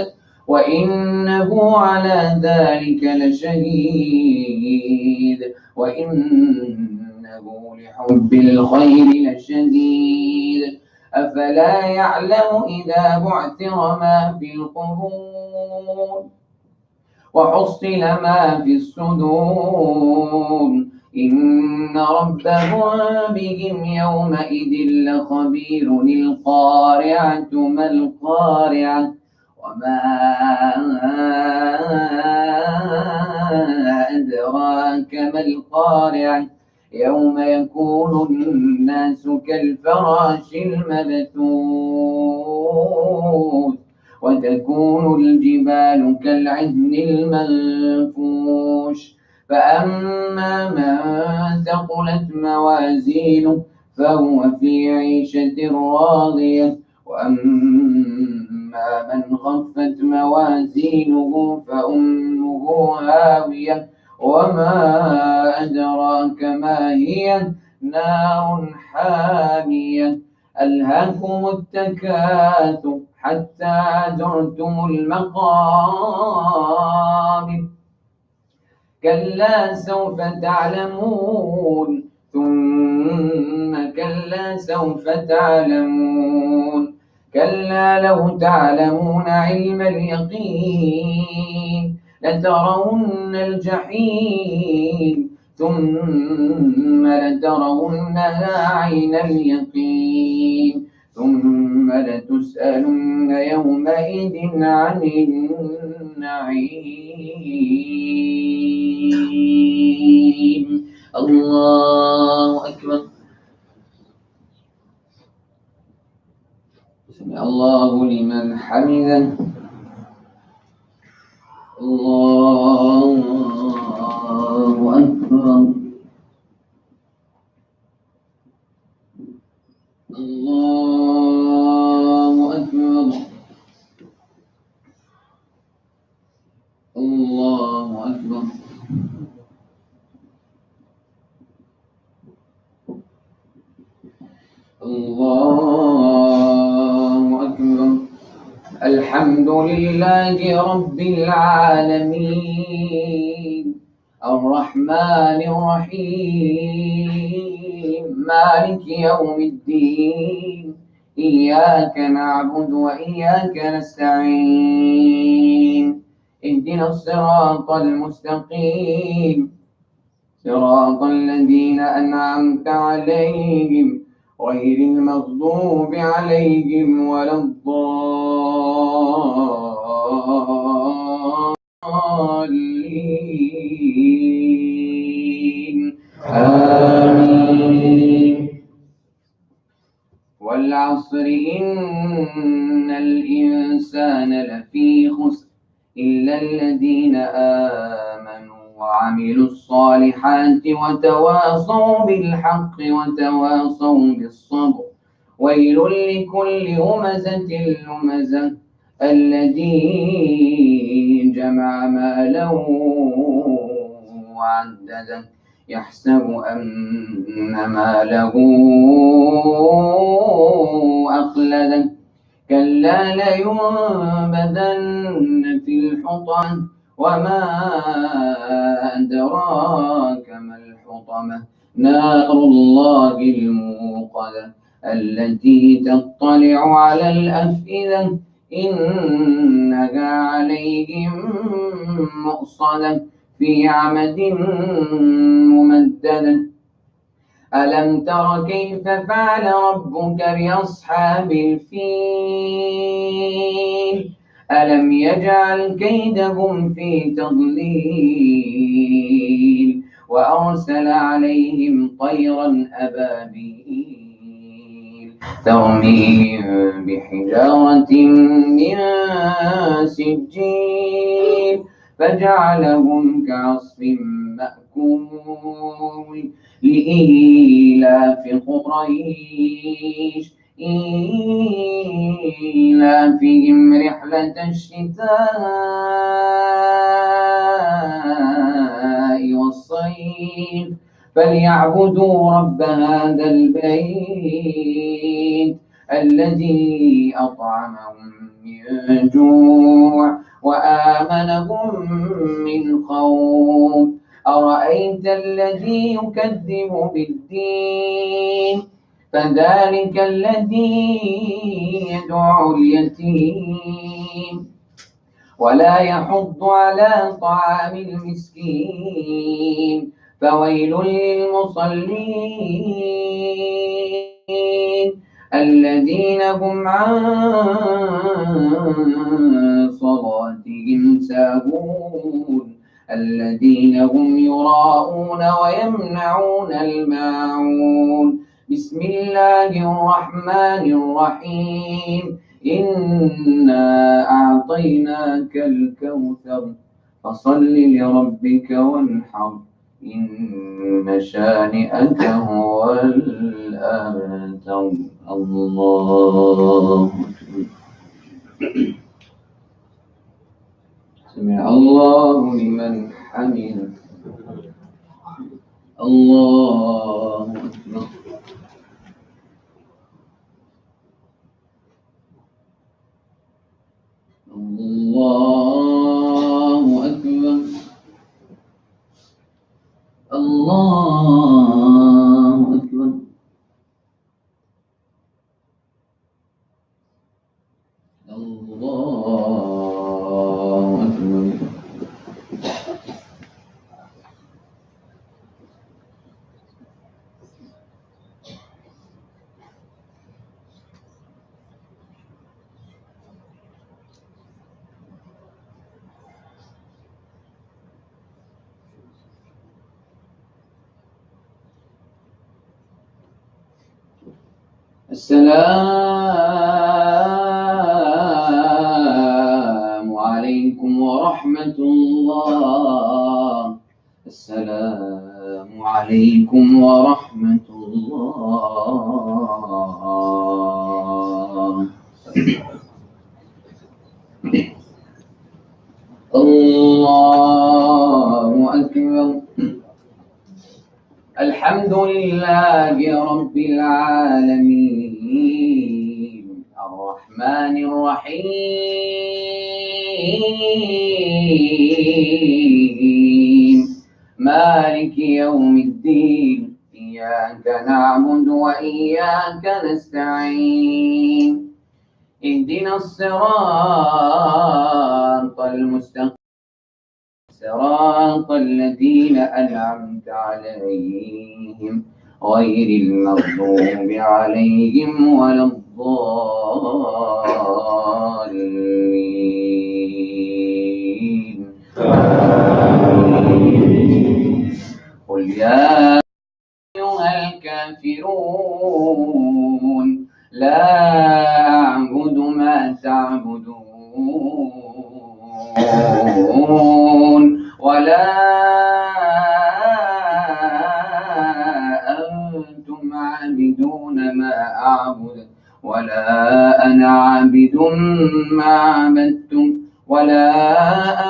وإنه على ذلك لشهيد وإنه لحب الخير لشديد أفلا يعلم إذا بعثر ما في القبور وحصل ما في الصدور إن ربهم بهم يومئذ لخبير. القارعة ما القارعة وما أدراك ما القارعة يوم يكون الناس كالفراش المبثوث وتكون الجبال كالعهن المنفوش فأما من ثقلت موازينه فهو في عيشة راضية وأما من خفت موازينه فأمه هاوية وما أدراك ما هي نار حامية. ألهاكم التكاثر حتى زرتم المقابر كلا سوف تعلمون ثم كلا سوف تعلمون كلا لو تعلمون علم اليقين لترون الجحيم ثم لترونها عين اليقين ثم لتسألن يومئذ عن النعيم. الله أكبر. سمع الله لمن حمده. الله أكبر. الله أكبر. الله أكبر. الله أكبر. الحمد لله رب العالمين الرحمن الرحيم مالك يوم الدين إياك نعبد وإياك نستعين اهدنا الصراط المستقيم صراط الذين أنعمت عليهم غير المغضوب عليهم ولا الضالين آمين. والعصر إن الإنسان لفي خسر إلا الذين آمنوا وعملوا الصالحات وتواصوا بالحق وتواصوا بالصبر. ويل لكل همزة لمزة الذي جمع ماله وعدده يحسب أن ماله أخلده كلا لينبذن في الحطمة وما أدراك ما الحطمة نار الله الموقدة التي تطلع على الأفئدة إنها عليهم مؤصدة في عمد ممددة ألم تر كيف فعل ربك بأصحاب الفيل ألم يجعل كيدهم في تضليل وأرسل عليهم طيرا أبابيل ترميهم بحجارة من سجيل فجعلهم كعصف مأكول لإيلاف قريش إيلافهم رحلة الشتاء والصيف فليعبدوا رب هذا البيت الذي أطعمهم من جوع وآمنهم من خوف أرأيت الذي يكذب بالدين فذلك الذي يدعو اليتيم ولا يحض على طعام المسكين فويل للمصلين الذين هم عن صلاتهم ساهون الذين هم يراءون ويمنعون الماعون بسم الله الرحمن الرحيم إنا أعطيناك الكوثر فصل لربك وانحر إن شانئك هو الأبتر الله سمع الله لمن حمده الله أكبر الله أكبر الله أكبر الله أكبر السلام عليكم ورحمة الله السلام عليكم ورحمة الله الله أكبر الحمد لله رب العالمين الرحمن الرحيم مالك يوم الدين إياك نعبد وإياك نستعين اهدنا الصراط المستقيم صراط الذين أنعمت عليهم غير المغضوب عليهم ولا الضالين قل يا أيها الكافرون لا أعبد ما تعبدون ولا أنتم عابدون ما أعبد ولا أنا عابد ما عبدتم ولا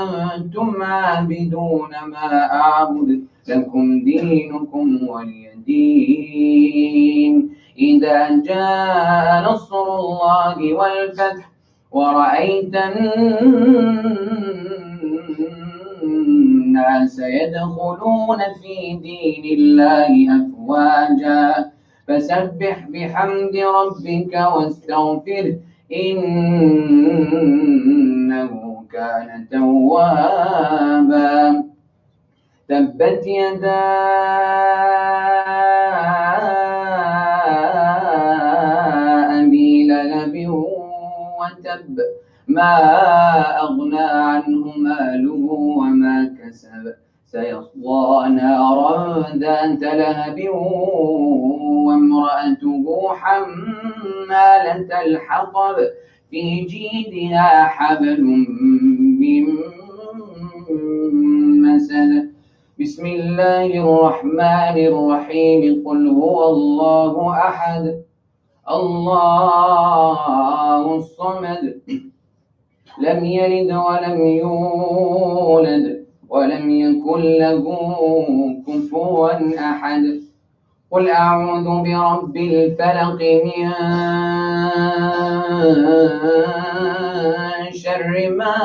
أنتم عابدون ما أعبد لكم دينكم ولي دين إذا جاء نصر الله والفتح ورأيت الناس يدخلون في دين الله أفواجا فسبح بحمد ربك واستغفره إنه كان توابا تبت يدا وتب ما أغنى عنه ماله وما كسب سيصلى نارا ذات لهب وامرأته حمالة الحطب في جيدها حبل من مسد. بسم الله الرحمن الرحيم. قل هو الله أحد الله الصمد لم يلد ولم يولد ولم يكن له كفوا أحد. قل أعوذ برب الفلق من شر ما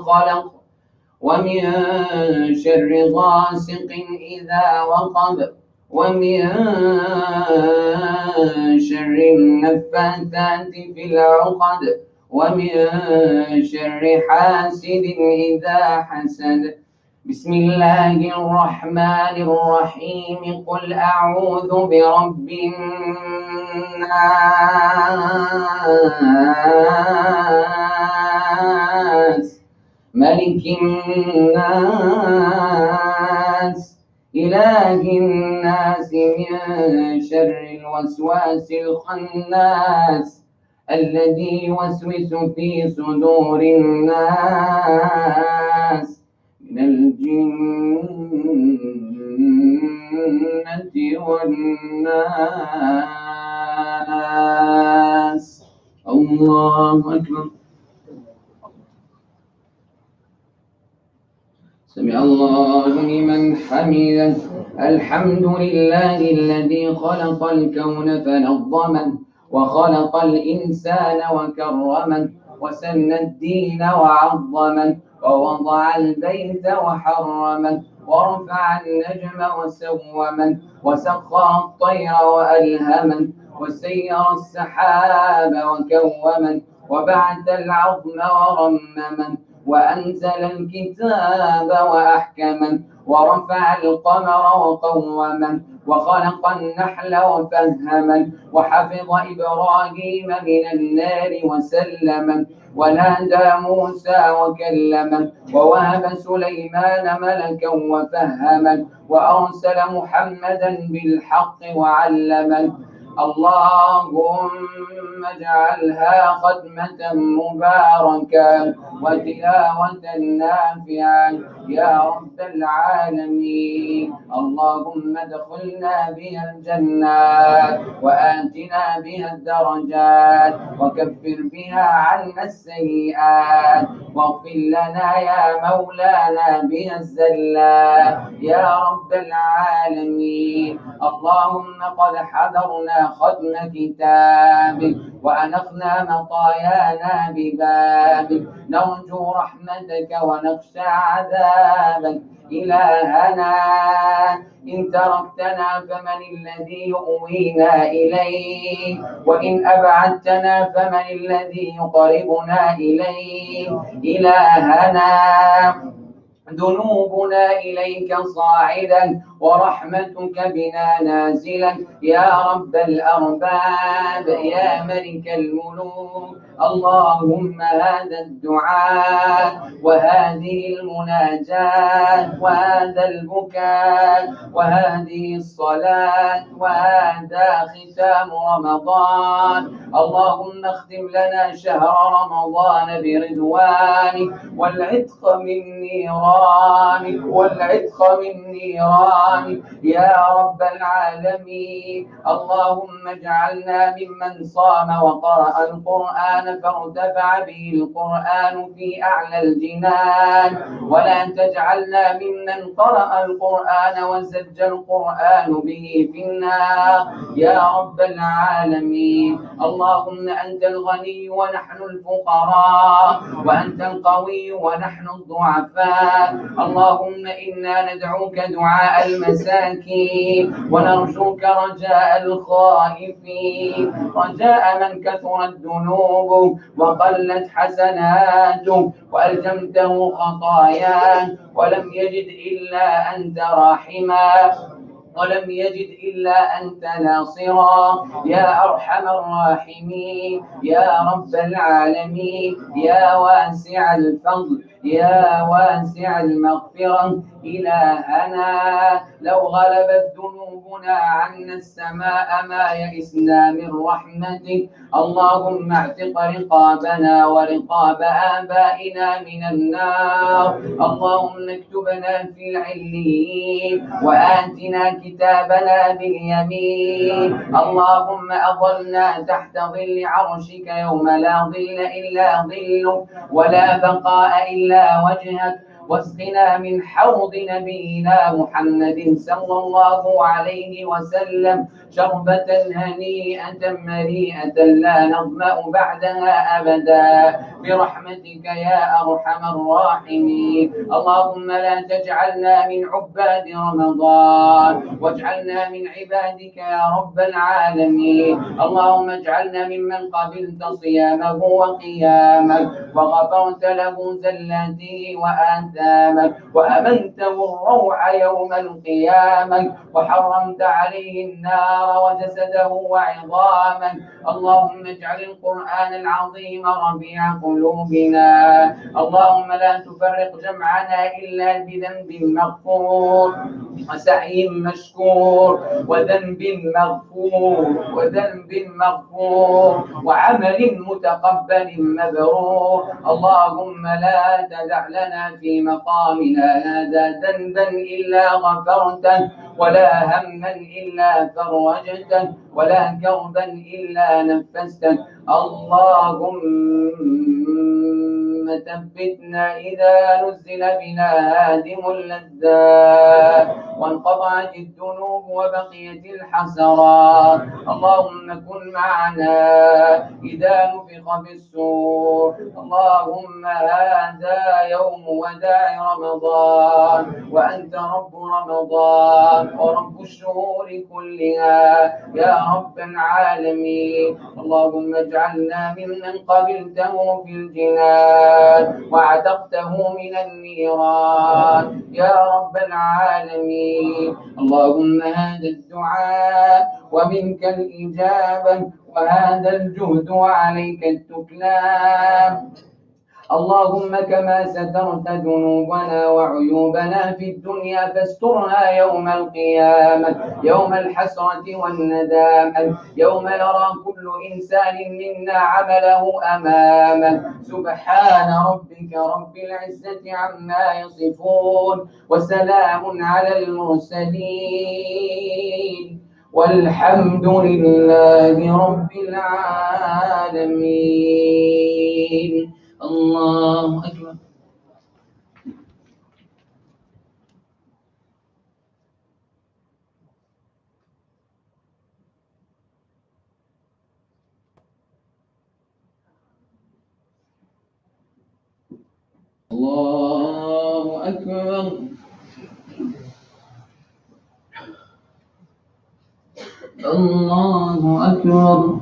خلق ومن شر غاسق إذا وقب ومن شر النفاثات في العقد ومن شر حاسد إذا حسد. بسم الله الرحمن الرحيم. قل أعوذ برب الناس ملك الناس إله الناس من شر الوسواس الخناس الذي يوسوس في صدور الناس من الجنة والناس. الله أكبر. سمع الله لمن حمده. الحمد لله الذي خلق الكون فنظمه وخلق الإنسان وكرمه وسن الدين وعظمه ووضع البيت وحرمه ورفع النجم وسومه وسخر الطير وألهمه وسير السحاب وكومه وبعث العظم ورممه وأنزل الكتاب وأحكمه ورفع القمر وقومه وخلق النحل وفهمه وحفظ إبراهيم من النار وسلمه ونادى موسى وكلمه ووهب سليمان ملكا وفهمه وأرسل محمدا بالحق وعلمه. اللهم اجعلها ختمة مباركة وتلاوة نافعة يا رب العالمين. اللهم ادخلنا بها الجنات وآتنا بها الدرجات وكفر بها عنا السيئات واغفر لنا يا مولانا بها الزلات يا رب العالمين. اللهم قد حضرنا ختم كتابك وأنخنا مطايانا ببابك نرجو رحمتك ونخشى عذابك. إلهنا إن تركتنا فمن الذي يؤوينا إليه وإن أبعدتنا فمن الذي يقربنا إليه. إلهنا ذنوبنا إليك صاعدا ورحمتك بنا نازلا يا رب الأرباب يا ملك الملوك. اللهم هذا الدعاء وهذه المناجاة وهذا البكاء وهذه الصلاة وهذا ختام رمضان اللهم اختم لنا شهر رمضان برضوانك والعتق من نيرانك والعتق من نيرانك يا رب العالمين. اللهم اجعلنا ممن صام وقرأ القرآن فارتفع به القرآن في أعلى الجنان ولا تجعلنا ممن قرأ القرآن وزج القرآن به في النار يا رب العالمين. اللهم أنت الغني ونحن الفقراء وأنت القوي ونحن الضعفاء. اللهم إنا ندعوك دعاء المساكين ونرجوك رجاء الخائفين رجاء من كثرت ذنوبه وقلت حسناته وألزمته خطاياه ولم يجد إلا أنت راحما ولم يجد إلا أنت ناصرا يا أرحم الراحمين يا رب العالمين يا واسع الفضل يا واسع المغفرة إلهنا لو غلبت ذنوبنا عنا السماء ما يئسنا من رحمتك اللهم اعتق رقابنا ورقاب آبائنا من النار اللهم اكتبنا في العليين وآتنا كتابنا باليمين اللهم أظلنا تحت ظل عرشك يوم لا ظل إلا ظلك ولا بقاء إلا وجهك واسقنا من حوض نبينا محمد صلى الله عليه وسلم شربة هنيئة مريئة لا نظمأ بعدها أبدا برحمتك يا أرحم الراحمين اللهم لا تجعلنا من عباد رمضان واجعلنا من عبادك يا رب العالمين اللهم اجعلنا ممن قبلت صيامه وقيامه وغفرت له زلاته وآثامه وأمنته الروع يوم القيامة وحرمت عليه النار وجسده وعظامه اللهم اجعل القرآن العظيم ربيع قلوبنا اللهم لا تفرق جمعنا إلا بذنب مغفور وسعي مشكور وذنب مغفور وعمل متقبل مبرور اللهم لا تدع لنا في مقامنا هذا ذنبا إلا غفرته ولا هما إلا فرجته ولا كربا إلا نفسته اللهم ثبتنا إذا نزل بنا هادم اللذات وانقطعت الذنوب وبقيت الحسرات اللهم كن معنا إذا نفخ في الصور اللهم هذا يوم وداع رمضان وأنت رب رمضان ورب الشهور كلها يا رب العالمين اللهم اجعلنا ممن قبلته في الجنان وعتقته من النيران يا رب العالمين اللهم هذا الدعاء ومنك الإجابة وهذا الجهد وعليك التكلان اللهم كما سترت ذنوبنا وعيوبنا في الدنيا فاسترها يوم القيامة يوم الحسرة والندامة يوم يرى كل إنسان منا عمله أمامه سبحان ربك رب العزة عما يصفون وسلام على المرسلين والحمد لله رب العالمين الله أكبر الله أكبر الله أكبر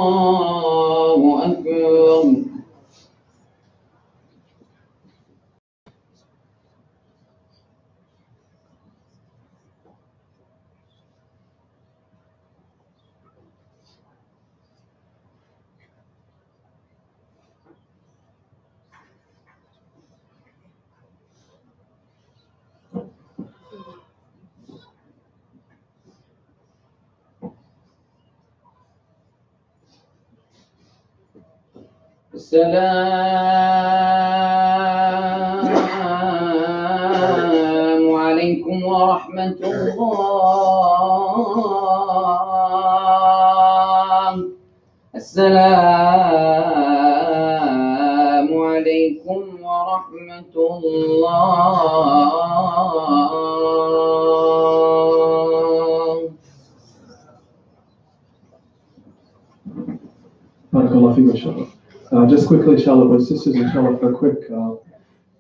الله أكبر السلام عليكم ورحمة الله السلام عليكم ورحمة الله بارك الله فيك إن شاء الله. Just quickly, inshallah, but sisters, inshallah, for a quick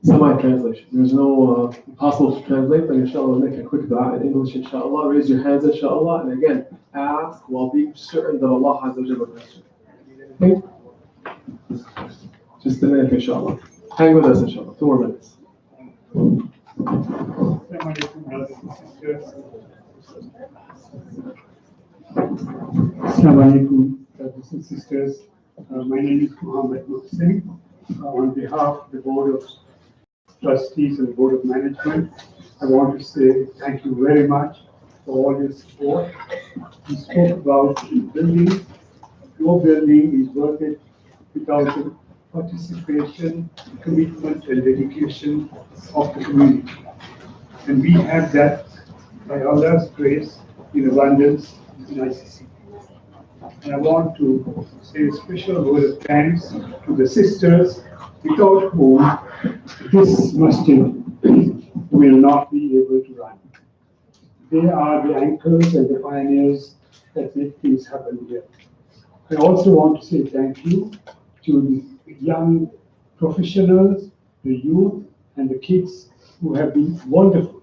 semi-translation. There's no possible to translate, but inshallah, make a quick dua in English, inshallah. Raise your hands, inshallah, and again, ask while being certain that Allah Azza wa Jalla will answer. Okay? Just a minute, inshallah. Hang with us, inshallah. 2 more minutes. Assalamu alaikum, brothers and sisters. My name is Muhammad Mohsin. On behalf of the Board of Trustees and Board of Management, I want to say thank you very much for all your support. We spoke about building. No building is worth it without the participation, commitment, and dedication of the community. And we have that by Allah's grace in abundance in ICCP. And I want to say a special word of thanks to the sisters without whom this masjid will not be able to run. They are the anchors and the pioneers that make things happen here. I also want to say thank you to the young professionals, the youth, and the kids who have been wonderful.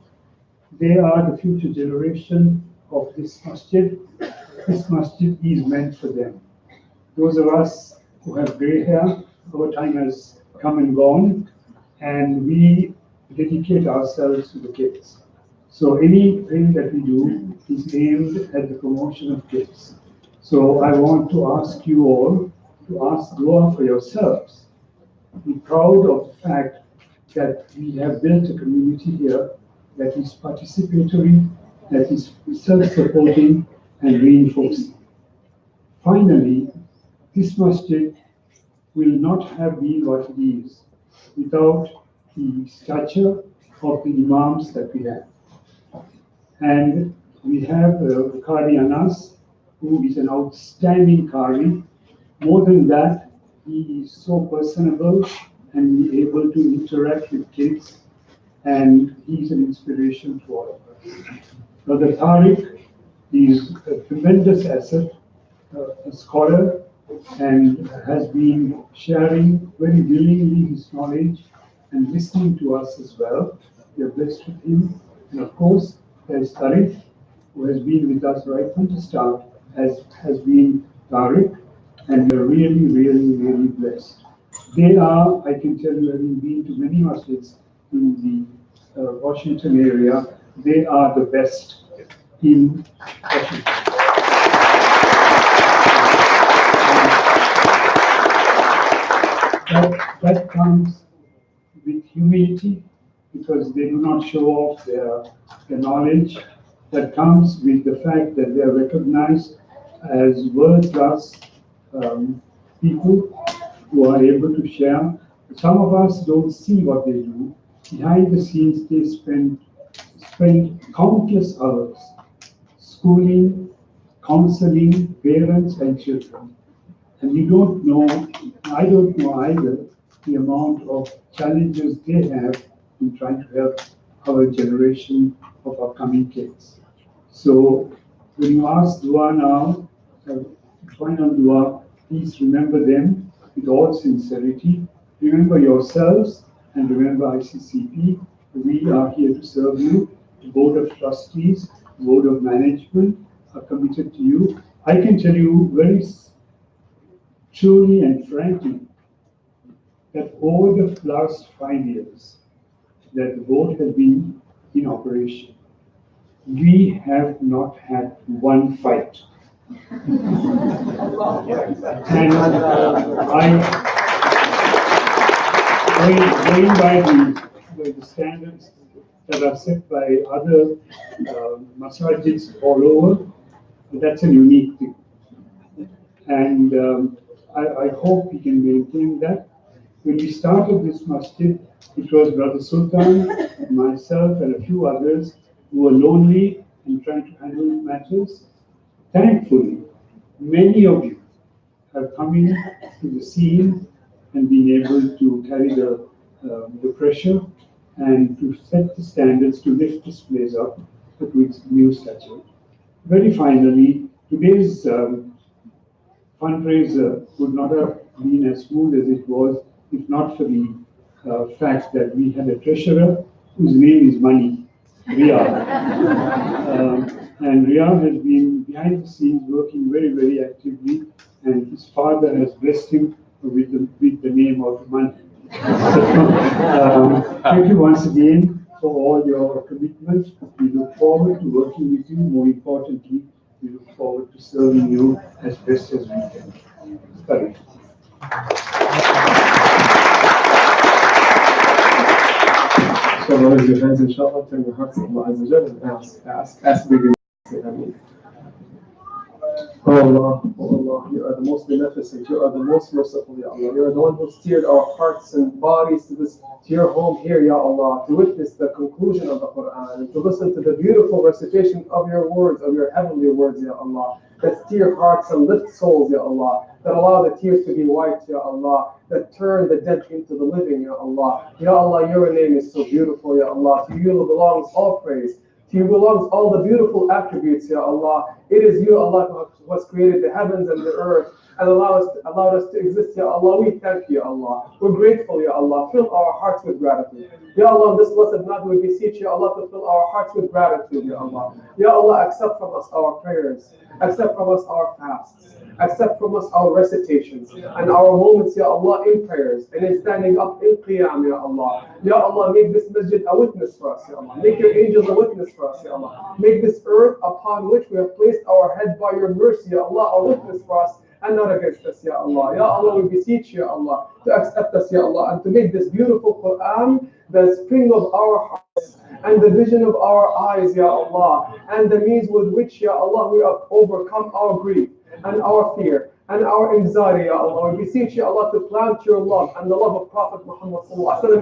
They are the future generation of this masjid. This masjid is meant for them. Those of us who have gray hair, our time has come and gone, and we dedicate ourselves to the kids. So anything that we do is aimed at the promotion of kids. So I want to ask you all to ask dua for yourselves. Be proud of the fact that we have built a community here that is participatory, that is self-supporting and reinforcing. Finally, this masjid will not have been what it is without the stature of the imams that we have. And we have Qari Anas, who is an outstanding Qari. More than that, he is so personable and able to interact with kids, and he's an inspiration to all of us. Brother Tariq is a tremendous asset, a scholar, and has been sharing very willingly his knowledge and listening to us as well. We are blessed with him. And of course, there's Tariq, who has been with us right from the start, as has been Tariq, and we are really, really, really blessed. They are, I can tell you, having been to many masjids in the Washington area, they are the best in Washington. That comes with humility, because they do not show off their knowledge. That comes with the fact that they are recognized as world-class people who are able to share. Some of us don't see what they do. Behind the scenes, they spend countless hours schooling, counseling parents and children. And you don't know, I don't know either, the amount of challenges they have in trying to help our generation of upcoming kids. So when you ask dua now, final dua, please remember them with all sincerity. Remember yourselves and remember ICCP. We are here to serve you. The Board of Trustees, Board of Management are committed to you. I can tell you very truly and frankly that over the last 5 years that the board has been in operation, we have not had one fight. And going by the standards that are set by other masajids all over, that's a unique thing. And I hope we can maintain that. When we started this masjid, it was Brother Sultan, myself, and a few others who were lonely and trying to handle matters. Thankfully, many of you have come in to the scene and been able to carry the pressure and to set the standards to lift this place up to its new stature. Very finally, today's fundraiser would not have been as smooth as it was if not for the fact that we had a treasurer whose name is Money, Riyadh. And Riyadh has been behind the scenes working very, very actively and his father has blessed him with the name of money. Thank you once again for all your commitment. We look forward to working with you. More importantly, we look forward to serving you as best as we can. Sorry. So raise your hands, inshallah, turn your hearts to Allah Azza wa Jalla and ask big and say Ameen. Oh Allah, you are the most beneficent, you are the most merciful, Ya Allah. You are the one who steered our hearts and bodies to your home here, Ya Allah, to witness the conclusion of the Quran and to listen to the beautiful recitation of your words, of your heavenly words, Ya Allah, that steer hearts and lift souls, Ya Allah, that allow the tears to be wiped, Ya Allah, that turn the dead into the living, Ya Allah. Ya Allah, your name is so beautiful, Ya Allah. To you belongs all praise. To you belongs all the beautiful attributes, Ya Allah. It is you, Allah, who has created the heavens and the earth and allowed us to exist, Ya Allah. We thank you, Ya Allah. We're grateful, Ya Allah. Fill our hearts with gratitude. Ya Allah, on this blessed night we beseech you, Allah, to fill our hearts with gratitude, Ya Allah. Ya Allah, accept from us our prayers. Accept from us our fasts. Accept from us our recitations and our moments, Ya Allah, in prayers and in standing up in qiyam, Ya Allah. Ya Allah, make this masjid a witness for us, Ya Allah. Make your angels a witness for us, Ya Allah. Make this earth upon which we have placed our head by your mercy, Ya Allah, a witness for us and not against us, Ya Allah. Ya Allah, we beseech you, Ya Allah, to accept us, Ya Allah, and to make this beautiful Quran the spring of our hearts and the vision of our eyes, Ya Allah, and the means with which, Ya Allah, we have overcome our grief and our fear and our anxiety, Ya Allah. We beseech you, Allah, to plant your love and the love of Prophet Muhammad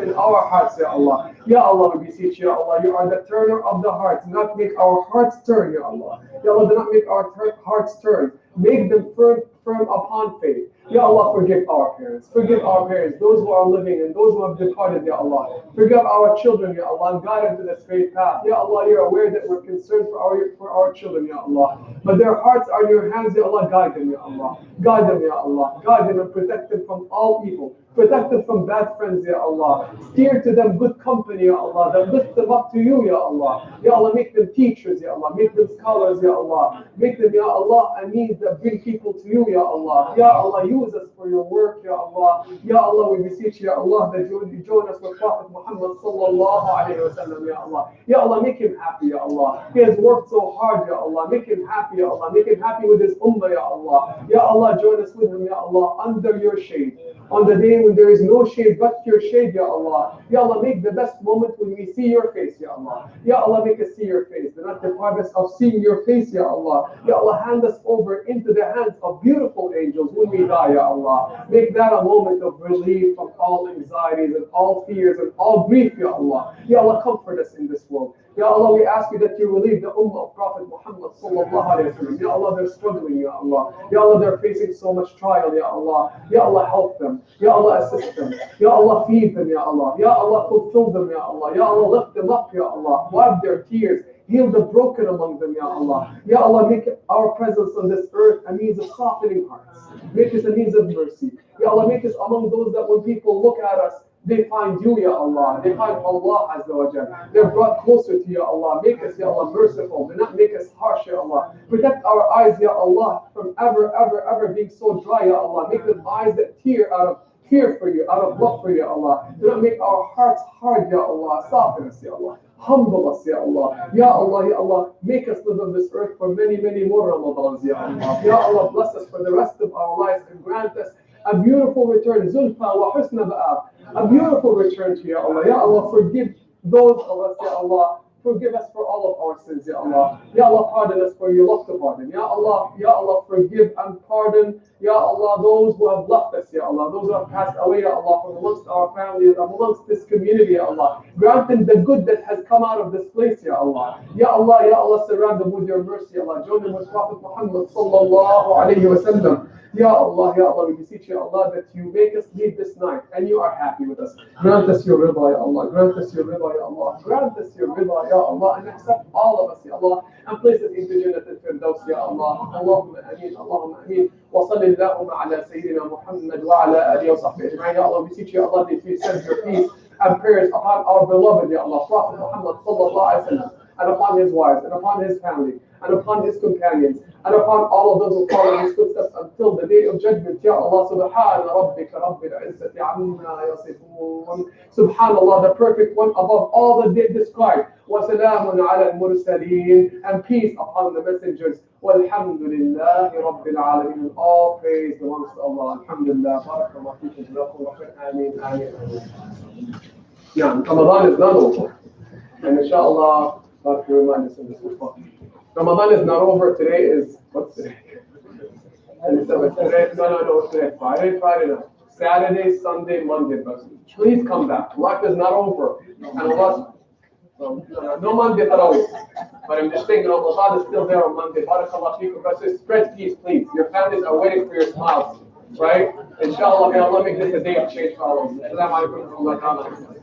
in our hearts, Ya Allah. Ya Allah, we beseech you, Ya Allah. You are the turner of the hearts. Do not make our hearts turn, Ya Allah. Ya Allah, do not make our hearts turn. Make them firm upon faith. Ya Allah, forgive our parents. Forgive our parents, those who are living and those who have departed, Ya Allah. Forgive our children, Ya Allah, and guide them to the straight path. Ya Allah, you're aware that we're concerned for our children, Ya Allah. But their hearts are in your hands, Ya Allah. Guide them, Ya Allah. Guide them, Ya Allah. Guide them and protect them from all evil. Protect them from bad friends, Ya Allah. Steer to them good company, Ya Allah. That lift them up to you, Ya Allah. Ya Allah, make them teachers, Ya Allah. Make them scholars, Ya Allah. Make them, Ya Allah, a means that bring people to you, Ya Allah. Ya Allah, use us for your work, Ya Allah. Ya Allah, we beseech you, Ya Allah, that you join us with Prophet Muhammad sallallahu alayhi wa sallam, Ya Allah. Ya Allah, make him happy, Ya Allah. He has worked so hard, Ya Allah. Make him happy, Ya Allah. Make him happy with his ummah, Ya Allah. Ya Allah, join us with him, Ya Allah, under your shade. On the day when there is no shade but your shade, Ya Allah. Ya Allah, make the best moment when we see your face, Ya Allah. Ya Allah, make us see your face. Do not deprive us of seeing your face, Ya Allah. Ya Allah, hand us over into the hands of beautiful angels when we die, Ya Allah. Make that a moment of relief from all anxieties and all fears and all grief, Ya Allah. Ya Allah, comfort us in this world. Ya Allah, we ask you that you relieve the ummah of Prophet Muhammad sallallahu alayhi wa sallam. Ya Allah, they're struggling, Ya Allah. Ya Allah, they're facing so much trial, Ya Allah. Ya Allah, help them. Ya Allah, assist them. Ya Allah, feed them, Ya Allah. Ya Allah, fulfill them, Ya Allah. Ya Allah, lift them up, Ya Allah. Wipe their tears. Heal the broken among them, Ya Allah. Ya Allah, make our presence on this earth a means of softening hearts. Make us a means of mercy. Ya Allah, make us among those that when people look at us, they find you, Ya Allah. They find Allah Azza wa Jal. They're brought closer to Ya Allah. Make us, Ya Allah, merciful. Do not make us harsh, Ya Allah. Protect our eyes, Ya Allah, from ever being so dry, Ya Allah. Make them eyes that tear out of fear for you, out of love for you, Ya Allah. Do not make our hearts hard, Ya Allah. Soften us, Ya Allah. Humble us, Ya Allah. Ya Allah, Ya Allah. Make us live on this earth for many more Ramadans, Ya Allah. Ya Allah, bless us for the rest of our lives and grant us a beautiful return. Zulfa wa husna ba'ab. A beautiful return to Ya Allah. Ya Allah, forgive those of us, Ya Allah. Forgive us for all of our sins, Ya Allah. Ya Allah, pardon us for you love to pardon. Ya Allah, forgive and pardon, Ya Allah, those who have left us, Ya Allah. Those who have passed away, Ya Allah, from amongst our families, amongst this community, Ya Allah. Grant them the good that has come out of this place, Ya Allah. Ya Allah, surround them with your mercy, Ya Allah. Join them with Prophet Muhammad sallallahu alayhi wa sallam. Ya Allah, we beseech you, Allah, that you make us leave this night and you are happy with us. Grant us your rida, Ya Allah. Grant us your rida, Ya Allah. Grant us your rida, Ya Allah, and accept all of us, Ya Allah, and place us into Jannat al-Firdaus, Ya Allah. Allahumma ameen, Allahumma ameen. Wa salli Allahumma ala Sayyidina Muhammad wa ala alihi wa sahbihi ajma'in. Ya Allah, we beseech you, Allah, that you send your peace and prayers upon our beloved, Ya Allah, Prophet Muhammad sallallahu alayhi wa sallam. and upon his wives, and upon his family, and upon his companions, and upon all of those who follow his footsteps until the day of judgment. Ya Allah, subhana rabbika rabbil izzati amma yasifun. Subhanallah, the perfect one above all that they described. Wa salamun ala al-mursaleen, and peace upon the messengers. Walhamdulillahi rabbil alameen. All praise belongs to Allah. Alhamdulillah. Barakallahu feekum. Jazakumullah khair. Ameen. Ameen. Yeah, Ramadan is not over. And inshallah, God can remind us in this book. Ramadan is not over. Today is, what's today? And today, no, today. Friday now. Saturday, Sunday, Monday. Please come back. Life is not over. And Allah, no Monday Tarawih. But I'm just saying, Ramadan is still there on Monday. Barakallah feekum. Spread peace, please. Your families are waiting for your smiles. Right? Inshallah, may Allah make this a day of change for all of us. Assalamu alaikum wa rahmatullahi.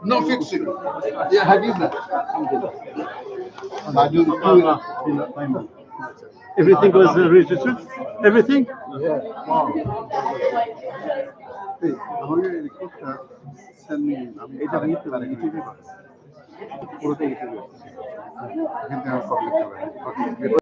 No fixing. Yeah, حبيبنا. بعدين Everything was registered? Everything? Yeah. Wow. Hey, how you helicopter send me? এটা নিতে পারে ইউটিউবে পুরোটাই ইউটিউবে এখান থেকে সব লিখতে পারে